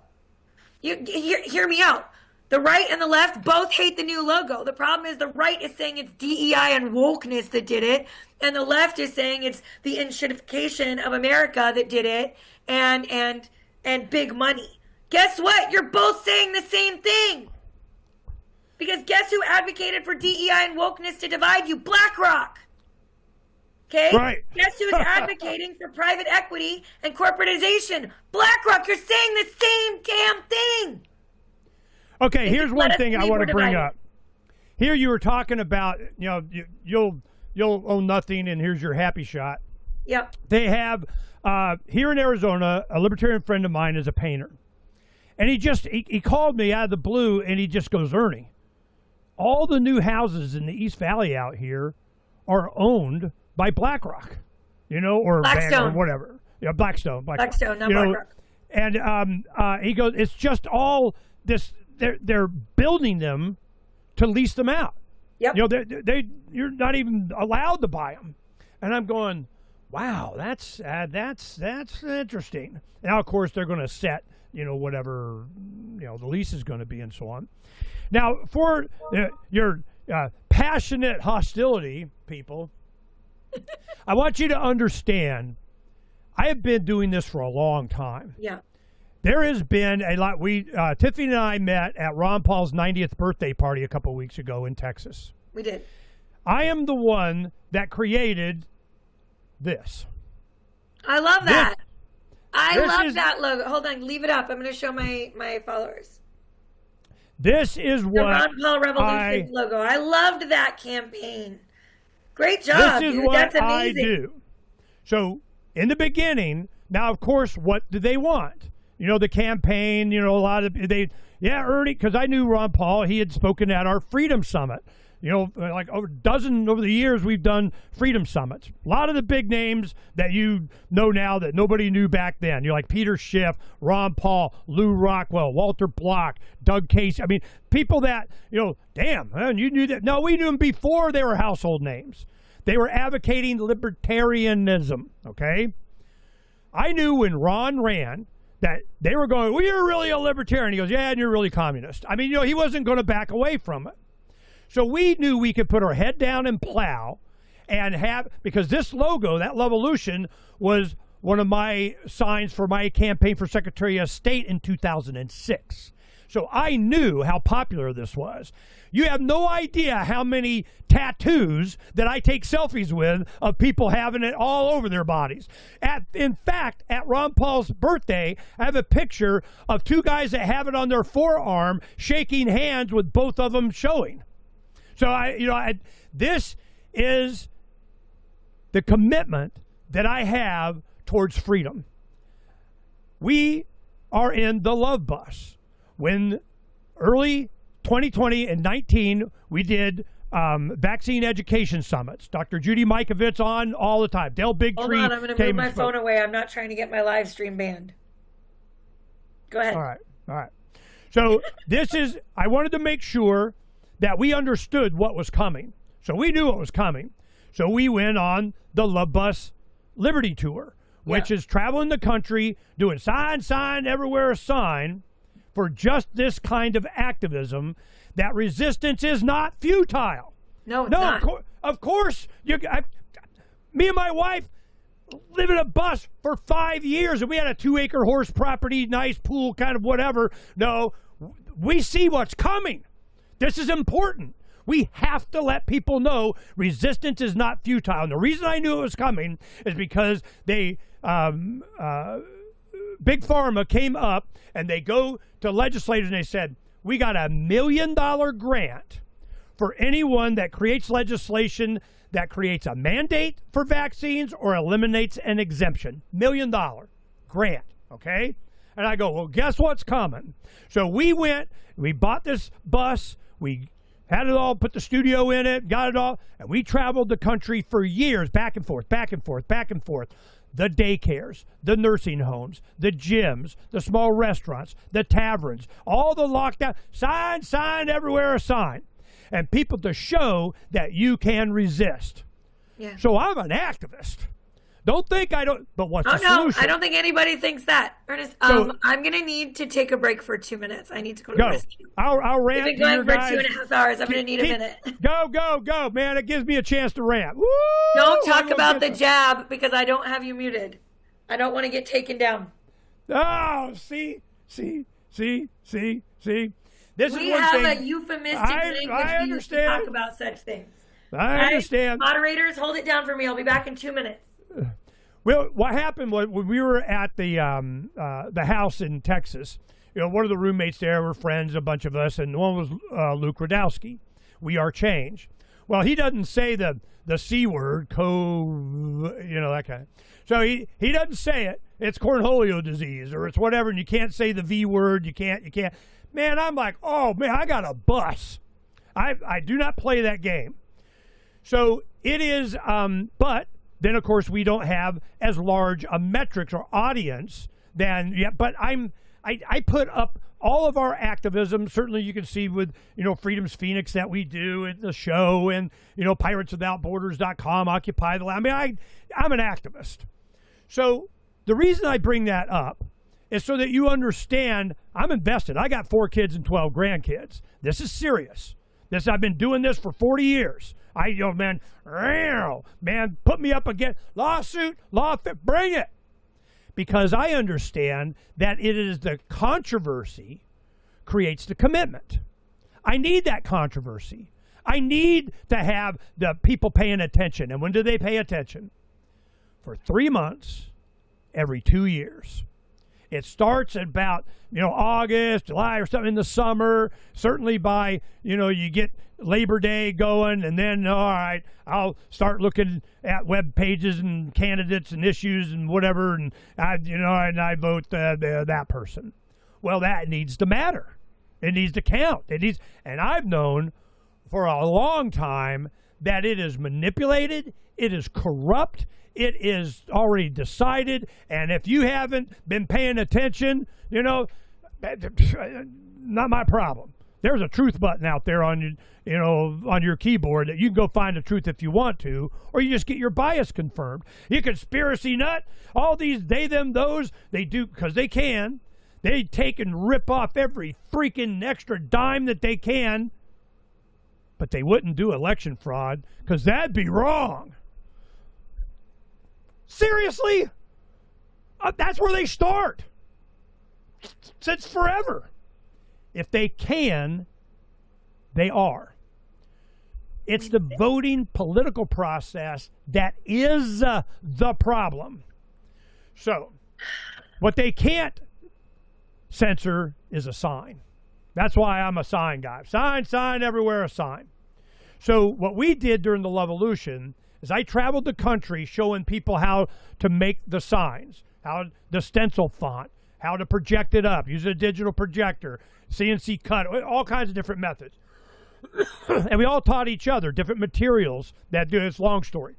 You hear me out. The right and the left both hate the new logo. The problem is the right is saying it's DEI and wokeness that did it, and the left is saying it's the inshitification of America that did it, and big money. Guess what? You're both saying the same thing. Because guess who advocated for DEI and wokeness to divide you? BlackRock. Okay? Right. Guess who's advocating for private equity and corporatization? BlackRock. You're saying the same damn thing. Okay, here's one thing I want to bring divided. up. Here you were talking about, you'll own nothing, and here's your happy shot. Yep. They have here in Arizona, a libertarian friend of mine is a painter, and he called me out of the blue, and he just goes, Ernie, all the new houses in the East Valley out here are owned by BlackRock, or Blackstone. or whatever. Yeah, Blackstone, not BlackRock. And he goes, it's just all this. They're building them to lease them out. Yep. You're not even allowed to buy them. And I'm going, wow, that's interesting. Now, of course, they're going to set, whatever, the lease is going to be and so on. Now, for your passionate hostility, people, I want you to understand, I have been doing this for a long time. Yeah. There has been a lot. Tiffany and I met at Ron Paul's 90th birthday party a couple weeks ago in Texas. We did. I am the one that created this. I love that. I this love is- that logo. Hold on, leave it up. I'm going to show my followers. This is The what Ron Paul Revolution logo. I loved that campaign. Great job, this is dude. what That's I amazing. do. So in the beginning, now of course, what do they want? The campaign. A lot of Ernie, because I knew Ron Paul. He had spoken at our Freedom Summit. Like over a dozen over the years, we've done Freedom Summits. A lot of the big names that you know now that nobody knew back then. Like Peter Schiff, Ron Paul, Lou Rockwell, Walter Block, Doug Casey. I mean, people that, damn, man, you knew that. No, we knew them before they were household names. They were advocating libertarianism, okay? I knew when Ron ran that they were going, well, you're really a libertarian. He goes, yeah, and you're really communist. I mean, he wasn't going to back away from it. So we knew we could put our head down and plow and because this logo, that Levolution, was one of my signs for my campaign for Secretary of State in 2006. So I knew how popular this was. You have no idea how many tattoos that I take selfies with of people having it all over their bodies. In fact, at Ron Paul's birthday, I have a picture of two guys that have it on their forearm, shaking hands with both of them showing. So this is the commitment that I have towards freedom. We are in the love bus. When early 2020 and 19, we did vaccine education summits. Dr. Judy Mikovits on all the time. Dale Bigtree. Hold on, I'm going to move my phone away. I'm not trying to get my live stream banned. Go ahead. All right. So I wanted to make sure that we understood what was coming. So we knew what was coming. So we went on the Love Bus Liberty Tour, which is traveling the country, doing sign, everywhere a sign, for just this kind of activism, that resistance is not futile. No, it's not. Of course. Me and my wife lived in a bus for 5 years, and we had a 2-acre horse property, nice pool, kind of whatever. No, we see what's coming. This is important. We have to let people know resistance is not futile. And the reason I knew it was coming is because Big Pharma came up and they go to legislators and they said, we got $1 million grant for anyone that creates legislation that creates a mandate for vaccines or eliminates an exemption. $1 million grant, okay? And I go, well, guess what's coming? So we bought this bus, we had it all, put the studio in it, got it all, and we traveled the country for years, back and forth. The daycares, the nursing homes, the gyms, the small restaurants, the taverns, all the lockdown, sign, everywhere a sign. And people to show that you can resist. Yeah. So I'm an activist. Don't think I don't, but what's the solution? I don't think anybody thinks that. Ernest, I'm going to need to take a break for 2 minutes. I need to go to the rescue. I'll rant. We've been going for 2.5 hours. I'm going to need a minute. Go, man. It gives me a chance to rant. Woo! Don't talk about the jab because I don't have you muted. I don't want to get taken down. Oh, see. This We is one have thing. a euphemistic language we use to talk about such things. I understand. Moderators, hold it down for me. I'll be back in 2 minutes. Well, what happened was when we were at the house in Texas, one of the roommates there were friends, a bunch of us, and one was Luke Radowski. We are change. Well, he doesn't say the C word, that kind of. So he doesn't say it. It's cornholio disease or it's whatever, and you can't say the V word. You can't. Man, I'm like, oh, man, I got a bus. I do not play that game. So it is, but then, of course, we don't have as large a metrics or audience than, but I put up all of our activism. Certainly you can see with, Freedom's Phoenix that we do in the show and, pirateswithoutborders.com, Occupy the Land. I mean, I'm an activist. So the reason I bring that up is so that you understand I'm invested. I got 4 kids and 12 grandkids. This is serious. I've been doing this for 40 years. Man, put me up against lawsuit, bring it. Because I understand that it is the controversy creates the commitment. I need that controversy. I need to have the people paying attention. And when do they pay attention? For 3 months, every 2 years. It starts at about, August, July, or something in the summer. Certainly by, you get Labor Day going, and then, all right, I'll start looking at web pages and candidates and issues and whatever, and I vote that person. Well, that needs to matter. It needs to count. And I've known for a long time that it is manipulated, it is corrupt, it is already decided, and if you haven't been paying attention, not my problem. There's a truth button out there on your keyboard that you can go find the truth if you want to, or you just get your bias confirmed. You conspiracy nut, all these they, them, those, they do because they can. They take and rip off every freaking extra dime that they can, but they wouldn't do election fraud because that'd be wrong. Seriously? That's where they start. Since forever. If they can, they are. It's the voting political process that is the problem. So, what they can't censor is a sign. That's why I'm a sign guy. Sign, everywhere a sign. So, what we did during the Levolution is I traveled the country showing people how to make the signs, how the stencil font, how to project it up, use a digital projector, CNC cut, all kinds of different methods. And we all taught each other different materials that do this. Long story.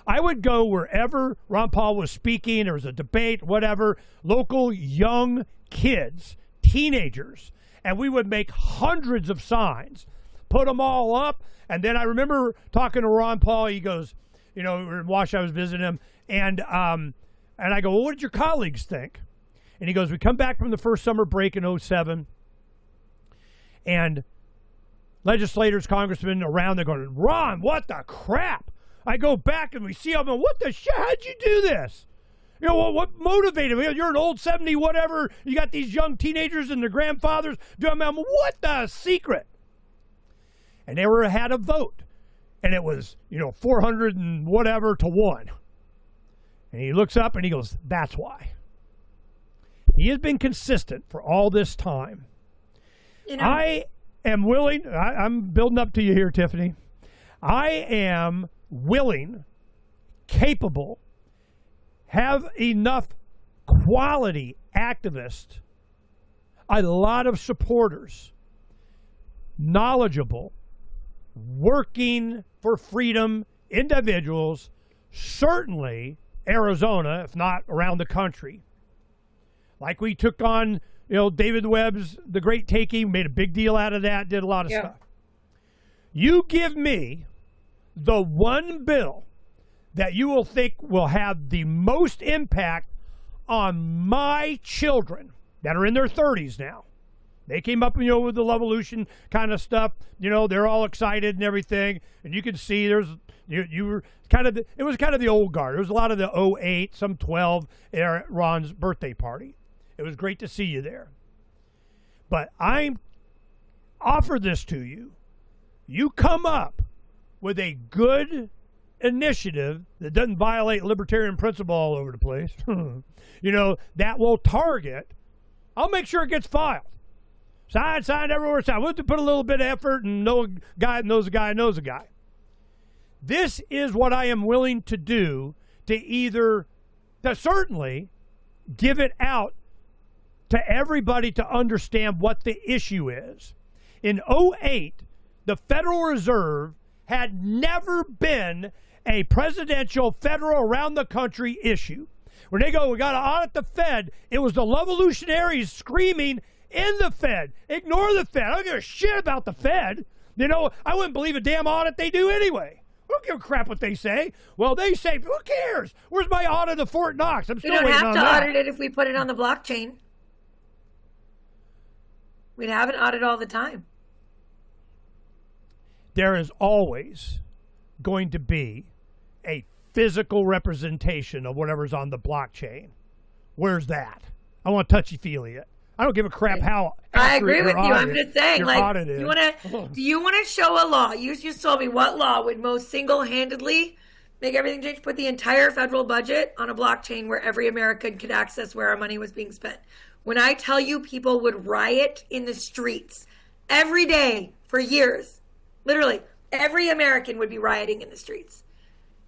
I would go wherever Ron Paul was speaking, there was a debate, whatever, local young kids, teenagers, and we would make hundreds of signs, put them all up. And then I remember talking to Ron Paul. He goes, we were in Washington, I was visiting him, and I go, well, what did your colleagues think? And he goes, we come back from the first summer break in 2007, and legislators, congressmen around, they're going, Ron, what the crap? I go back and we see them, what the shit? How'd you do this? What motivated me? You're an old 70 whatever. You got these young teenagers and their grandfathers doing, what the secret? And they had a vote, and it was 400 and whatever to 1. And he looks up and he goes, that's why. He has been consistent for all this time. I am willing, I'm building up to you here, Tiffany. I am willing, capable, have enough quality activists, a lot of supporters, knowledgeable, working for freedom individuals, certainly Arizona, if not around the country. Like we took on, David Webb's The Great Taking, made a big deal out of that, did a lot of stuff. You give me the one bill that you will think will have the most impact on my children that are in their 30s now. They came up, with the Levolution kind of stuff. They're all excited and everything. And you can see you were kind of, it was kind of the old guard. There was a lot of the 08, some 12 at Ron's birthday party. It was great to see you there. But I offer this to you. You come up with a good initiative that doesn't violate libertarian principle all over the place, that will target, I'll make sure it gets filed. Signed everywhere. We'll have to put a little bit of effort and know a guy knows a guy knows a guy. This is what I am willing to do to certainly give it out to everybody to understand what the issue is. In 2008, the Federal Reserve had never been a presidential, federal, around the country issue. When they go, we got to audit the Fed, it was the revolutionaries screaming in the Fed. Ignore the Fed. I don't give a shit about the Fed. I wouldn't believe a damn audit they do anyway. I don't give a crap what they say. Well, they say, who cares? Where's my audit of Fort Knox? I'm still waiting on that. We don't have to audit it if we put it on the blockchain. We'd have an audit all the time. There is always going to be a physical representation of whatever's on the blockchain. Where's that? I want touchy-feely it. I don't give a crap how I agree with you. I'm just saying, do you want to show a law? You just told me what law would most single-handedly make everything change? Put the entire federal budget on a blockchain where every American could access where our money was being spent. When I tell you people would riot in the streets every day for years, literally every American would be rioting in the streets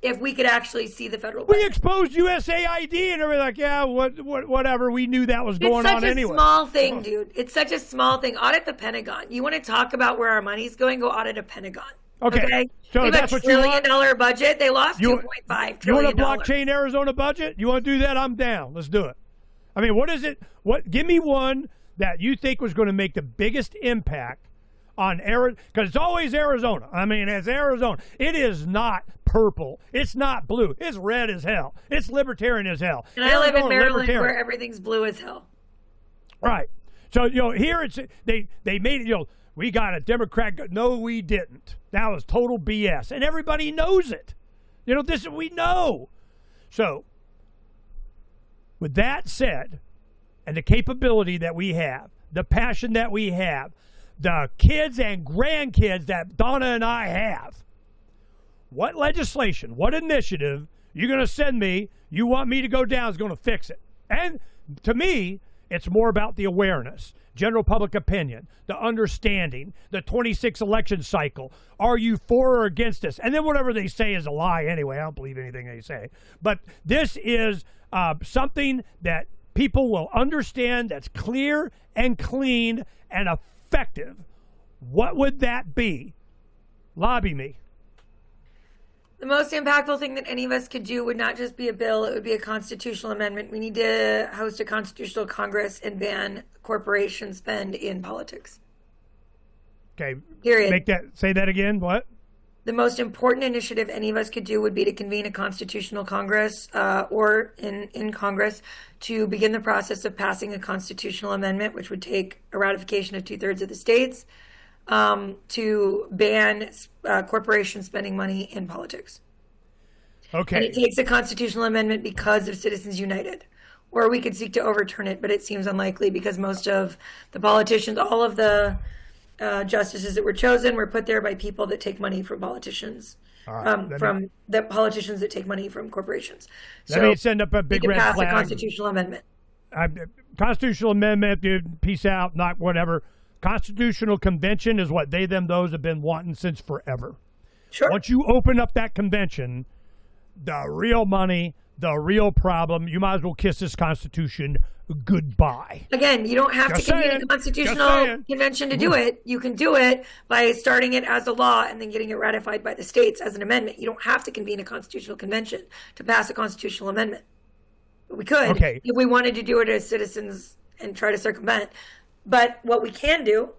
if we could actually see the federal budget. We exposed USAID and everything like, yeah, whatever. We knew that was going on anyway. It's such a small thing, dude. It's such a small thing. Audit the Pentagon. You want to talk about where our money's going? Go audit a Pentagon. Okay. So that's what you want? $1 trillion budget. They lost $2.5 trillion. You want a blockchain Arizona budget? You want to do that? I'm down. Let's do it. I mean, what is it? Give me one that you think was going to make the biggest impact on Arizona, because it's always Arizona. I mean, it's Arizona. It is not purple. It's not blue. It's red as hell. It's libertarian as hell. And I live in Maryland where everything's blue as hell. Right. So, here it's, they made it, we got a Democrat. No, we didn't. That was total BS. And everybody knows it. We know. So, with that said, and the capability that we have, the passion that we have, the kids and grandkids that Donna and I have, what legislation, what initiative you're going to send me, you want me to go down is going to fix it. And to me, it's more about the awareness, general public opinion, the understanding, the 26 election cycle. Are you for or against this? And then whatever they say is a lie anyway. I don't believe anything they say. But this is something that people will understand, that's clear and clean and effective. What would that be? Lobby me. The most impactful thing that any of us could do would not just be a bill, it would be a constitutional amendment. We need to host a constitutional Congress and ban corporation spend in politics. Okay. Period. Say that again. What? The most important initiative any of us could do would be to convene a constitutional Congress or in Congress to begin the process of passing a constitutional amendment, which would take a ratification of 2/3 of the states, to ban corporations spending money in politics. Okay. And it takes a constitutional amendment because of Citizens United. Or we could seek to overturn it, but it seems unlikely because most of the politicians, all of the justices that were chosen were put there by people that take money from politicians, from the politicians that take money from corporations. Let me send up a big red flag. Pass a constitutional amendment. Constitutional amendment, dude, peace out, not whatever. Constitutional convention is what they, them, those have been wanting since forever. Sure. Once you open up that convention, the real money, the real problem, you might as well kiss this Constitution goodbye. Again, you don't have to convene a constitutional convention to do it. You can do it by starting it as a law and then getting it ratified by the states as an amendment. You don't have to convene a constitutional convention to pass a constitutional amendment. But we could if we wanted to do it as citizens and try to circumvent. But what we can do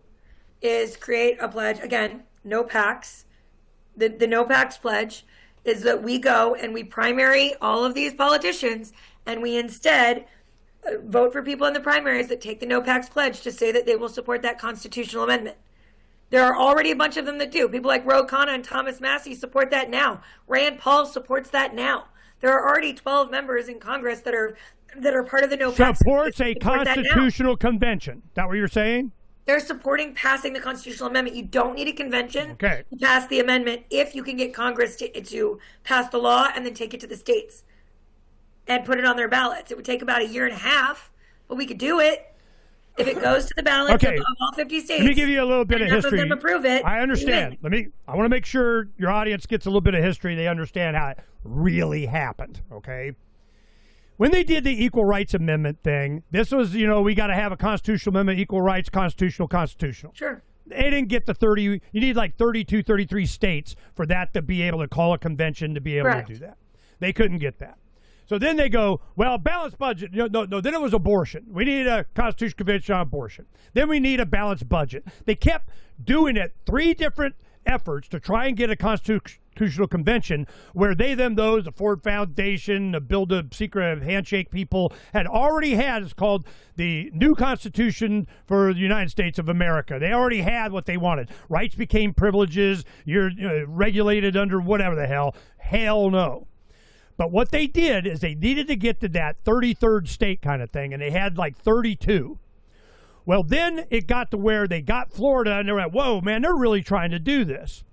is create a pledge. Again, no PACs. The no PACs pledge is that we go and we primary all of these politicians and we instead vote for people in the primaries that take the no PACs pledge to say that they will support that constitutional amendment. There are already a bunch of them that do. People like Ro Khanna and Thomas Massie support that now. Rand Paul supports that now. There are already 12 members in Congress that are part of the no PACs. Supports a constitutional convention. Is that what you're saying? They're supporting passing the constitutional amendment. You don't need a convention to pass the amendment if you can get Congress to pass the law and then take it to the states and put it on their ballots. It would take about a year and a half, but we could do it if it goes to the ballots of all 50 states. Let me give you a little bit of history. Of them approve it. I understand. I want to make sure your audience gets a little bit of history. They understand how it really happened, okay? When they did the Equal Rights Amendment thing, this was, we got to have a constitutional amendment, equal rights, constitutional. Sure. They didn't get the 30. You need like 32, 33 states for that to be able to call a convention to be able to do that. They couldn't get that. So then they go, well, balanced budget. No. Then it was abortion. We need a constitutional convention on abortion. Then we need a balanced budget. They kept doing it, 3 different efforts to try and get a constitutional convention where they, them, those, the Ford Foundation, the Build a Secret Handshake people had already had, it's called the new Constitution for the United States of America. They already had what they wanted. Rights became privileges. You're regulated under whatever the hell. Hell no. But what they did is they needed to get to that 33rd state kind of thing, and they had like 32. Well, then it got to where they got Florida, and they're like, whoa, man, they're really trying to do this.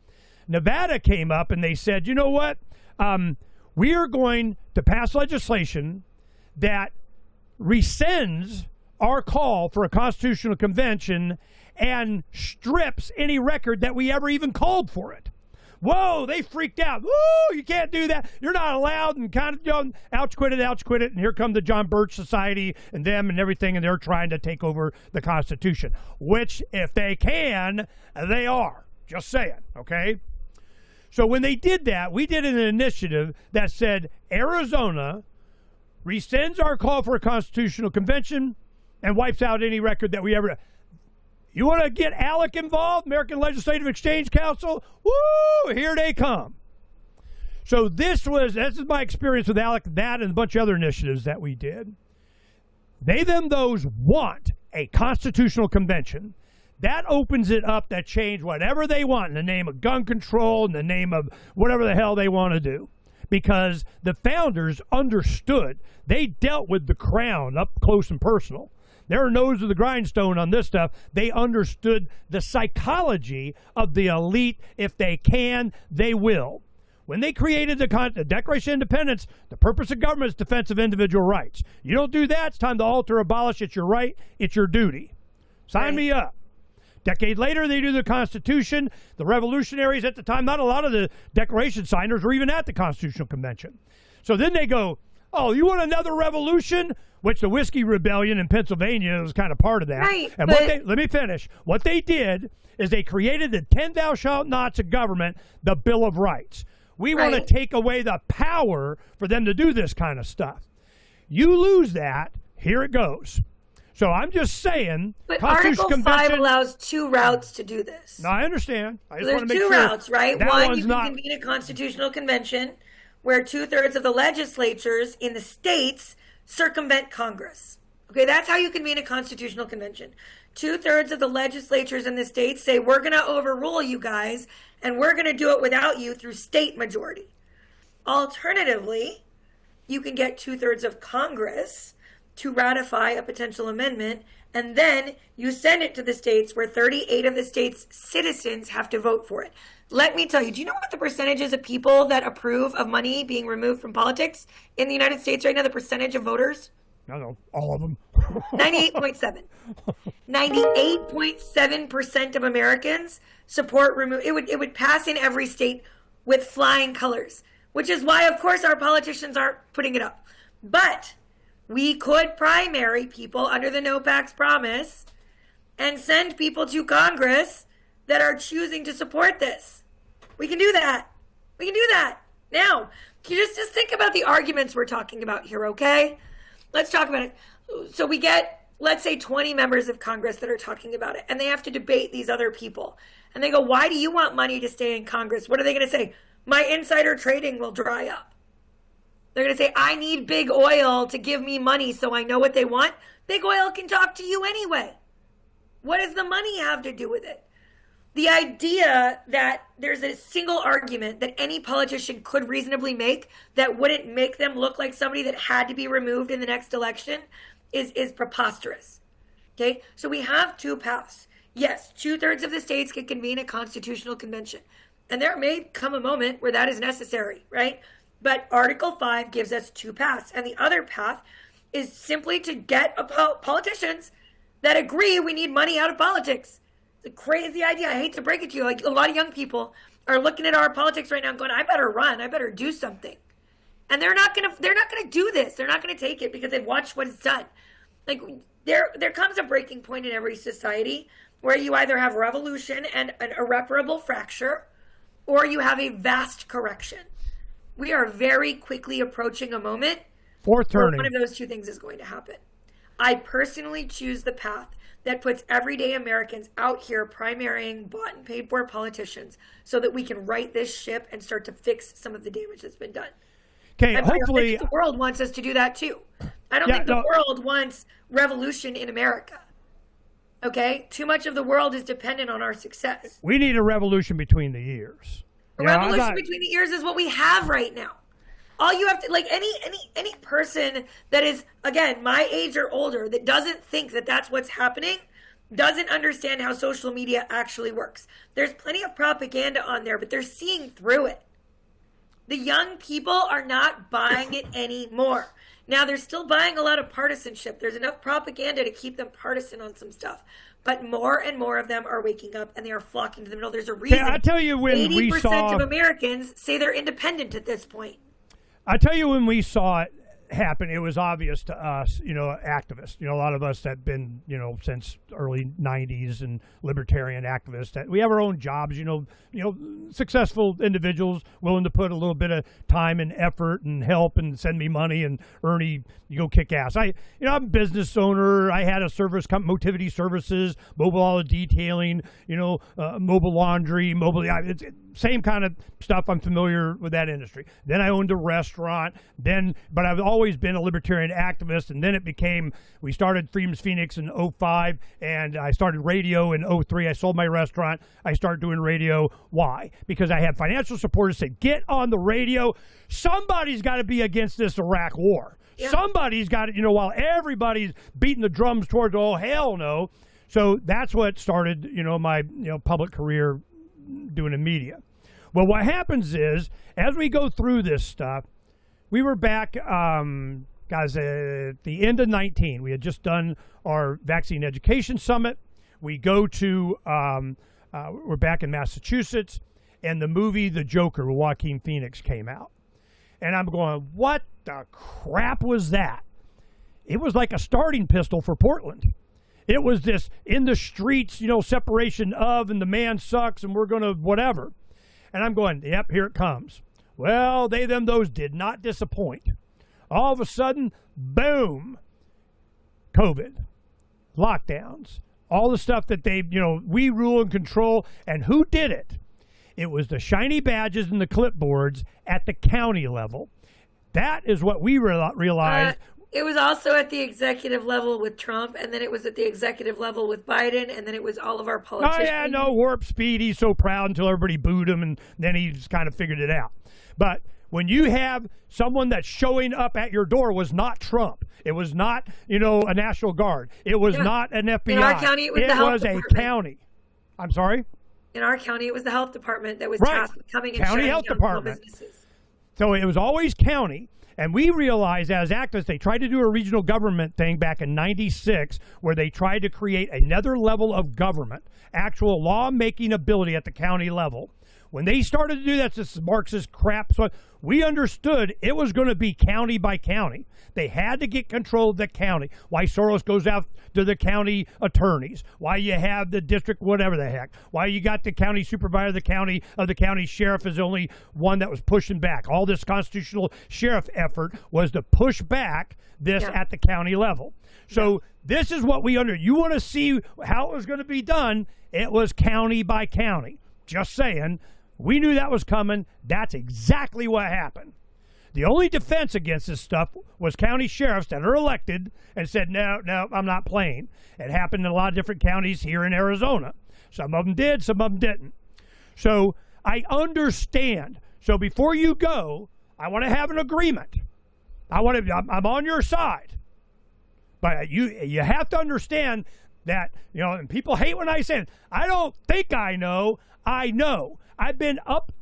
Nevada came up, and they said, you know what? We are going to pass legislation that rescinds our call for a constitutional convention and strips any record that we ever even called for it. Whoa, they freaked out. Whoa, you can't do that. You're not allowed, and kind of ouch quit it. And here come the John Birch Society and them and everything, and they're trying to take over the Constitution, which, if they can, they are. Just saying, okay? So when they did that, we did an initiative that said Arizona rescinds our call for a constitutional convention and wipes out any record that we ever... You want to get ALEC involved, American Legislative Exchange Council? Woo! Here they come. So this is my experience with ALEC, that and a bunch of other initiatives that we did. They, them, those want a constitutional convention. That opens it up to change whatever they want in the name of gun control, in the name of whatever the hell they want to do. Because the founders understood. They dealt with the crown up close and personal. Their nose to the grindstone on this stuff. They understood the psychology of the elite. If they can, they will. When they created the Declaration of Independence, the purpose of government is defense of individual rights. You don't do that, it's time to alter, abolish. It's your right, it's your duty. Sign me up. Decade later, they do the Constitution. The revolutionaries at the time, not a lot of the Declaration signers were even at the Constitutional Convention. So then they go, oh, you want another revolution? Which the Whiskey Rebellion in Pennsylvania was kind of part of that. Right, and let me finish. What they did is they created the 10 thou shalt nots of government, the Bill of Rights. We want to take away the power for them to do this kind of stuff. You lose that, here it goes. So I'm just saying. But Article 5 allows 2 routes to do this. No, I understand. I just there's want to make 2 sure routes, right? One, you can convene a constitutional convention where 2/3 of the legislatures in the states circumvent Congress. Okay, that's how you convene a constitutional convention. 2/3 of the legislatures in the states say, we're going to overrule you guys, and we're going to do it without you through state majority. Alternatively, you can get 2/3 of Congress to ratify a potential amendment, and then you send it to the states where 38 of the state's citizens have to vote for it. Let me tell you, do you know what the percentage is of people that approve of money being removed from politics in the United States right now, the percentage of voters? I don't know, all of them. 98.7. 98.7% of Americans support it would pass in every state with flying colors, which is why, of course, our politicians aren't putting it up. But we could primary people under the No Pax Promise and send people to Congress that are choosing to support this. We can do that. We can do that. Now, can you just think about the arguments we're talking about here, okay? Let's talk about it. So we get, let's say, 20 members of Congress that are talking about it, and they have to debate these other people. And they go, why do you want money to stay in Congress? What are they going to say? My insider trading will dry up. They're going to say, I need big oil to give me money so I know what they want. Big oil can talk to you anyway. What does the money have to do with it? The idea that there's a single argument that any politician could reasonably make that wouldn't make them look like somebody that had to be removed in the next election is preposterous. Okay? So we have 2 paths. Yes, 2/3 of the states can convene a constitutional convention. And there may come a moment where that is necessary, right? But Article 5 gives us two paths. And the other path is simply to get politicians that agree we need money out of politics. It's a crazy idea. I hate to break it to you. Like, a lot of young people are looking at our politics right now and going, I better run. I better do something. And they're not gonna do this. They're not gonna take it because they've watched what it's done. Like, there comes a breaking point in every society where you either have revolution and an irreparable fracture, or you have a vast correction. We are very quickly approaching a moment Fourth where turning. one of those two things is going to happen. I personally choose the path that puts everyday Americans out here primarying bought and paid for politicians so that we can right this ship and start to fix some of the damage that's been done. Okay, And hopefully I think the world wants us to do that too. I don't think the world wants revolution in America. Okay? Too much of the world is dependent on our success. we need a revolution between the years. A revolution between the ears is what we have right now. All you have to, like, any person that is, again, my age or older, that doesn't think that that's what's happening, doesn't understand how social media actually works. There's plenty of propaganda on there, but they're seeing through it. The young people are not buying it anymore. Now, they're still buying a lot of partisanship. There's enough propaganda to keep them partisan on some stuff. But more and more of them are waking up, and they are flocking to the middle. There's a reason. I tell you, when 80% of Americans say they're independent at this point. I tell you, when we saw it happen, it was obvious to us, activists, a lot of us that have been, since early 90s and libertarian activists, that we have our own jobs, successful individuals willing to put a little bit of time and effort and help and send me money, and Ernie, you go kick ass. I'm a business owner. I had a service company, Motivity Services, mobile auto detailing, mobile laundry, it's same kind of stuff. I'm familiar with that industry. Then I owned a restaurant. But I've always been a libertarian activist. And then we started Freedom's Phoenix in 2005, and I started radio in 2003. I sold my restaurant. I started doing radio. Why? Because I had financial supporters say, get on the radio. Somebody's got to be against this Iraq war. Yeah. Somebody's got to, while everybody's beating the drums towards, oh, hell no. So that's what started, my, public career doing in media. Well, what happens is, as we go through this stuff, we were back, guys, at the end of 19. We had just done our vaccine education summit. We go to, we're back in Massachusetts, and the movie The Joker with Joaquin Phoenix came out. And I'm going, what the crap was that? It was like a starting pistol for Portland. It was this in the streets, separation of, and the man sucks, and we're going to whatever. And I'm going, yep, here it comes. Well, they, them, those did not disappoint. All of a sudden, boom, COVID, lockdowns, all the stuff that they, we rule and control. And who did it? It was the shiny badges and the clipboards at the county level. That is what we realized. It was also at the executive level with Trump, and then it was at the executive level with Biden, and then it was all of our politicians. Oh, yeah, no, warp speed. He's so proud until everybody booed him, and then he just kind of figured it out. But when you have someone that's showing up at your door was not Trump. It was not, a National Guard. It was not an FBI. In our county, it was the health department. A county. I'm sorry? In our county, it was the health department that was tasked with coming and county health department. Businesses. So it was always county. And we realized as activists, they tried to do a regional government thing back in 96, where they tried to create another level of government, actual law-making ability at the county level. When they started to do that, this Marxist crap, so we understood it was going to be county by county. They had to get control of the county. Why Soros goes out to the county attorneys. Why you have the district, whatever the heck. Why you got the county supervisor, the county sheriff is the only one that was pushing back. All this constitutional sheriff effort was to push back this at the county level. So this is what you want to see how it was going to be done. It was county by county. Just saying. We knew that was coming. That's exactly what happened. The only defense against this stuff was county sheriffs that are elected and said, no, I'm not playing. It happened in a lot of different counties here in Arizona. Some of them did, some of them didn't. So I understand. So before you go, I want to have an agreement. I'm on your side. But you have to understand that, and people hate when I say it. I don't think I know. I know. I've been up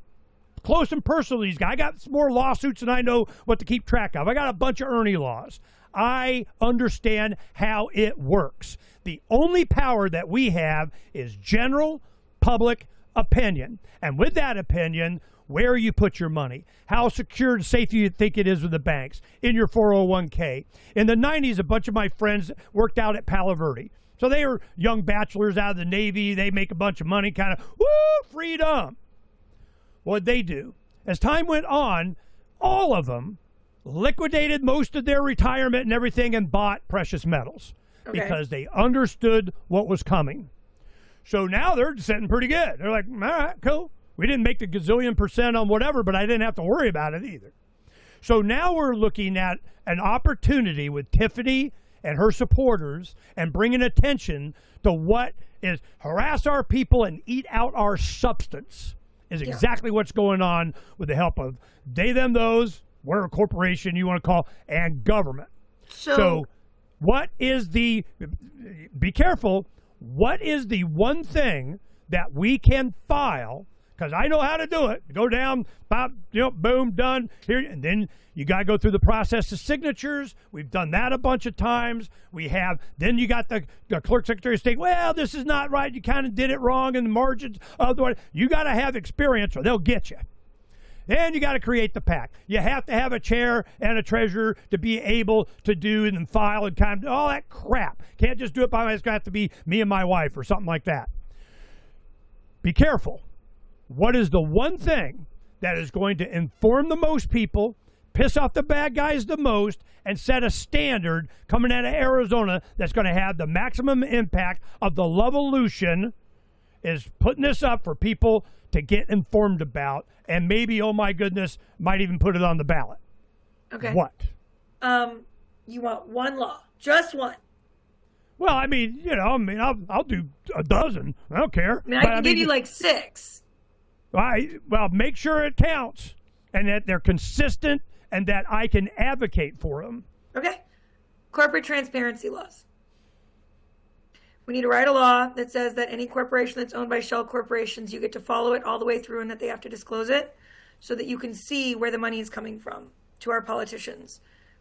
close and personal to these guys. I got more lawsuits than I know what to keep track of. I got a bunch of Ernie laws. I understand how it works. The only power that we have is general public opinion. And with that opinion, where you put your money, how secure and safe you think it is with the banks, in your 401k. In the 90s, a bunch of my friends worked out at Palo Verde. So they were young bachelors out of the Navy. They make a bunch of money, kind of, freedom. What'd they do? As time went on, all of them liquidated most of their retirement and everything and bought precious metals because they understood what was coming. So now they're sitting pretty good. They're like, all right, cool. We didn't make the gazillion % on whatever, but I didn't have to worry about it either. So now we're looking at an opportunity with Tiffany and her supporters and bringing attention to what is harass our people and eat out our substance is exactly what's going on with the help of they, them, those, whatever corporation you want to call, and government. So what is be careful, what is the one thing that we can file? Because I know how to do it. Go down, pop, boom, done. Here, and then you got to go through the process of signatures. We've done that a bunch of times. Then you got the clerk, secretary of state. Well, this is not right. You kind of did it wrong in the margins. Otherwise, you got to have experience or they'll get you. And you got to create the PAC. You have to have a chair and a treasurer to be able to do and file and kind of all that crap. Can't just do it by myself. It's got to have to be me and my wife or something like that. Be careful. What is the one thing that is going to inform the most people, piss off the bad guys the most, and set a standard coming out of Arizona that's going to have the maximum impact of the Levolution is putting this up for people to get informed about, and maybe, oh my goodness, might even put it on the ballot. Okay. What? You want one law, just one. Well, I'll do a dozen. I don't care. I can give you like 6. Well, make sure it counts and that they're consistent and that I can advocate for them. Okay. Corporate transparency laws. We need to write a law that says that any corporation that's owned by shell corporations, you get to follow it all the way through and that they have to disclose it so that you can see where the money is coming from to our politicians.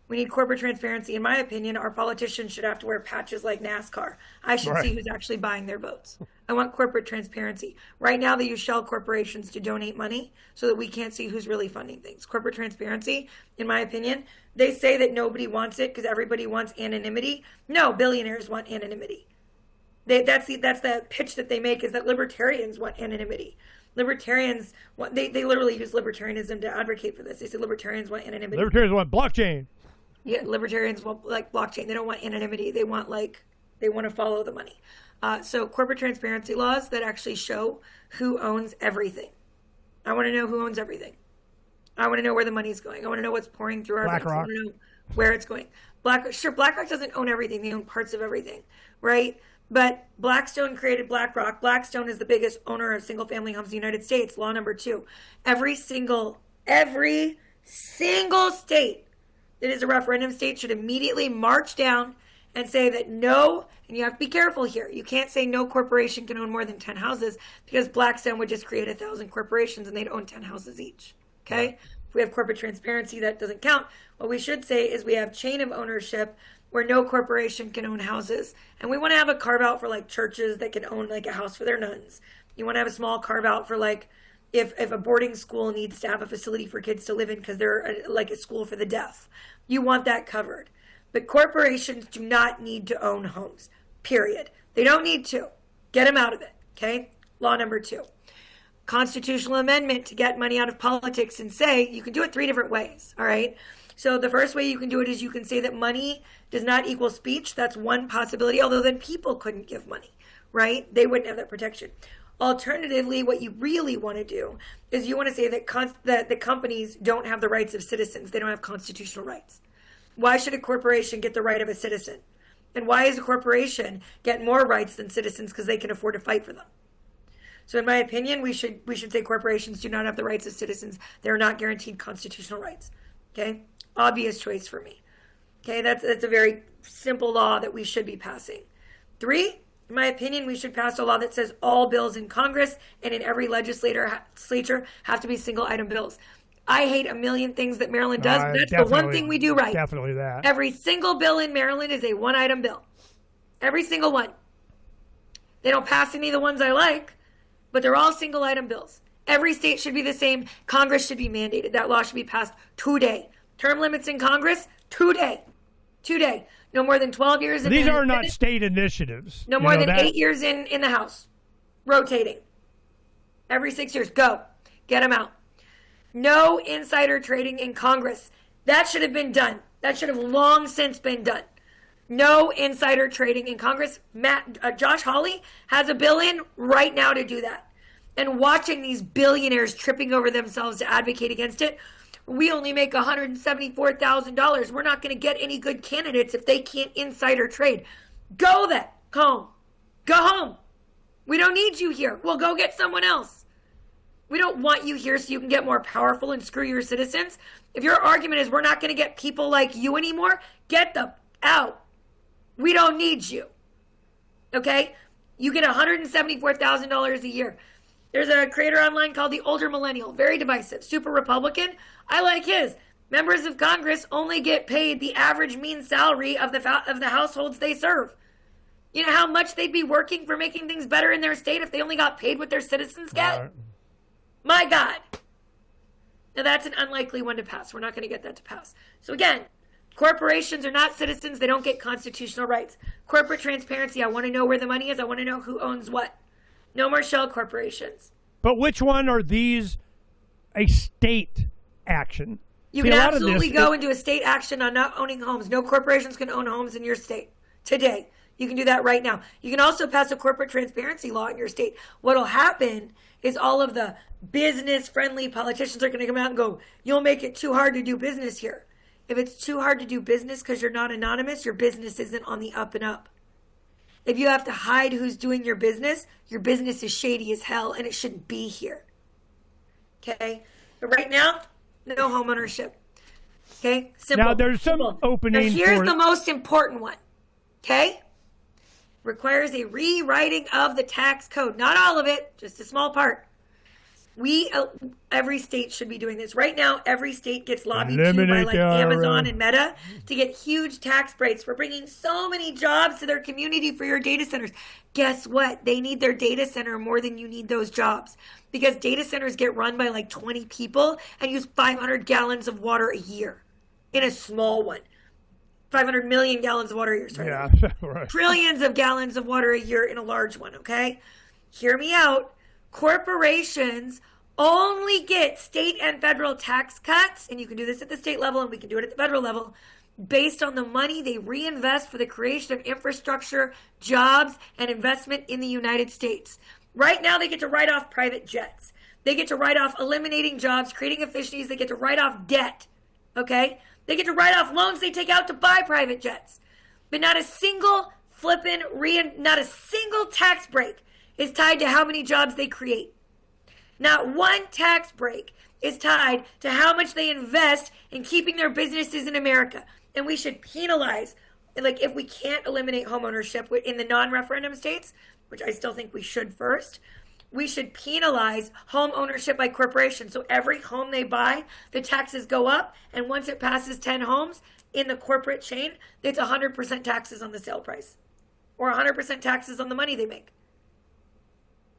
We need corporate transparency. In my opinion, our politicians should have to wear patches like NASCAR. I should see who's actually buying their votes. I want corporate transparency. Right now, they use shell corporations to donate money so that we can't see who's really funding things. Corporate transparency, in my opinion, they say that nobody wants it because everybody wants anonymity. No, billionaires want anonymity. That's the pitch that they make is that libertarians want anonymity. Libertarians want, they literally use libertarianism to advocate for this. They say libertarians want anonymity. Libertarians want blockchain. Yeah, libertarians want like blockchain. They don't want anonymity. They want to follow the money. So corporate transparency laws that actually show who owns everything. I want to know who owns everything. I want to know where the money's going. I want to know what's pouring through our banks. I want to know where it's going. BlackRock doesn't own everything. They own parts of everything, right? But Blackstone created BlackRock. Blackstone is the biggest owner of single-family homes in the United States. Law number 2. Every single state that is a referendum state should immediately march down and say that no, and you have to be careful here. You can't say no corporation can own more than 10 houses because Blackstone would just create 1,000 corporations and they'd own 10 houses each. Okay? If we have corporate transparency, that doesn't count. What we should say is we have chain of ownership where no corporation can own houses. And we want to have a carve out for like churches that can own like a house for their nuns. You want to have a small carve out for like if a boarding school needs to have a facility for kids to live in because they're like a school for the deaf. You want that covered. But corporations do not need to own homes, period. They don't need to. Get them out of it, okay? Law number 2. Constitutional amendment to get money out of politics and say you can do it 3 different ways, all right? So the first way you can do it is you can say that money does not equal speech. That's one possibility, although then people couldn't give money, right? They wouldn't have that protection. Alternatively, what you really want to do is you want to say that the companies don't have the rights of citizens. They don't have constitutional rights. Why should a corporation get the right of a citizen? And why is a corporation get more rights than citizens because they can afford to fight for them? So in my opinion, we should say corporations do not have the rights of citizens. They're not guaranteed constitutional rights. Okay? Obvious choice for me. Okay, that's a very simple law that we should be passing. 3, In my opinion, we should pass a law that says all bills in Congress and in every legislature have to be single item bills. I hate a million things that Maryland does. That's the one thing we do right. Definitely that. Every single bill in Maryland is a one item bill. Every single one. They don't pass any of the ones I like, but they're all single item bills. Every state should be the same. Congress should be mandated. That law should be passed today. Term limits in Congress, today. Today. No more than 12 years. These are not state initiatives. No more than 8 years in the House. Rotating. Every 6 years. Go. Get them out. No insider trading in Congress. That should have been done. That should have long since been done. No insider trading in Congress. Josh Hawley has a bill in right now to do that. And watching these billionaires tripping over themselves to advocate against it, we only make $174,000. We're not going to get any good candidates if they can't insider trade. Go then. Home. Go home. We don't need you here. We'll go get someone else. We don't want you here so you can get more powerful and screw your citizens. If your argument is we're not going to get people like you anymore, get them out. We don't need you. Okay? You get $174,000 a year. There's a creator online called The Older Millennial. Very divisive. Super Republican. I like his. Members of Congress only get paid the average mean salary of the households they serve. You know how much they'd be working for making things better in their state if they only got paid what their citizens get? My God. Now that's an unlikely one to pass. We're not going to get that to pass. So again, corporations are not citizens. They don't get constitutional rights. Corporate transparency. I want to know where the money is. I want to know who owns what. No more shell corporations. But which one are these a state action? You can absolutely go into a state action on not owning homes. No corporations can own homes in your state today. You can do that right now. You can also pass a corporate transparency law in your state. What'll happen is all of the business-friendly politicians are going to come out and go, you'll make it too hard to do business here. If it's too hard to do business because you're not anonymous, your business isn't on the up and up. If you have to hide who's doing your business is shady as hell, and it shouldn't be here. Okay? But right now, no home ownership. Okay? Simple. Now, there's some opening. Now, here's the most important one. Okay? Requires a rewriting of the tax code. Not all of it, just a small part. Every state should be doing this. Right now, every state gets lobbied to by like Amazon and Meta to get huge tax breaks for bringing so many jobs to their community for your data centers. Guess what? They need their data center more than you need those jobs, because data centers get run by like 20 people and use 500 gallons of water a year in a small one. 500 million gallons of water a year. Sorry. Yeah, right. Trillions of gallons of water a year in a large one, okay? Hear me out. Corporations only get state and federal tax cuts, and you can do this at the state level and we can do it at the federal level, based on the money they reinvest for the creation of infrastructure, jobs, and investment in the United States. Right now, they get to write off private jets. They get to write off eliminating jobs, creating efficiencies. They get to write off debt, okay? They get to write off loans they take out to buy private jets. But not a single not a single tax break is tied to how many jobs they create. Not one tax break is tied to how much they invest in keeping their businesses in America. And we should penalize, like if we can't eliminate homeownership in the non-referendum states, which I still think we should first, we should penalize home ownership by corporations. So every home they buy, the taxes go up. And once it passes 10 homes in the corporate chain, it's 100% taxes on the sale price or 100% taxes on the money they make.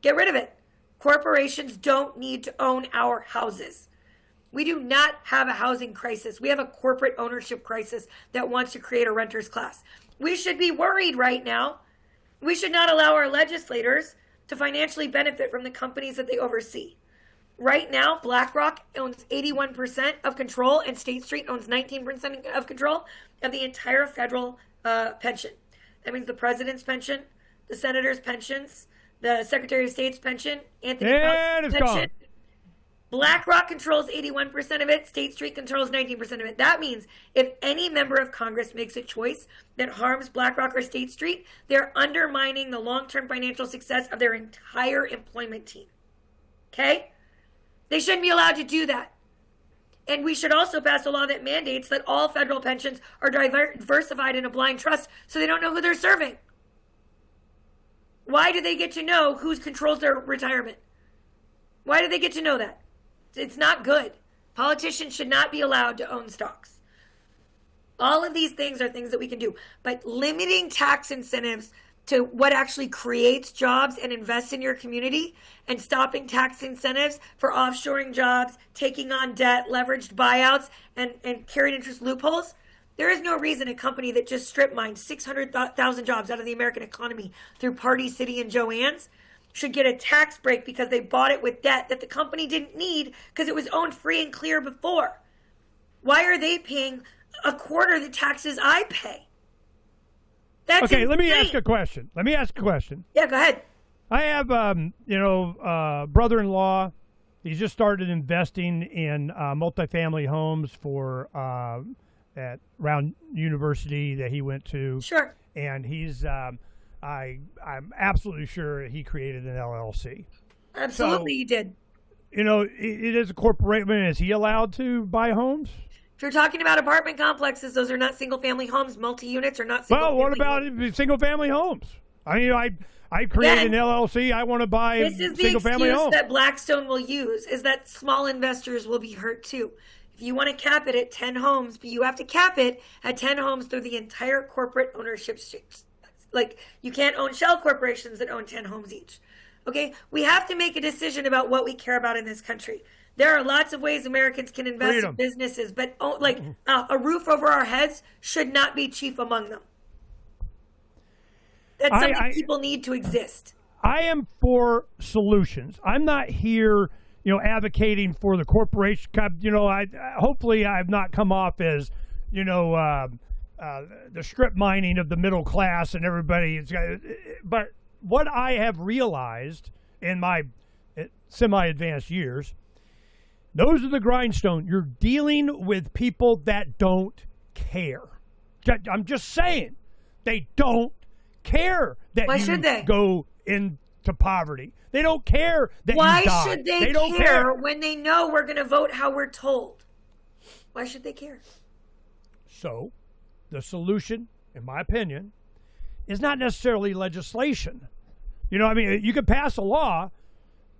Get rid of it. Corporations don't need to own our houses. We do not have a housing crisis. We have a corporate ownership crisis that wants to create a renters class. We should be worried right now. We should not allow our legislators to financially benefit from the companies that they oversee. Right now, BlackRock owns 81% of control and State Street owns 19% of control of the entire federal pension. That means the president's pension, the senator's pensions, the Secretary of State's pension, Anthony Fauci's pension. BlackRock controls 81% of it. State Street controls 19% of it. That means if any member of Congress makes a choice that harms BlackRock or State Street, they're undermining the long-term financial success of their entire employment team. Okay? They shouldn't be allowed to do that. And we should also pass a law that mandates that all federal pensions are diversified in a blind trust so they don't know who they're serving. Why do they get to know who controls their retirement? Why do they get to know that? It's not good. Politicians should not be allowed to own stocks. All of these things are things that we can do. But limiting tax incentives to what actually creates jobs and invests in your community, and stopping tax incentives for offshoring jobs, taking on debt, leveraged buyouts, and carried interest loopholes, there is no reason a company that just strip mined 600,000 jobs out of the American economy through Party City and Joann's should get a tax break because they bought it with debt that the company didn't need because it was owned free and clear before. Why are they paying a quarter of the taxes I pay? That's okay, insane. let me ask a question. Yeah, go ahead. I have, brother-in-law. He's just started investing in multifamily homes for at Brown University that he went to. Sure. And he's, I'm absolutely sure he created an LLC. Absolutely, you did. You know, it is a corporation. Is he allowed to buy homes? If you're talking about apartment complexes, those are not single-family homes. Multi-units are not single-family Well, what about homes. single-family homes? I mean, I created an LLC. I want to buy This is the single-family excuse homes. that Blackstone will use, is that small investors will be hurt too. If you want to cap it at 10 homes, but you have to cap it at 10 homes through the entire corporate ownership. Like, you can't own shell corporations that own 10 homes each. Okay? We have to make a decision about what we care about in this country. There are lots of ways Americans can invest in businesses, but a roof over our heads should not be chief among them. That's something people need to exist. I am for solutions. I'm not here, advocating for the corporation. Hopefully I've not come off as, the strip mining of the middle class and everybody. But what I have realized in my semi-advanced years, those are the grindstone. You're dealing with people that don't care. I'm just saying, they don't care that Why you should they? go into poverty. They don't care that Why you die. should they don't care when they know we're going to vote how we're told? Why should they care? So, the solution, in my opinion, is not necessarily legislation. You could pass a law,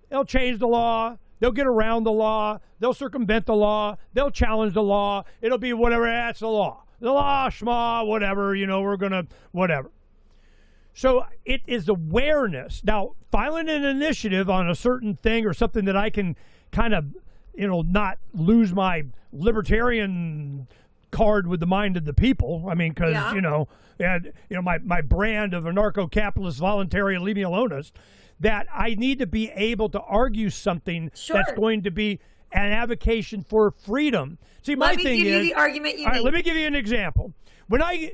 they'll change the law, they'll get around the law, they'll circumvent the law, they'll challenge the law, it'll be whatever, that's the law. The law, schma, whatever, we're going to, whatever. So it is awareness. Now, filing an initiative on a certain thing or something that I can kind of, not lose my libertarian card with the mind of the people. I mean, because, my brand of anarcho-capitalist voluntarian leave me alonist, that I need to be able to argue something that's going to be an advocation for freedom. See, my thing is... Let me give you the argument you all right, need. let me give you an example. When I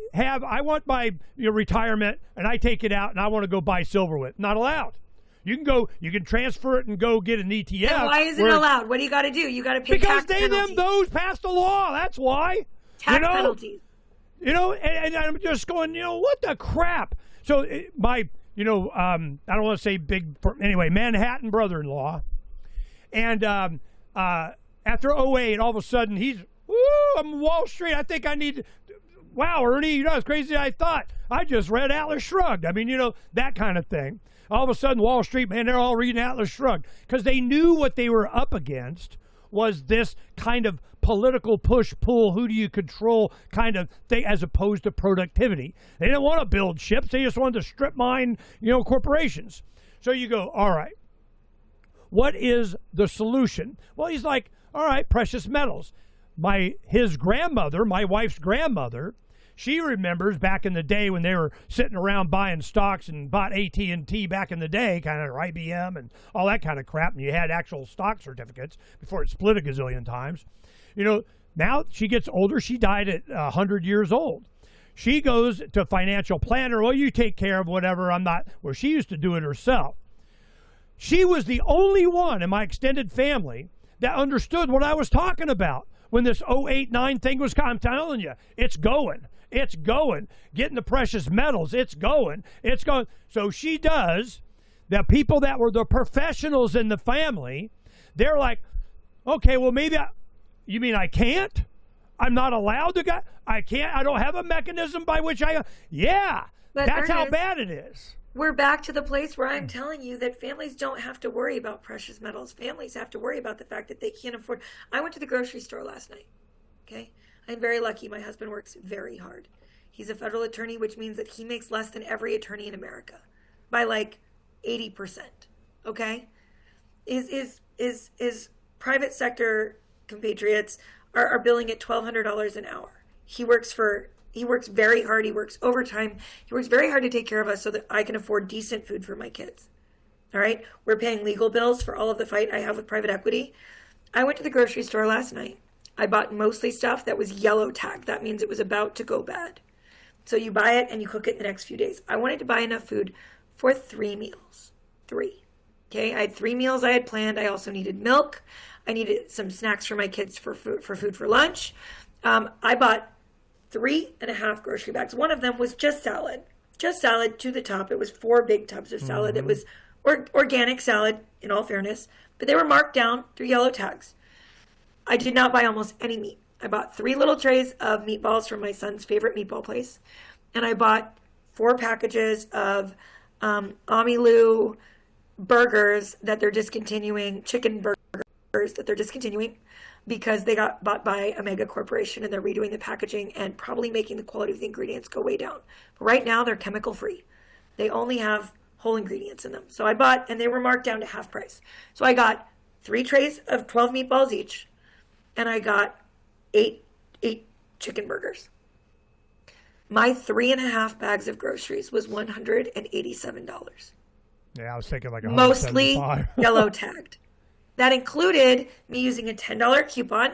want my retirement and I take it out and I want to go buy silver with, not allowed. You can transfer it and go get an ETF. And why is it allowed? What do you got to do? You got to pay tax penalties. Those passed the law. That's why. Tax penalties. And I'm just going, what the crap? So my, I don't want to say anyway, Manhattan brother-in-law. And after 2008, all of a sudden I'm Wall Street. I think I need to. Wow, Ernie, you're not as crazy as I thought. I just read Atlas Shrugged. I mean, that kind of thing. All of a sudden, Wall Street, man, they're all reading Atlas Shrugged because they knew what they were up against was this kind of political push-pull, who do you control kind of thing, as opposed to productivity. They didn't want to build ships. They just wanted to strip mine, corporations. So you go, all right, what is the solution? Well, he's like, all right, precious metals. His grandmother, my wife's grandmother, she remembers back in the day when they were sitting around buying stocks and bought AT&T back in the day, kind of IBM and all that kind of crap, and you had actual stock certificates before it split a gazillion times. Now she gets older. She died at 100 years old. She goes to a financial planner. Well, you take care of whatever. Well, she used to do it herself. She was the only one in my extended family that understood what I was talking about. When this 2008-09 thing was coming, I'm telling you, it's going. It's going. Getting the precious metals, it's going. It's going. So she does. The people that were the professionals in the family, they're like, okay, well, maybe you mean I can't? I'm not allowed to go? I can't? I don't have a mechanism by which yeah. But That's Ernest, how bad it is. we're back to the place where I'm telling you that families don't have to worry about precious metals. Families have to worry about the fact that they can't afford. I went to the grocery store last night. Okay. I'm very lucky. My husband works very hard. He's a federal attorney, which means that he makes less than every attorney in America by like 80%. Okay. Is private sector compatriots are billing at $1,200 an hour. He works very hard. He works overtime. He works very hard to take care of us so that I can afford decent food for my kids. All right. We're paying legal bills for all of the fight I have with private equity. I went to the grocery store last night. I bought mostly stuff that was yellow tagged. That means it was about to go bad. So you buy it and you cook it in the next few days. I wanted to buy enough food for 3 meals. 3. Okay. I had 3 meals I had planned. I also needed milk. I needed some snacks for my kids for food for lunch. I bought 3.5 grocery bags. One of them was just salad to the top. It was 4 big tubs of salad. It was organic salad, in all fairness, but they were marked down through yellow tags. I did not buy almost any meat. I bought 3 little trays of meatballs from my son's favorite meatball place, and I bought 4 packages of Amilu burgers that they're discontinuing, chicken burgers that they're discontinuing, because they got bought by a mega corporation and they're redoing the packaging and probably making the quality of the ingredients go way down. But right now they're chemical free. They only have whole ingredients in them. So I bought, and they were marked down to half price. So I got 3 trays of 12 meatballs each, and I got 8 chicken burgers. My 3.5 bags of groceries was $187. Yeah, I was thinking like mostly yellow tagged. That included me using a $10 coupon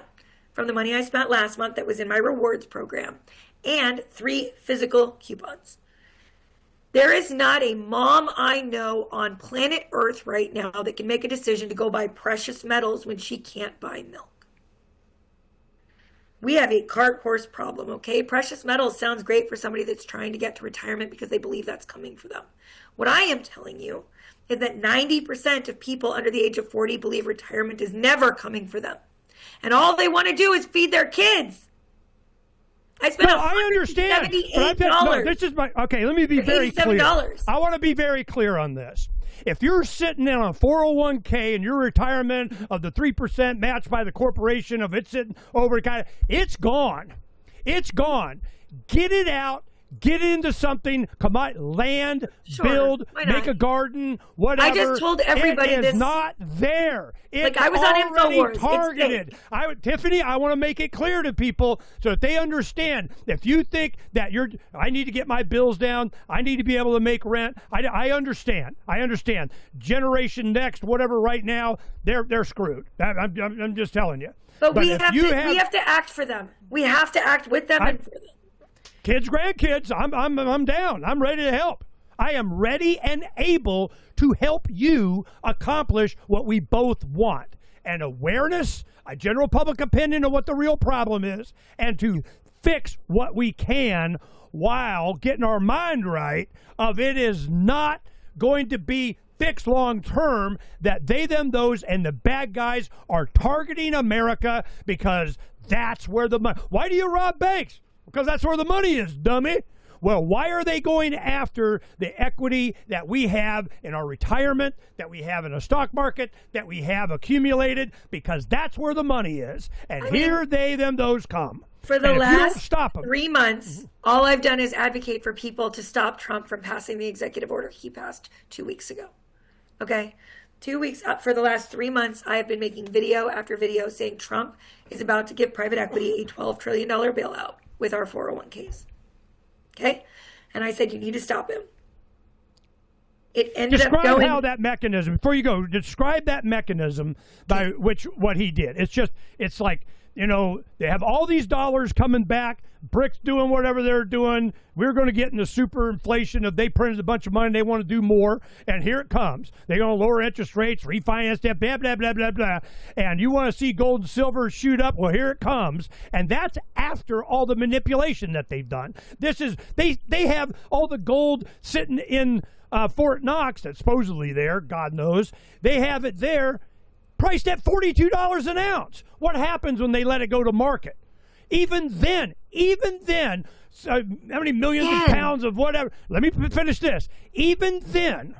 from the money I spent last month that was in my rewards program, and 3 physical coupons. There is not a mom I know on planet Earth right now that can make a decision to go buy precious metals when she can't buy milk. We have a cart horse problem, okay? Precious metals sounds great for somebody that's trying to get to retirement because they believe that's coming for them. What I am telling you is that 90% of people under the age of 40 believe retirement is never coming for them. And all they want to do is feed their kids. I spent $178. This is okay, let me be very clear. I want to be very clear on this. If you're sitting in a 401k and your retirement of the 3% matched by the corporation of it sitting over, it's gone. It's gone. Get it out. Get into something, come on, land, build, make a garden, whatever. I just told everybody this. It's not there. It's I was on InfoWars. Targeted. Tiffany, I want to make it clear to people so that they understand. If you think that I need to get my bills down, I need to be able to make rent. I understand. I understand. Generation Next, whatever, right now, they're screwed. I'm just telling you. But we have to act for them. We have to act with them and for them. Kids, grandkids, I'm down. I'm ready to help. I am ready and able to help you accomplish what we both want. And awareness, a general public opinion of what the real problem is, and to fix what we can while getting our mind right of it is not going to be fixed long term, that they, them, those, and the bad guys are targeting America because that's where the money. Why do you rob banks? Because that's where the money is, dummy. Well, why are they going after the equity that we have in our retirement, that we have in a stock market, that we have accumulated? Because that's where the money is. And here they, them, those come. For the last 3 months, all I've done is advocate for people to stop Trump from passing the executive order he passed 2 weeks ago. Okay? 2 weeks up. For the last 3 months, I have been making video after video saying Trump is about to give private equity a $12 trillion bailout with our 401ks. Okay? And I said, you need to stop him. It ended up going... Describe how that mechanism, before you go, describe that mechanism by which, what he did. It's like, they have all these dollars coming back, BRICS doing whatever they're doing. We're going to get into super inflation. If they printed a bunch of money, they want to do more. And here it comes. They're going to lower interest rates, refinance debt, blah, blah, blah, blah, blah. And you want to see gold and silver shoot up? Well, here it comes. And that's after all the manipulation that they've done. This is, they have all the gold sitting in Fort Knox that's supposedly there, God knows. They have it there, priced at $42 an ounce. What happens when they let it go to market? Even then, how many millions of pounds of whatever. Let me finish this. Even then,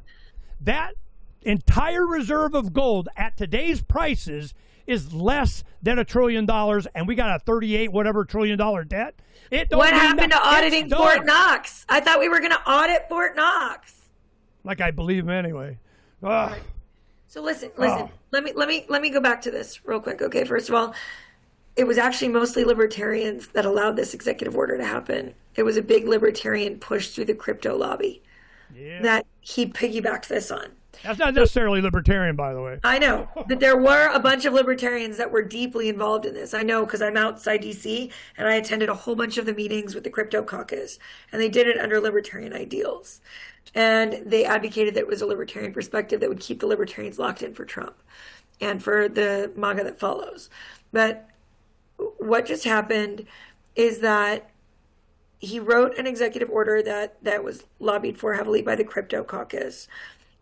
that entire reserve of gold at today's prices is less than $1 trillion, and we got a 38 whatever $trillion debt. What happened to auditing Fort Knox? I thought we were going to audit Fort Knox. Like I believe him anyway. Ugh. So listen. Let me go back to this real quick. Okay, first of all, it was actually mostly libertarians that allowed this executive order to happen. It was a big libertarian push through the crypto lobby that he piggybacked this on. That's not necessarily libertarian, by the way. I know that there were a bunch of libertarians that were deeply involved in this. I know because I'm outside DC and I attended a whole bunch of the meetings with the crypto caucus, and they did it under libertarian ideals. And they advocated that it was a libertarian perspective that would keep the libertarians locked in for Trump and for the MAGA that follows. But what just happened is that he wrote an executive order that was lobbied for heavily by the crypto caucus,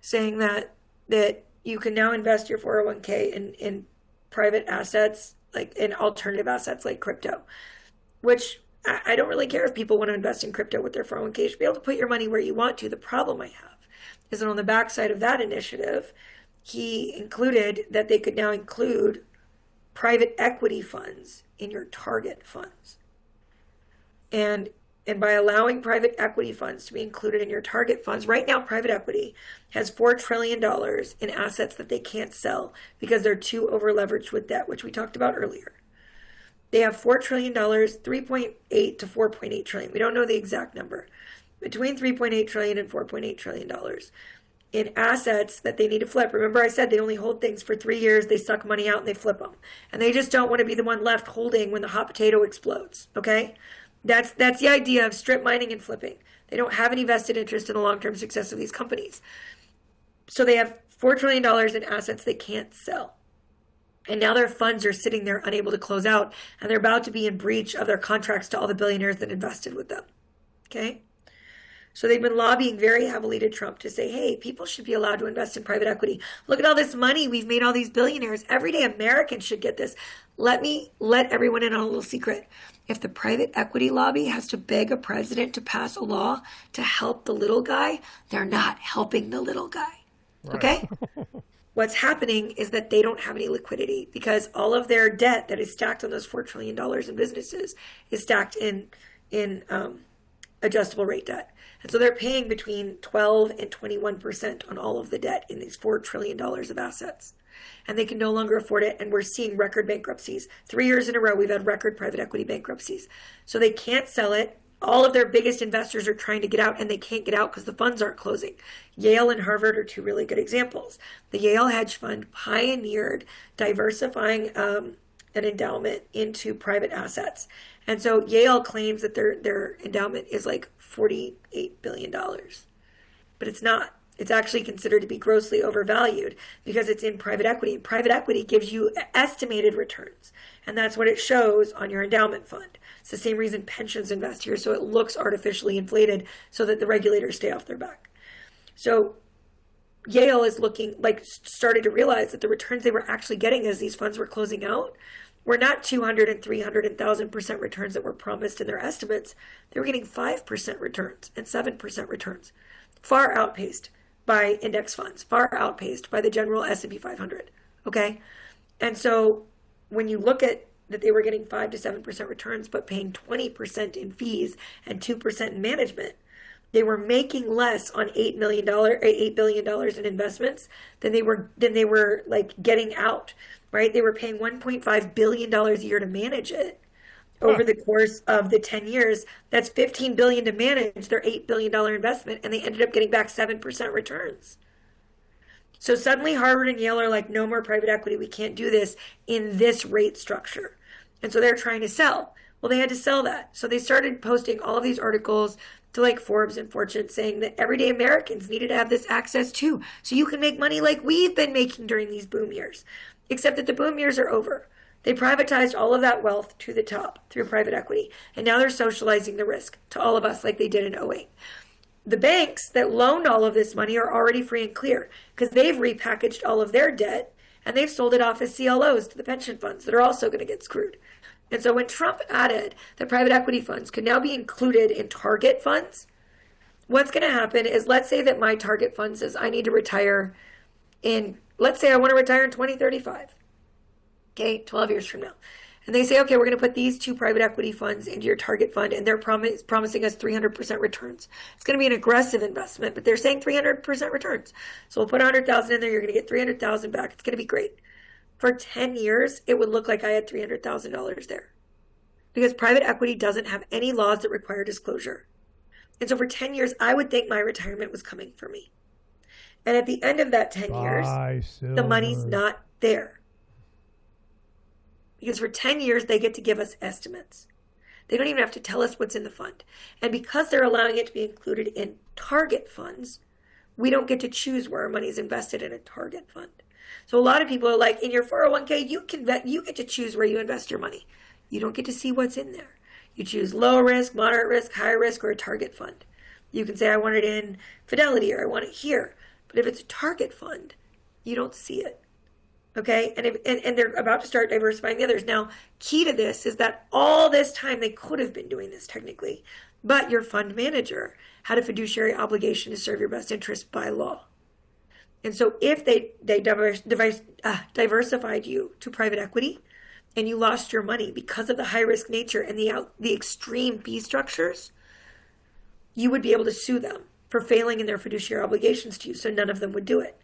saying that you can now invest your 401k in private assets, like in alternative assets like crypto, which I don't really care if people want to invest in crypto with their 401k. You should be able to put your money where you want to. The problem I have is that on the backside of that initiative, he included that they could now include private equity funds in your target funds. And by allowing private equity funds to be included in your target funds, right now private equity has $4 trillion in assets that they can't sell because they're too over-leveraged with debt, which we talked about earlier. They have $4 trillion, 3.8 to 4.8 trillion. We don't know the exact number. Between 3.8 trillion and 4.8 trillion dollars in assets that they need to flip. Remember I said they only hold things for 3 years, they suck money out and they flip them. And they just don't want to be the one left holding when the hot potato explodes, okay? That's the idea of strip mining and flipping. They don't have any vested interest in the long-term success of these companies. So they have $4 trillion in assets they can't sell. And now their funds are sitting there unable to close out, and they're about to be in breach of their contracts to all the billionaires that invested with them, okay? So they've been lobbying very heavily to Trump to say, hey, people should be allowed to invest in private equity. Look at all this money we've made, all these billionaires. Everyday Americans should get this. Let everyone in on a little secret. If the private equity lobby has to beg a president to pass a law to help the little guy, they're not helping the little guy, okay? What's happening is that they don't have any liquidity because all of their debt that is stacked on those $4 trillion in businesses is stacked in adjustable rate debt. And so they're paying between 12 and 21% on all of the debt in these $4 trillion of assets. And they can no longer afford it. And we're seeing record bankruptcies. 3 years in a row, we've had record private equity bankruptcies. So they can't sell it. All of their biggest investors are trying to get out, and they can't get out because the funds aren't closing. Yale and Harvard are two really good examples. The Yale hedge fund pioneered diversifying an endowment into private assets. And so Yale claims that their endowment is like $48 billion. But it's not. It's actually considered to be grossly overvalued because it's in private equity. Private equity gives you estimated returns, and that's what it shows on your endowment fund. It's the same reason pensions invest here, so it looks artificially inflated so that the regulators stay off their back. So Yale is started to realize that the returns they were actually getting as these funds were closing out were not 200 and 300 and 1,000% returns that were promised in their estimates. They were getting 5% returns and 7% returns, far outpaced by index funds, far outpaced by the general S&P 500, okay? And so when you look at that they were getting 5 to 7% returns but paying 20% in fees and 2% in management, they were making less on $8 billion in investments than they were like getting out, right? They were paying $1.5 billion a year to manage it over the course of the 10 years. That's $15 billion to manage their $8 billion investment, and they ended up getting back 7% returns. So suddenly Harvard and Yale are like, no more private equity. We can't do this in this rate structure. And so they're trying to sell. Well, they had to sell that. So they started posting all of these articles to like Forbes and Fortune saying that everyday Americans needed to have this access too. So you can make money like we've been making during these boom years, except that the boom years are over. They privatized all of that wealth to the top through private equity. And now they're socializing the risk to all of us like they did in '08. The banks that loaned all of this money are already free and clear because they've repackaged all of their debt and they've sold it off as CLOs to the pension funds that are also going to get screwed. And so when Trump added that private equity funds could now be included in target funds, what's going to happen is, let's say that my target fund says I need to retire let's say I want to retire in 2035. Okay, 12 years from now. And they say, okay, we're going to put these 2 private equity funds into your target fund, and they're promising us 300% returns. It's going to be an aggressive investment, but they're saying 300% returns. So we'll put 100,000 in there. You're going to get 300,000 back. It's going to be great. For 10 years, it would look like I had $300,000 there, because private equity doesn't have any laws that require disclosure. And so for 10 years, I would think my retirement was coming for me. And at the end of that 10 years, the money's not there. Because for 10 years, they get to give us estimates. They don't even have to tell us what's in the fund. And because they're allowing it to be included in target funds, we don't get to choose where our money is invested in a target fund. So a lot of people are like, in your 401k, you get to choose where you invest your money. You don't get to see what's in there. You choose low risk, moderate risk, high risk, or a target fund. You can say, I want it in Fidelity, or I want it here. But if it's a target fund, you don't see it. Okay, and they're about to start diversifying the others. Now, key to this is that all this time they could have been doing this technically, but your fund manager had a fiduciary obligation to serve your best interest by law. And so if they diversified you to private equity, and you lost your money because of the high risk nature and the extreme fee structures, you would be able to sue them for failing in their fiduciary obligations to you. So none of them would do it.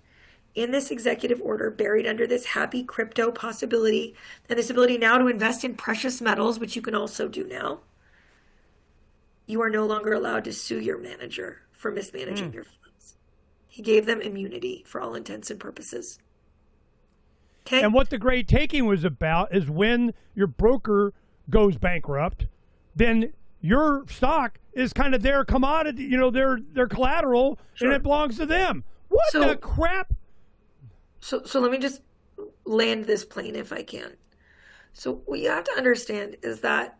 In this executive order, buried under this happy crypto possibility and this ability now to invest in precious metals, which you can also do now, you are no longer allowed to sue your manager for mismanaging your funds. He gave them immunity for all intents and purposes. Okay? And what the great taking was about is, when your broker goes bankrupt, then your stock is kind of their commodity, their collateral, and it belongs to them. What the crap? So let me just land this plane if I can. So what you have to understand is that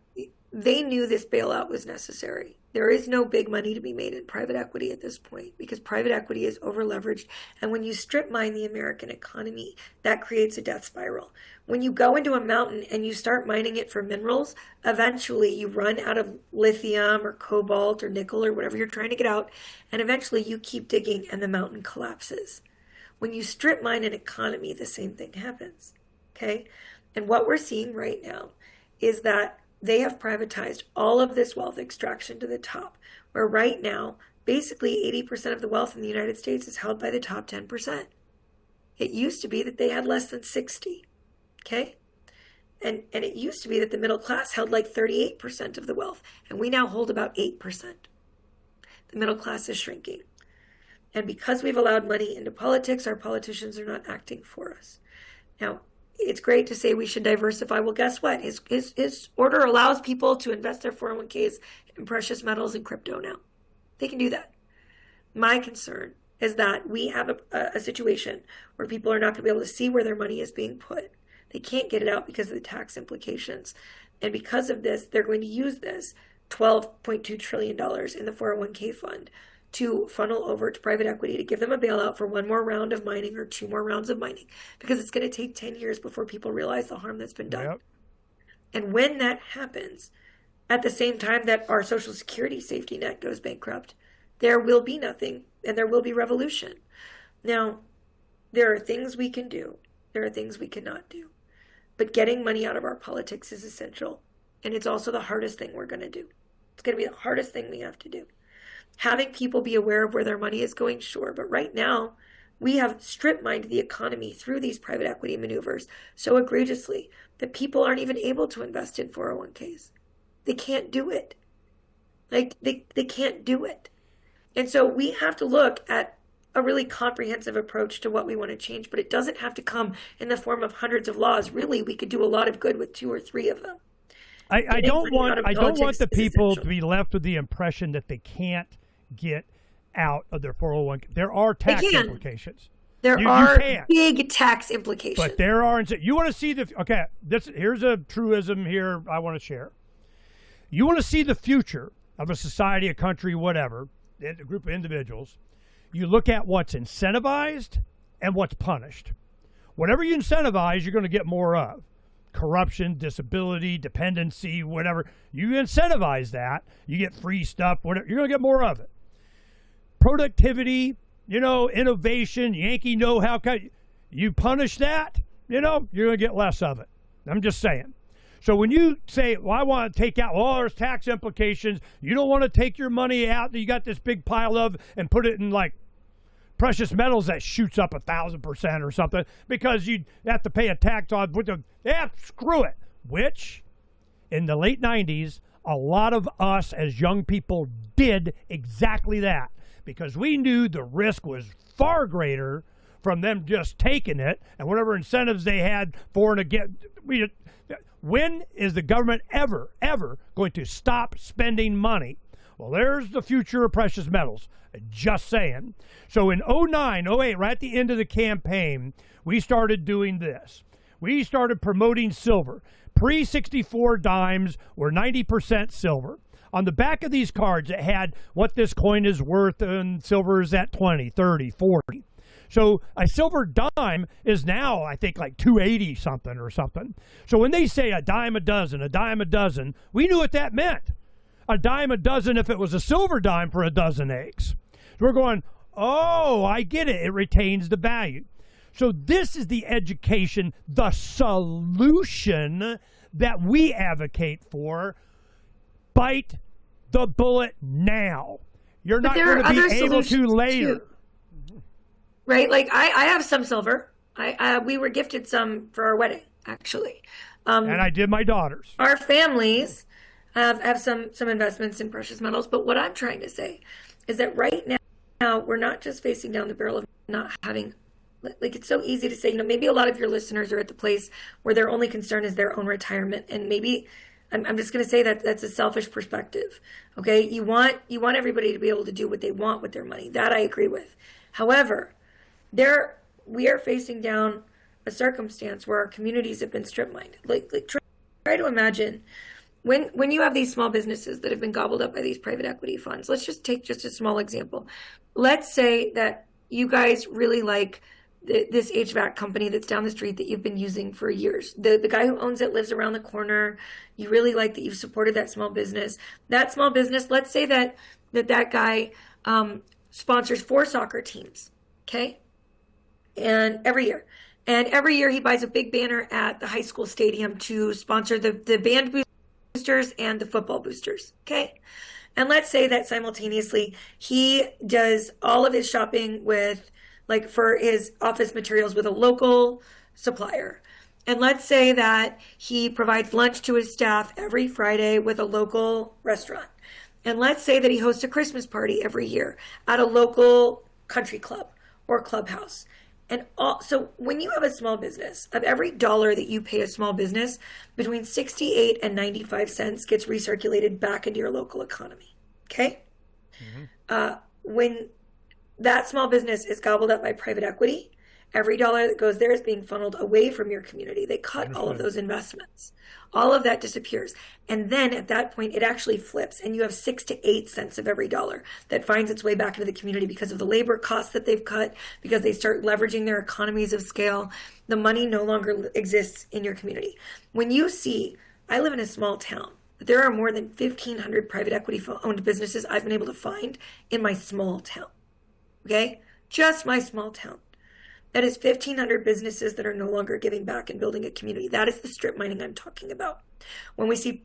they knew this bailout was necessary. There is no big money to be made in private equity at this point, because private equity is over leveraged. And when you strip mine the American economy, that creates a death spiral. When you go into a mountain and you start mining it for minerals, eventually you run out of lithium or cobalt or nickel or whatever you're trying to get out. And eventually you keep digging and the mountain collapses. When you strip mine an economy, the same thing happens, okay? And what we're seeing right now is that they have privatized all of this wealth extraction to the top, where right now, basically 80% of the wealth in the United States is held by the top 10%. It used to be that they had less than 60, okay? And it used to be that the middle class held like 38% of the wealth, and we now hold about 8%. The middle class is shrinking. And because we've allowed money into politics, our politicians are not acting for us. Now, it's great to say we should diversify. Well, guess what? His order allows people to invest their 401ks in precious metals and crypto now. They can do that. My concern is that we have a situation where people are not going to be able to see where their money is being put. They can't get it out because of the tax implications. And because of this, they're going to use this $12.2 trillion in the 401k fund to funnel over to private equity to give them a bailout for one more round of mining or 2 more rounds of mining, because it's going to take 10 years before people realize the harm that's been done. Yep. And when that happens, at the same time that our Social Security safety net goes bankrupt, there will be nothing, and there will be revolution. Now, there are things we can do. There are things we cannot do. But getting money out of our politics is essential. And it's also the hardest thing we're going to do. It's going to be the hardest thing we have to do. Having people be aware of where their money is going, sure. But right now, we have strip mined the economy through these private equity maneuvers so egregiously that people aren't even able to invest in 401ks. They can't do it. Like, they can't do it. And so we have to look at a really comprehensive approach to what we want to change, but it doesn't have to come in the form of hundreds of laws. Really, we could do a lot of good with 2 or 3 of them. I don't want the people to be left with the impression that they can't get out of their 401k. There are tax implications. There are big tax implications. But there are. You want to see here's a truism here I want to share. You want to see the future of a society, a country, whatever, a group of individuals. You look at what's incentivized and what's punished. Whatever you incentivize, you're going to get more of. corruption, disability, dependency, whatever. You incentivize that, you get free stuff, whatever. You're going to get more of it. Productivity, innovation, Yankee know-how. You punish that, you're going to get less of it. I'm just saying. So when you say, well, I want to take out, there's tax implications. You don't want to take your money out that you got this big pile of and put it in like precious metals that shoots up 1,000% or something because you have to pay a tax on. Screw it. Which, in the late 90s, a lot of us as young people did exactly that because we knew the risk was far greater from them just taking it and whatever incentives they had for and against. When is the government ever going to stop spending money? Well, there's the future of precious metals. Just saying. So in 09, 08, right at the end of the campaign, we started doing this. We started promoting silver. Pre-64 dimes were 90% silver. On the back of these cards, it had what this coin is worth, and silver is at 20, 30, 40. So a silver dime is now, I think, like 280 something or something. So when they say a dime a dozen, we knew what that meant. A dime a dozen if it was a silver dime for a dozen eggs. So we're going, oh, I get it. It retains the value. So this is the education, the solution that we advocate for. Bite the bullet now. You're not going to be able to later. Too. Right? Like I have some silver. We were gifted some for our wedding, actually. And I did my daughter's. Our families have some investments in precious metals. But what I'm trying to say is that right now we're not just facing down the barrel of not having, like it's so easy to say, maybe a lot of your listeners are at the place where their only concern is their own retirement. And maybe I'm just going to say that that's a selfish perspective. Okay. You want everybody to be able to do what they want with their money. That I agree with. However, we are facing down a circumstance where our communities have been strip mined. Like try to imagine when you have these small businesses that have been gobbled up by these private equity funds. Let's just take just a small example. Let's say that you guys really like this HVAC company that's down the street that you've been using for years. The guy who owns it lives around the corner. You really like that you've supported that small business. That small business, let's say that guy sponsors 4 soccer teams. Okay. And every year he buys a big banner at the high school stadium to sponsor the band boosters and the football boosters. Okay. And let's say that simultaneously he does all of his shopping with, like, for his office materials with a local supplier. And let's say that he provides lunch to his staff every Friday with a local restaurant. And let's say that he hosts a Christmas party every year at a local country club or clubhouse. And so when you have a small business, of every dollar that you pay a small business, between 68 and 95 cents gets recirculated back into your local economy. Okay? Mm-hmm. When that small business is gobbled up by private equity, every dollar that goes there is being funneled away from your community. They cut all of those investments. All of that disappears. And then at that point, it actually flips, and you have 6 to 8 cents of every dollar that finds its way back into the community because of the labor costs that they've cut, because they start leveraging their economies of scale. The money no longer exists in your community. When you see, I live in a small town, but there are more than 1,500 private equity owned businesses I've been able to find in my small town. Okay? Just my small town. That is 1,500 businesses that are no longer giving back and building a community. That is the strip mining I'm talking about. When we see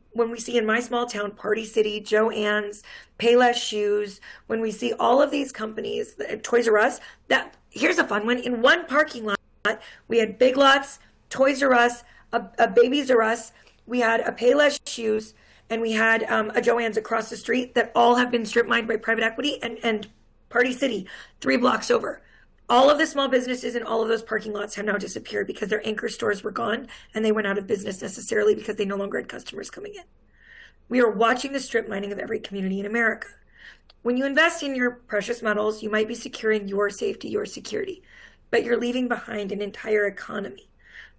in my small town, Party City, Joann's, Payless Shoes, when we see all of these companies, Toys R Us, here's a fun one. In one parking lot, we had Big Lots, Toys R Us, a Babies R Us, we had a Payless Shoes, and we had a Joann's across the street that all have been strip mined by private equity, and Party City, 3 blocks over. All of the small businesses in all of those parking lots have now disappeared because their anchor stores were gone and they went out of business necessarily because they no longer had customers coming in. We are watching the strip mining of every community in America. When you invest in your precious metals, you might be securing your safety, your security, but you're leaving behind an entire economy.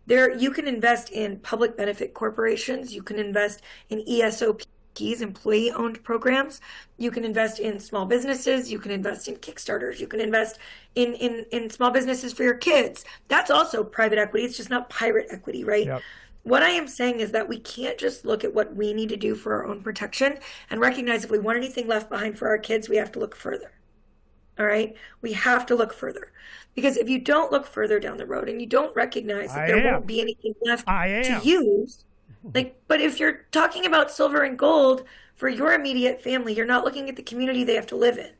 You can invest in public benefit corporations. You can invest in ESOPs, employee-owned programs. You can invest in small businesses. You can invest in Kickstarters. You can invest in small businesses for your kids. That's also private equity. It's just not pirate equity, right? Yep. what I am saying is that we can't just look at what we need to do for our own protection and recognize if we want anything left behind for our kids, we have to look further. All right? We have to look further. Because if you don't look further down the road and you don't recognize that there won't be anything left to use, but if you're talking about silver and gold for your immediate family, you're not looking at the community they have to live in.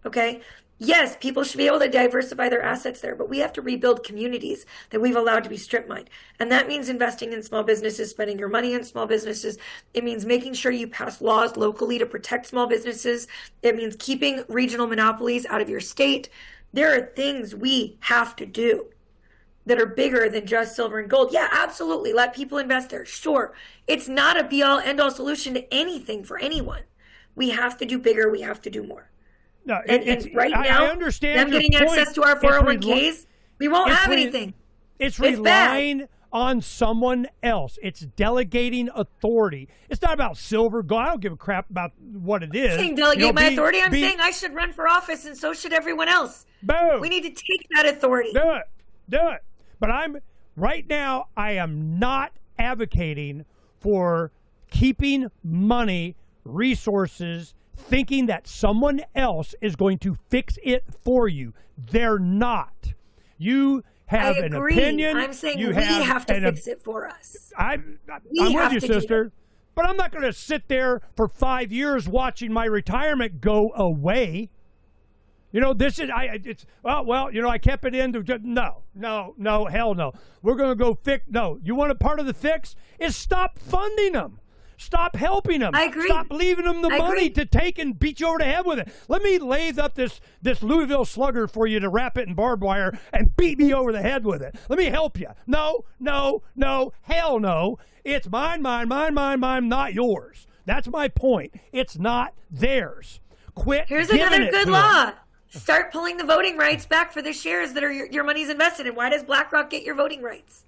Okay? Yes, people should be able to diversify their assets there, but we have to rebuild communities that we've allowed to be strip mined. And that means investing in small businesses, spending your money in small businesses. It means making sure you pass laws locally to protect small businesses. It means keeping regional monopolies out of your state. There are things we have to do that are bigger than just silver and gold. Yeah, absolutely. Let people invest there. Sure. It's not a be-all, end-all solution to anything for anyone. We have to do bigger. We have to do more. No, and right now, I understand them getting access to our 401ks, we won't have anything. It's relying on someone else. It's delegating authority. It's not about silver, gold. I don't give a crap about what it is. I'm saying delegate my authority. I'm saying I should run for office, and so should everyone else. Boom. We need to take that authority. Do it. But right now, I am not advocating for keeping money, resources, thinking that someone else is going to fix it for you. They're not. You have an opinion. I'm saying we have to fix it for us. I'm with you, sister. But I'm not going to sit there for 5 years watching my retirement go away. You know, this is, I kept it in to, no, hell no. We're going to go fix, no. You want a part of the fix? Is stop funding them. Stop helping them. I agree. Stop leaving them the money to take and beat you over the head with it. Let me lathe up this Louisville Slugger for you to wrap it in barbed wire and beat me over the head with it. Let me help you. No, hell no. It's mine, not yours. That's my point. It's not theirs. Quit. Here's another good law. Start pulling the voting rights back for the shares that are your money's invested in. Why does BlackRock get your voting rights?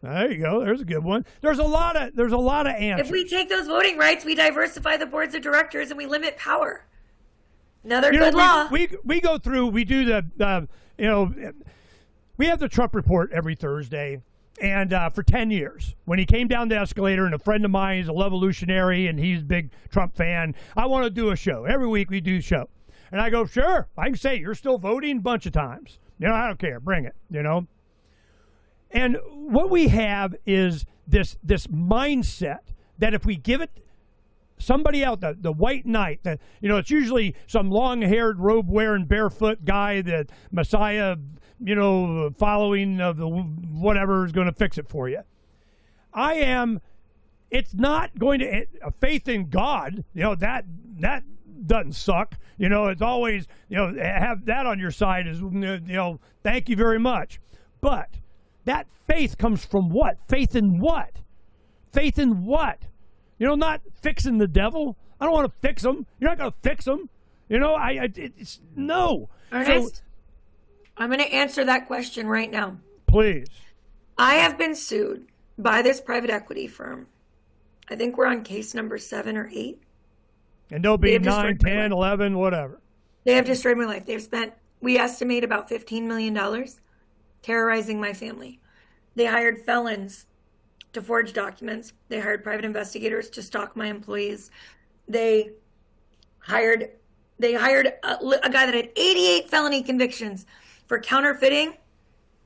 There you go. There's a good one. There's a lot of answers. If we take those voting rights, we diversify the boards of directors and we limit power. Another good law. We go through. We do we have the Trump report every Thursday, and for 10 years, when he came down the escalator, and a friend of mine is a Levolutionary, and he's a big Trump fan. I want to do a show every week. We do a show, and I go, sure, I can say you're still voting a bunch of times. I don't care. Bring it. And what we have is this mindset that if we give it somebody out, the white knight, it's usually some long-haired, robe-wearing, barefoot guy, that Messiah, following of the whatever is going to fix it for you. It's not going to, faith in God, that doesn't suck. It's always, have that on your side is, thank you very much. But that faith comes from what? Faith in what? Faith in what? Not fixing the devil. I don't want to fix him. You're not going to fix him. It's no. Ernest, I'm going to answer that question right now. Please. I have been sued by this private equity firm. I think we're on case number 7 or 8. And they'll be 9, 10, 11, whatever. They have destroyed my life. They've spent, we estimate, about $15 million terrorizing my family. They hired felons to forge documents. They hired private investigators to stalk my employees. They hired a guy that had 88 felony convictions for counterfeiting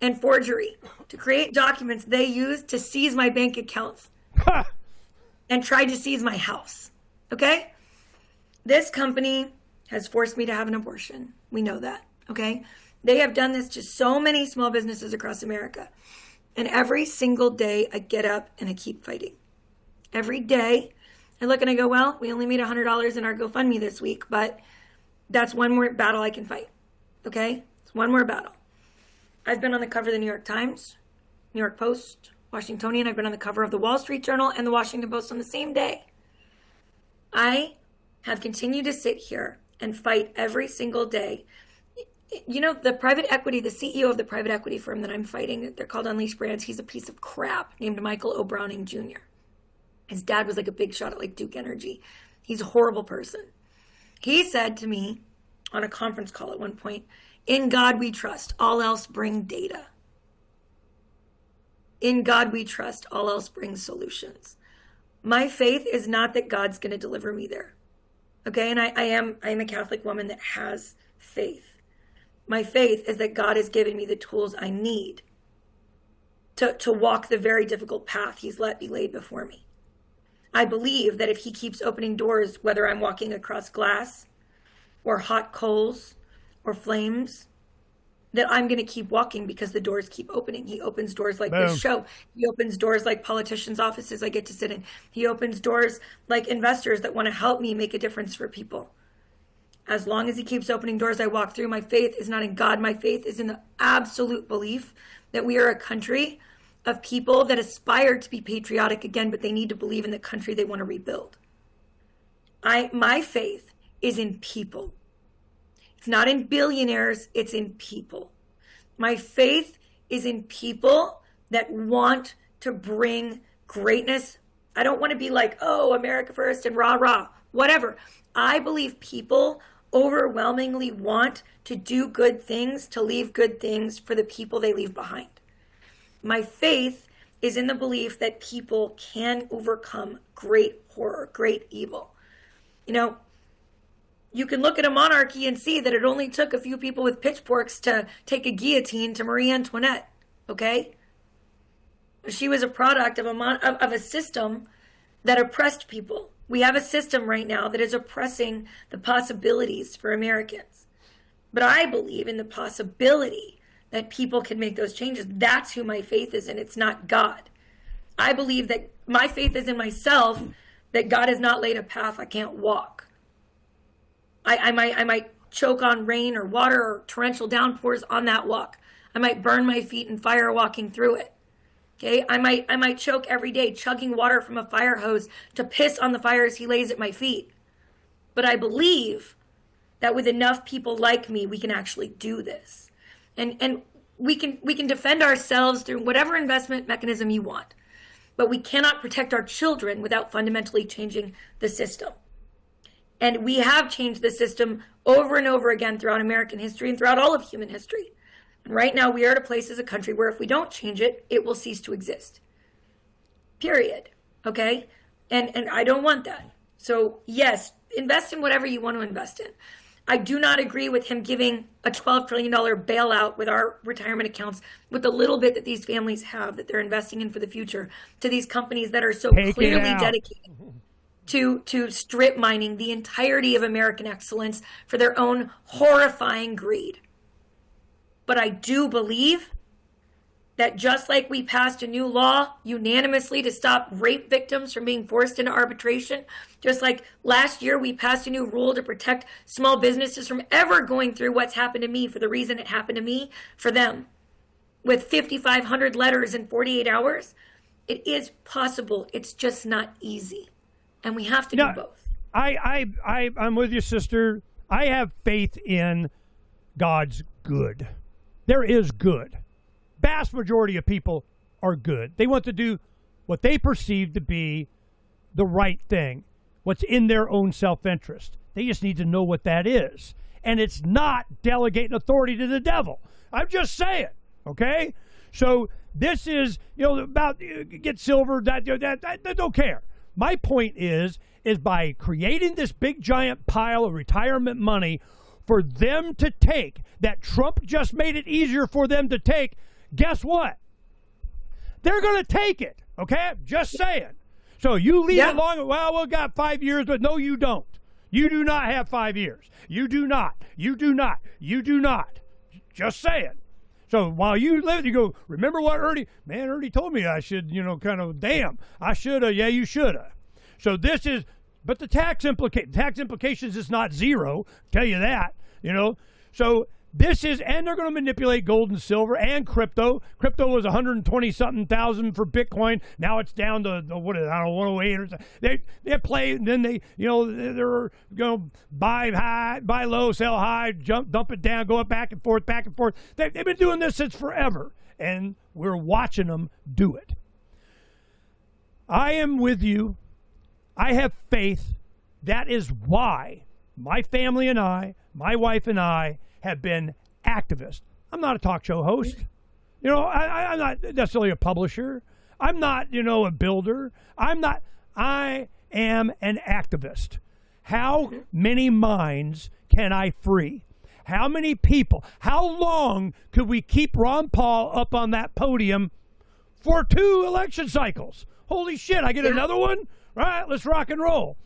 and forgery to create documents they used to seize my bank accounts and tried to seize my house. Okay? This company has forced me to have an abortion. We know that. Okay? They have done this to so many small businesses across America. And every single day I get up and I keep fighting. Every day I look and I go, well, we only made $100 in our GoFundMe this week, but that's one more battle I can fight. Okay? It's one more battle. I've been on the cover of the New York Times, New York Post, Washingtonian. I've been on the cover of the Wall Street Journal and the Washington Post on the same day. I have continued to sit here and fight every single day. The private equity, the CEO of the private equity firm that I'm fighting, they're called Unleash Brands. He's a piece of crap named Michael O'Browning Jr. His dad was like a big shot at Duke Energy. He's a horrible person. He said to me on a conference call at one point, "In God we trust, all else bring data." In God we trust. All else brings solutions. My faith is not that God's going to deliver me there. Okay, and I am a Catholic woman that has faith. My faith is that God has given me the tools I need to walk the very difficult path he's let be laid before me. I believe that if he keeps opening doors, whether I'm walking across glass or hot coals or flames, that I'm going to keep walking because the doors keep opening. He opens doors like this show. He opens doors like politicians' offices I get to sit in. He opens doors like investors that want to help me make a difference for people. As long as he keeps opening doors I walk through, my faith is not in God. My faith is in the absolute belief that we are a country of people that aspire to be patriotic again, but they need to believe in the country they want to rebuild. My faith is in people. It's not in billionaires, it's in people. My faith is in people that want to bring greatness. I don't want to be like, oh, America first and rah, rah, whatever. I believe people overwhelmingly want to do good things, to leave good things for the people they leave behind. My faith is in the belief that people can overcome great horror, great evil. You know, you can look at a monarchy and see that it only took a few people with pitchforks to take a guillotine to Marie Antoinette, okay? She was a product of a system that oppressed people. We have a system right now that is oppressing the possibilities for Americans. But I believe in the possibility that people can make those changes. That's who my faith is in. It's not God. I believe that my faith is in myself, that God has not laid a path I can't walk. I might choke on rain or water or torrential downpours on that walk. I might burn my feet in fire walking through it. Okay, I might choke every day chugging water from a fire hose to piss on the fires he lays at my feet. But I believe that with enough people like me, we can actually do this. And we can defend ourselves through whatever investment mechanism you want. But we cannot protect our children without fundamentally changing the system. And we have changed the system over and over again throughout American history and throughout all of human history. And right now we are at a place as a country where if we don't change it, it will cease to exist. Period. Okay? And I don't want that. So yes, invest in whatever you want to invest in. I do not agree with him giving a $12 trillion bailout with our retirement accounts, with the little bit that these families have that they're investing in for the future, to these companies that are so clearly dedicated to strip mining the entirety of American excellence for their own horrifying greed. But I do believe that just like we passed a new law unanimously to stop rape victims from being forced into arbitration, just like last year we passed a new rule to protect small businesses from ever going through what's happened to me for the reason it happened to me for them, with 5,500 letters in 48 hours, it is possible. It's just not easy. And we have to do both. I'm with you, sister. I have faith in God's good. There is good. Vast majority of people are good. They want to do what they perceive to be the right thing, what's in their own self-interest. They just need to know what that is. And it's not delegating authority to the devil. I'm just saying, okay? So this is, about get silver, that don't care. My point is by creating this big giant pile of retirement money for them to take, that Trump just made it easier for them to take, guess what? They're going to take it, okay? Just saying. So you leave it long, well, we've got 5 years, but no, you don't. You do not have 5 years. You do not. You do not. You do not. Just saying. So while you live, you go, remember what Ernie told me I should, I should have, yeah, you should have. So this is, but the tax implications is not zero, tell you that, So this is, and they're going to manipulate gold and silver and crypto. Crypto was 120-something thousand for Bitcoin. Now it's down to, 108 or something. They play, and then they're going to buy high, buy low, sell high, dump it down, go back and forth, back and forth. They've been doing this since forever, and we're watching them do it. I am with you. I have faith. That is why my family and I, my wife and I, have been activists. I'm not a talk show host. You know, I'm not necessarily a publisher. I'm not, you know, a builder. I am an activist. How many minds can I free? How many people? How long could we keep Ron Paul up on that podium for 2 election cycles? Holy shit, I get another one? All right, let's rock and roll.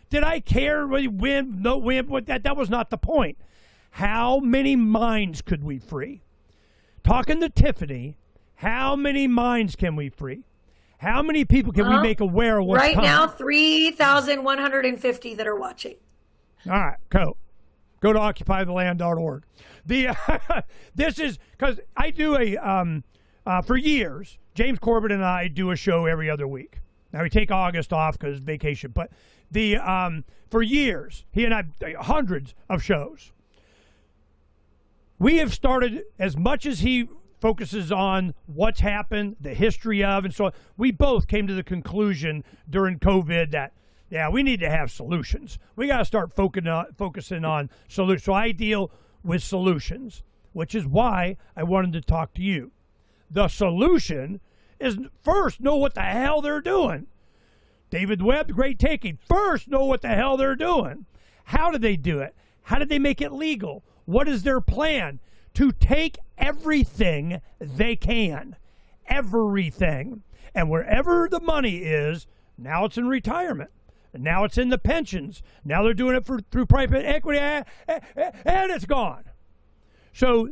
Did I care whether you win, no win? That was not the point. How many minds could we free? Talking to Tiffany, how many minds can we free? How many people can we make aware of what's right coming? now, 3,150 that are watching. All right, go to occupytheland.org. This is because I do for years, James Corbett and I do a show every other week. Now we take August off because vacation, but for years, he and I, hundreds of shows. We have started, as much as he focuses on what's happened, the history of, and so on, we both came to the conclusion during COVID that, yeah, we need to have solutions. We got to start focusing on solutions. So I deal with solutions, which is why I wanted to talk to you. The solution is first know what the hell they're doing. David Webb, great taking. First know what the hell they're doing. How did they do it? How did they make it legal? What is their plan? To take everything they can. Everything. And wherever the money is, now it's in retirement. And now it's in the pensions. Now they're doing it through private equity, and it's gone. So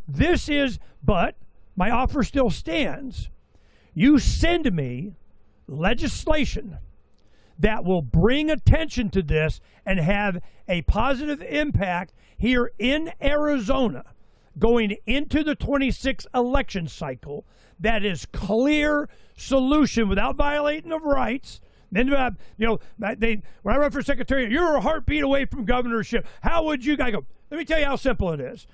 but my offer still stands. You send me legislation that will bring attention to this and have a positive impact here in Arizona going into the 26th election cycle that is clear solution without violating of rights. Then, when I run for secretary, you're a heartbeat away from governorship. How would you guys go? Let me tell you how simple it is.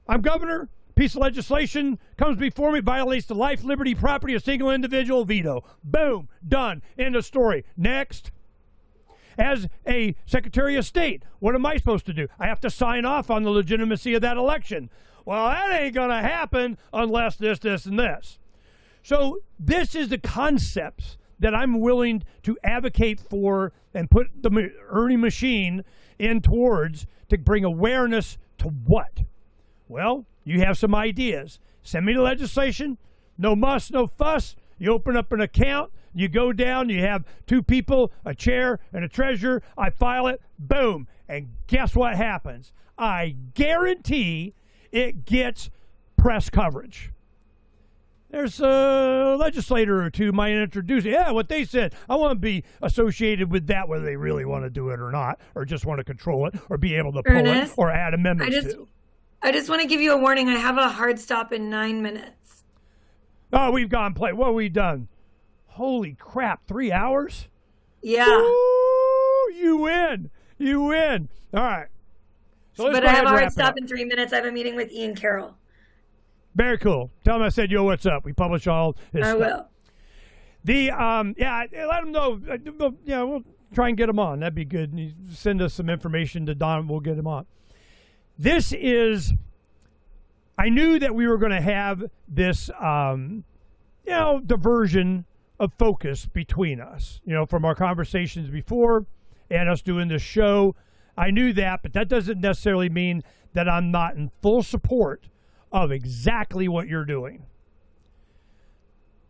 I'm governor. Piece of legislation comes before me, violates the life, liberty, property of single individual, veto. Boom, done. End of story. Next. As a Secretary of State, what am I supposed to do? I have to sign off on the legitimacy of that election. Well, that ain't going to happen unless this, and this. So this is the concepts that I'm willing to advocate for and put the Ernie machine in towards to bring awareness to what? Well, you have some ideas. Send me the legislation. No muss, no fuss. You open up an account. You go down. You have 2 people, a chair, and a treasurer. I file it. Boom. And guess what happens? I guarantee it gets press coverage. There's a legislator or 2 might introduce it. Yeah, what they said. I want to be associated with that, whether they really want to do it or not, or just want to control it, or be able to pull it, or add amendments to. I just want to give you a warning. I have a hard stop in 9 minutes. Oh, we've gone play. What have we done? Holy crap, 3 hours? Yeah. Ooh, you win. You win. All right. So but I have a hard stop in 3 minutes. I have a meeting with Ian Carroll. Very cool. Tell him I said, yo, what's up? We publish all his stuff. Will. Let him know. Yeah, we'll try and get him on. That'd be good. You send us some information to Don. We'll get him on. I knew that we were going to have this, diversion of focus between us, from our conversations before and us doing this show. I knew that, but that doesn't necessarily mean that I'm not in full support of exactly what you're doing.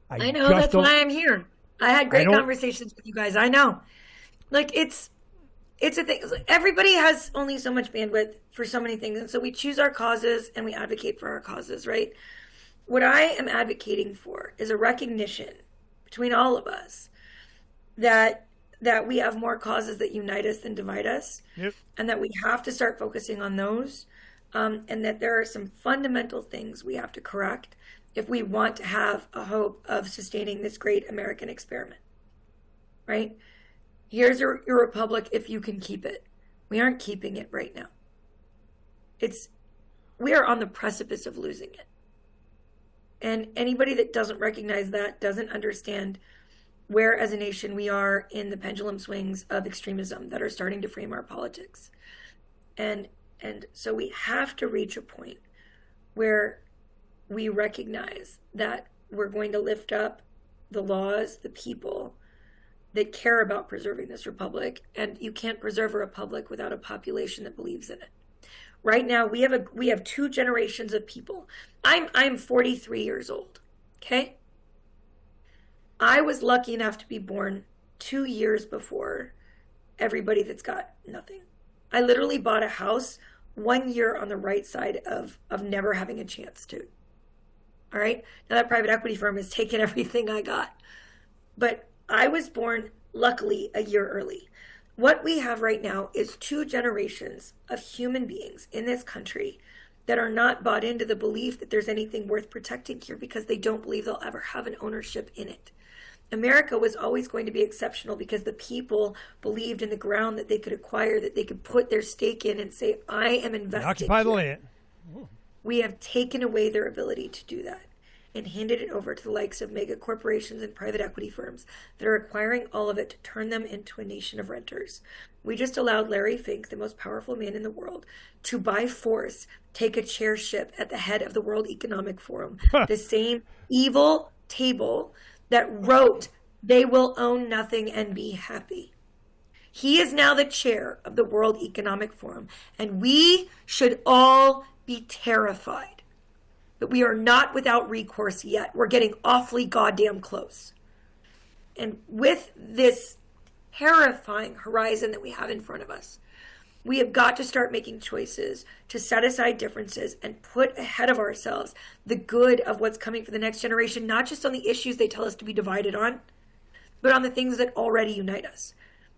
I know, that's why I'm here. I had great conversations with you guys. I know. It's a thing. Everybody has only so much bandwidth for so many things. And so we choose our causes and we advocate for our causes, right? What I am advocating for is a recognition between all of us that we have more causes that unite us than divide us. Yep. And that we have to start focusing on those. And that there are some fundamental things we have to correct if we want to have a hope of sustaining this great American experiment, right? Here's your republic if you can keep it. We aren't keeping it right now. We are on the precipice of losing it. And anybody that doesn't recognize that doesn't understand where as a nation we are in the pendulum swings of extremism that are starting to frame our politics. And so we have to reach a point where we recognize that we're going to lift up the laws, the people that care about preserving this republic, and you can't preserve a republic without a population that believes in it. Right now, we have 2 generations of people. I'm 43 years old, okay? I was lucky enough to be born 2 years before everybody that's got nothing. I literally bought a house 1 year on the right side of never having a chance to. All right? Now that private equity firm has taken everything I got. But I was born, luckily, a year early. What we have right now is 2 generations of human beings in this country that are not bought into the belief that there's anything worth protecting here because they don't believe they'll ever have an ownership in it. America was always going to be exceptional because the people believed in the ground that they could acquire, that they could put their stake in and say, I am invested Occupy the here. land. We have taken away their ability to do that and handed it over to the likes of mega corporations and private equity firms that are acquiring all of it to turn them into a nation of renters. We just allowed Larry Fink, the most powerful man in the world, to by force take a chairship at the head of the World Economic Forum, the same evil table that wrote, they will own nothing and be happy. He is now the chair of the World Economic Forum, and we should all be terrified that we are not without recourse yet. We're getting awfully goddamn close. And with this terrifying horizon that we have in front of us, we have got to start making choices to set aside differences and put ahead of ourselves the good of what's coming for the next generation, not just on the issues they tell us to be divided on, but on the things that already unite us.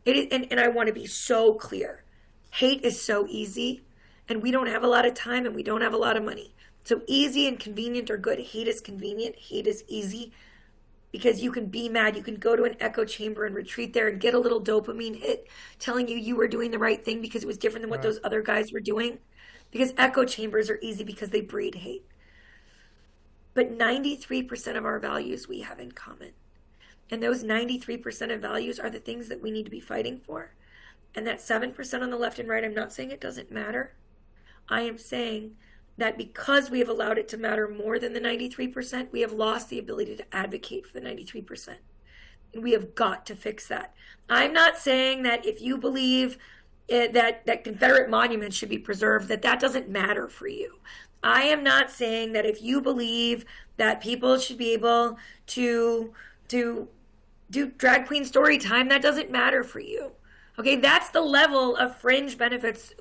And I want to be so clear. Hate is so easy, and we don't have a lot of time, and we don't have a lot of money. So easy and convenient are good. Hate is convenient. Hate is easy. Because you can be mad, you can go to an echo chamber and retreat there and get a little dopamine hit telling you were doing the right thing because it was different than what those other guys were doing. Because echo chambers are easy because they breed hate. But 93% of our values we have in common. And those 93% of values are the things that we need to be fighting for. And that 7% on the left and right, I'm not saying it doesn't matter. I am saying that because we have allowed it to matter more than the 93%, we have lost the ability to advocate for the 93%. And we have got to fix that. I'm not saying that if you believe that Confederate monuments should be preserved, that doesn't matter for you. I am not saying that if you believe that people should be able to do drag queen story time, that doesn't matter for you. Okay, that's the level of fringe benefits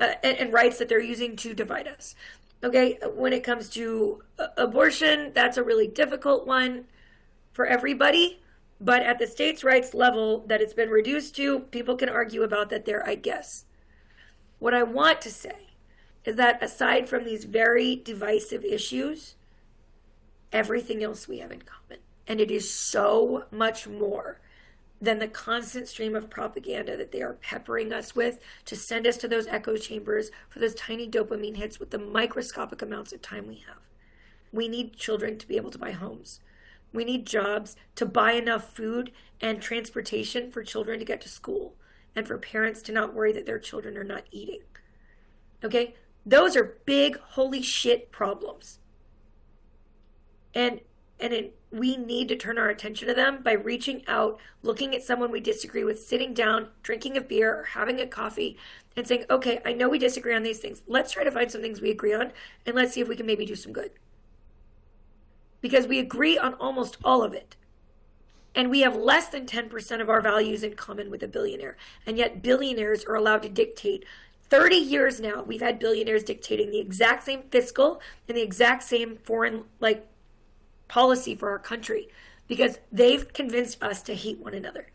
and rights that they're using to divide us. Okay, when it comes to abortion, that's a really difficult one for everybody. But at the states' rights level that it's been reduced to, people can argue about that there, I guess. What I want to say is that aside from these very divisive issues, everything else we have in common. And it is so much more than the constant stream of propaganda that they are peppering us with to send us to those echo chambers for those tiny dopamine hits with the microscopic amounts of time we have. We need children to be able to buy homes. We need jobs to buy enough food and transportation for children to get to school and for parents to not worry that their children are not eating. Okay? Those are big, holy shit problems. And we need to turn our attention to them by reaching out, looking at someone we disagree with, sitting down, drinking a beer or having a coffee and saying, okay, I know we disagree on these things. Let's try to find some things we agree on and let's see if we can maybe do some good. Because we agree on almost all of it. And we have less than 10% of our values in common with a billionaire. And yet billionaires are allowed to dictate. 30 years now, we've had billionaires dictating the exact same fiscal and the exact same foreign, policy for our country because they've convinced us to hate one another.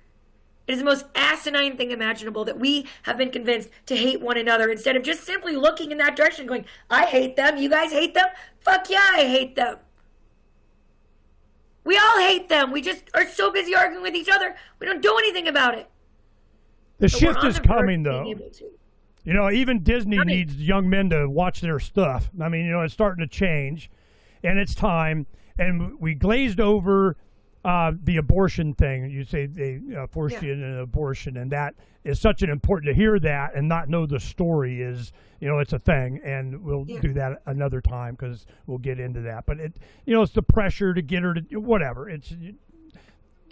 It is the most asinine thing imaginable that we have been convinced to hate one another instead of just simply looking in that direction going, I hate them, you guys hate them? Fuck yeah, I hate them. We all hate them. We just are so busy arguing with each other, we don't do anything about it. The shift is coming, though. You know, even Disney needs young men to watch their stuff. I mean, it's starting to change, and it's time. And we glazed over the abortion thing. You say they forced you into an abortion, and that is such an important to hear that and not know the story is, it's a thing, and we'll do that another time because we'll get into that. But it's the pressure to get her to whatever.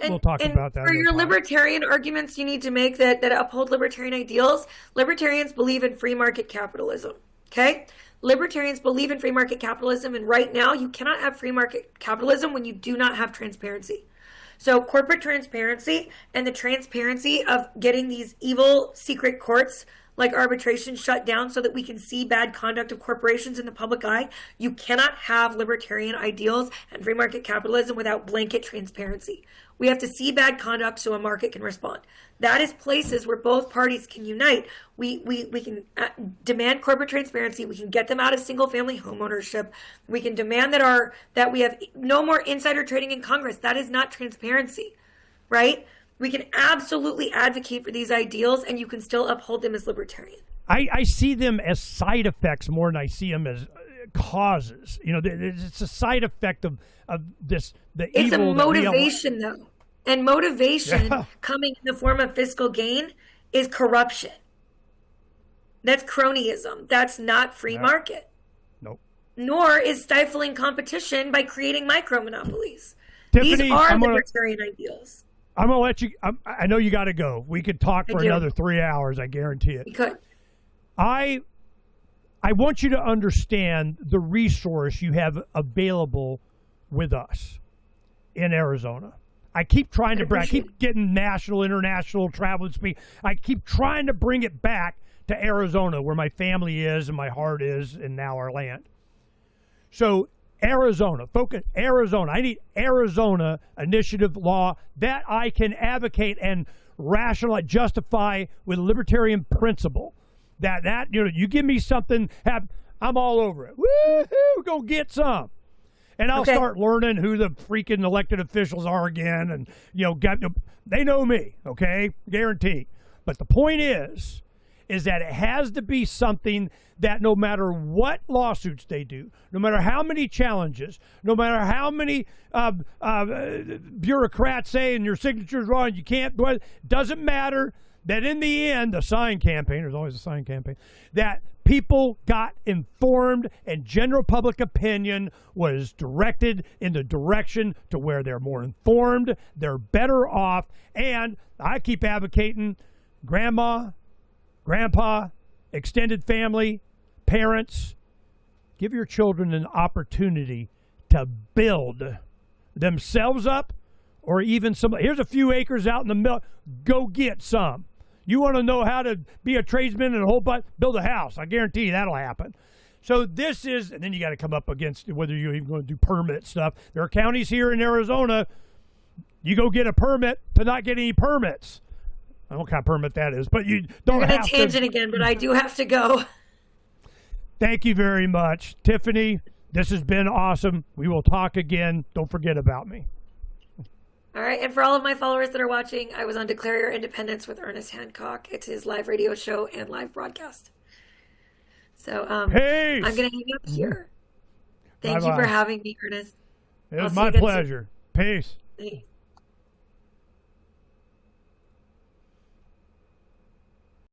We'll talk about that. For your libertarian arguments you need to make that uphold libertarian ideals, libertarians believe in free market capitalism. Okay? Libertarians believe in free market capitalism, and right now you cannot have free market capitalism when you do not have transparency. So corporate transparency and the transparency of getting these evil secret courts like arbitration shut down so that we can see bad conduct of corporations in the public eye. You cannot have libertarian ideals and free market capitalism without blanket transparency. We have to see bad conduct so a market can respond. That is places where both parties can unite. We can demand corporate transparency. We can get them out of single-family homeownership. We can demand that we have no more insider trading in Congress. That is not transparency, right? We can absolutely advocate for these ideals, and you can still uphold them as libertarian. I see them as side effects more than I see them as causes. It's a side effect of this. It's a motivation, though. And motivation coming in the form of fiscal gain is corruption. That's cronyism. That's not free market. Nope. Nor is stifling competition by creating micro-monopolies. Tiffany, These are libertarian ideals. I'm going to let you, I know you got to go. We could talk for another 3 hours, I guarantee it. We could. I want you to understand the resource you have available with us in Arizona. I keep trying to I keep getting national, international travel and speak. I keep trying to bring it back to Arizona, where my family is and my heart is, and now our land. So Arizona, focus Arizona. I need Arizona initiative law that I can advocate and rationalize, justify with libertarian principle. That you give me something, I'm all over it. Woo-hoo, go get some. And I'll start learning who the freaking elected officials are again, and they know me, okay? Guaranteed. But the point is that it has to be something that no matter what lawsuits they do, no matter how many challenges, no matter how many bureaucrats say and your signature's wrong, you can't do it, doesn't matter, that in the end, the sign campaign, there's always a sign campaign, that people got informed and general public opinion was directed in the direction to where they're more informed, they're better off, and I keep advocating grandma, grandpa, extended family, parents, give your children an opportunity to build themselves up, or even here's a few acres out in the middle, go get some. You want to know how to be a tradesman and a whole bunch, build a house. I guarantee you that'll happen. So this is, and then you got to come up against whether you're even going to do permit stuff. There are counties here in Arizona, you go get a permit to not get any permits. I don't know what kind of permit that is, but you don't have to. You're going to tangent again, but I do have to go. Thank you very much. Tiffany, this has been awesome. We will talk again. Don't forget about me. All right, and for all of my followers that are watching, I was on Declare Your Independence with Ernest Hancock. It's his live radio show and live broadcast. So hey, I'm going to hang up here. Thank you for having me, Ernest. It was my pleasure. Peace. Thanks.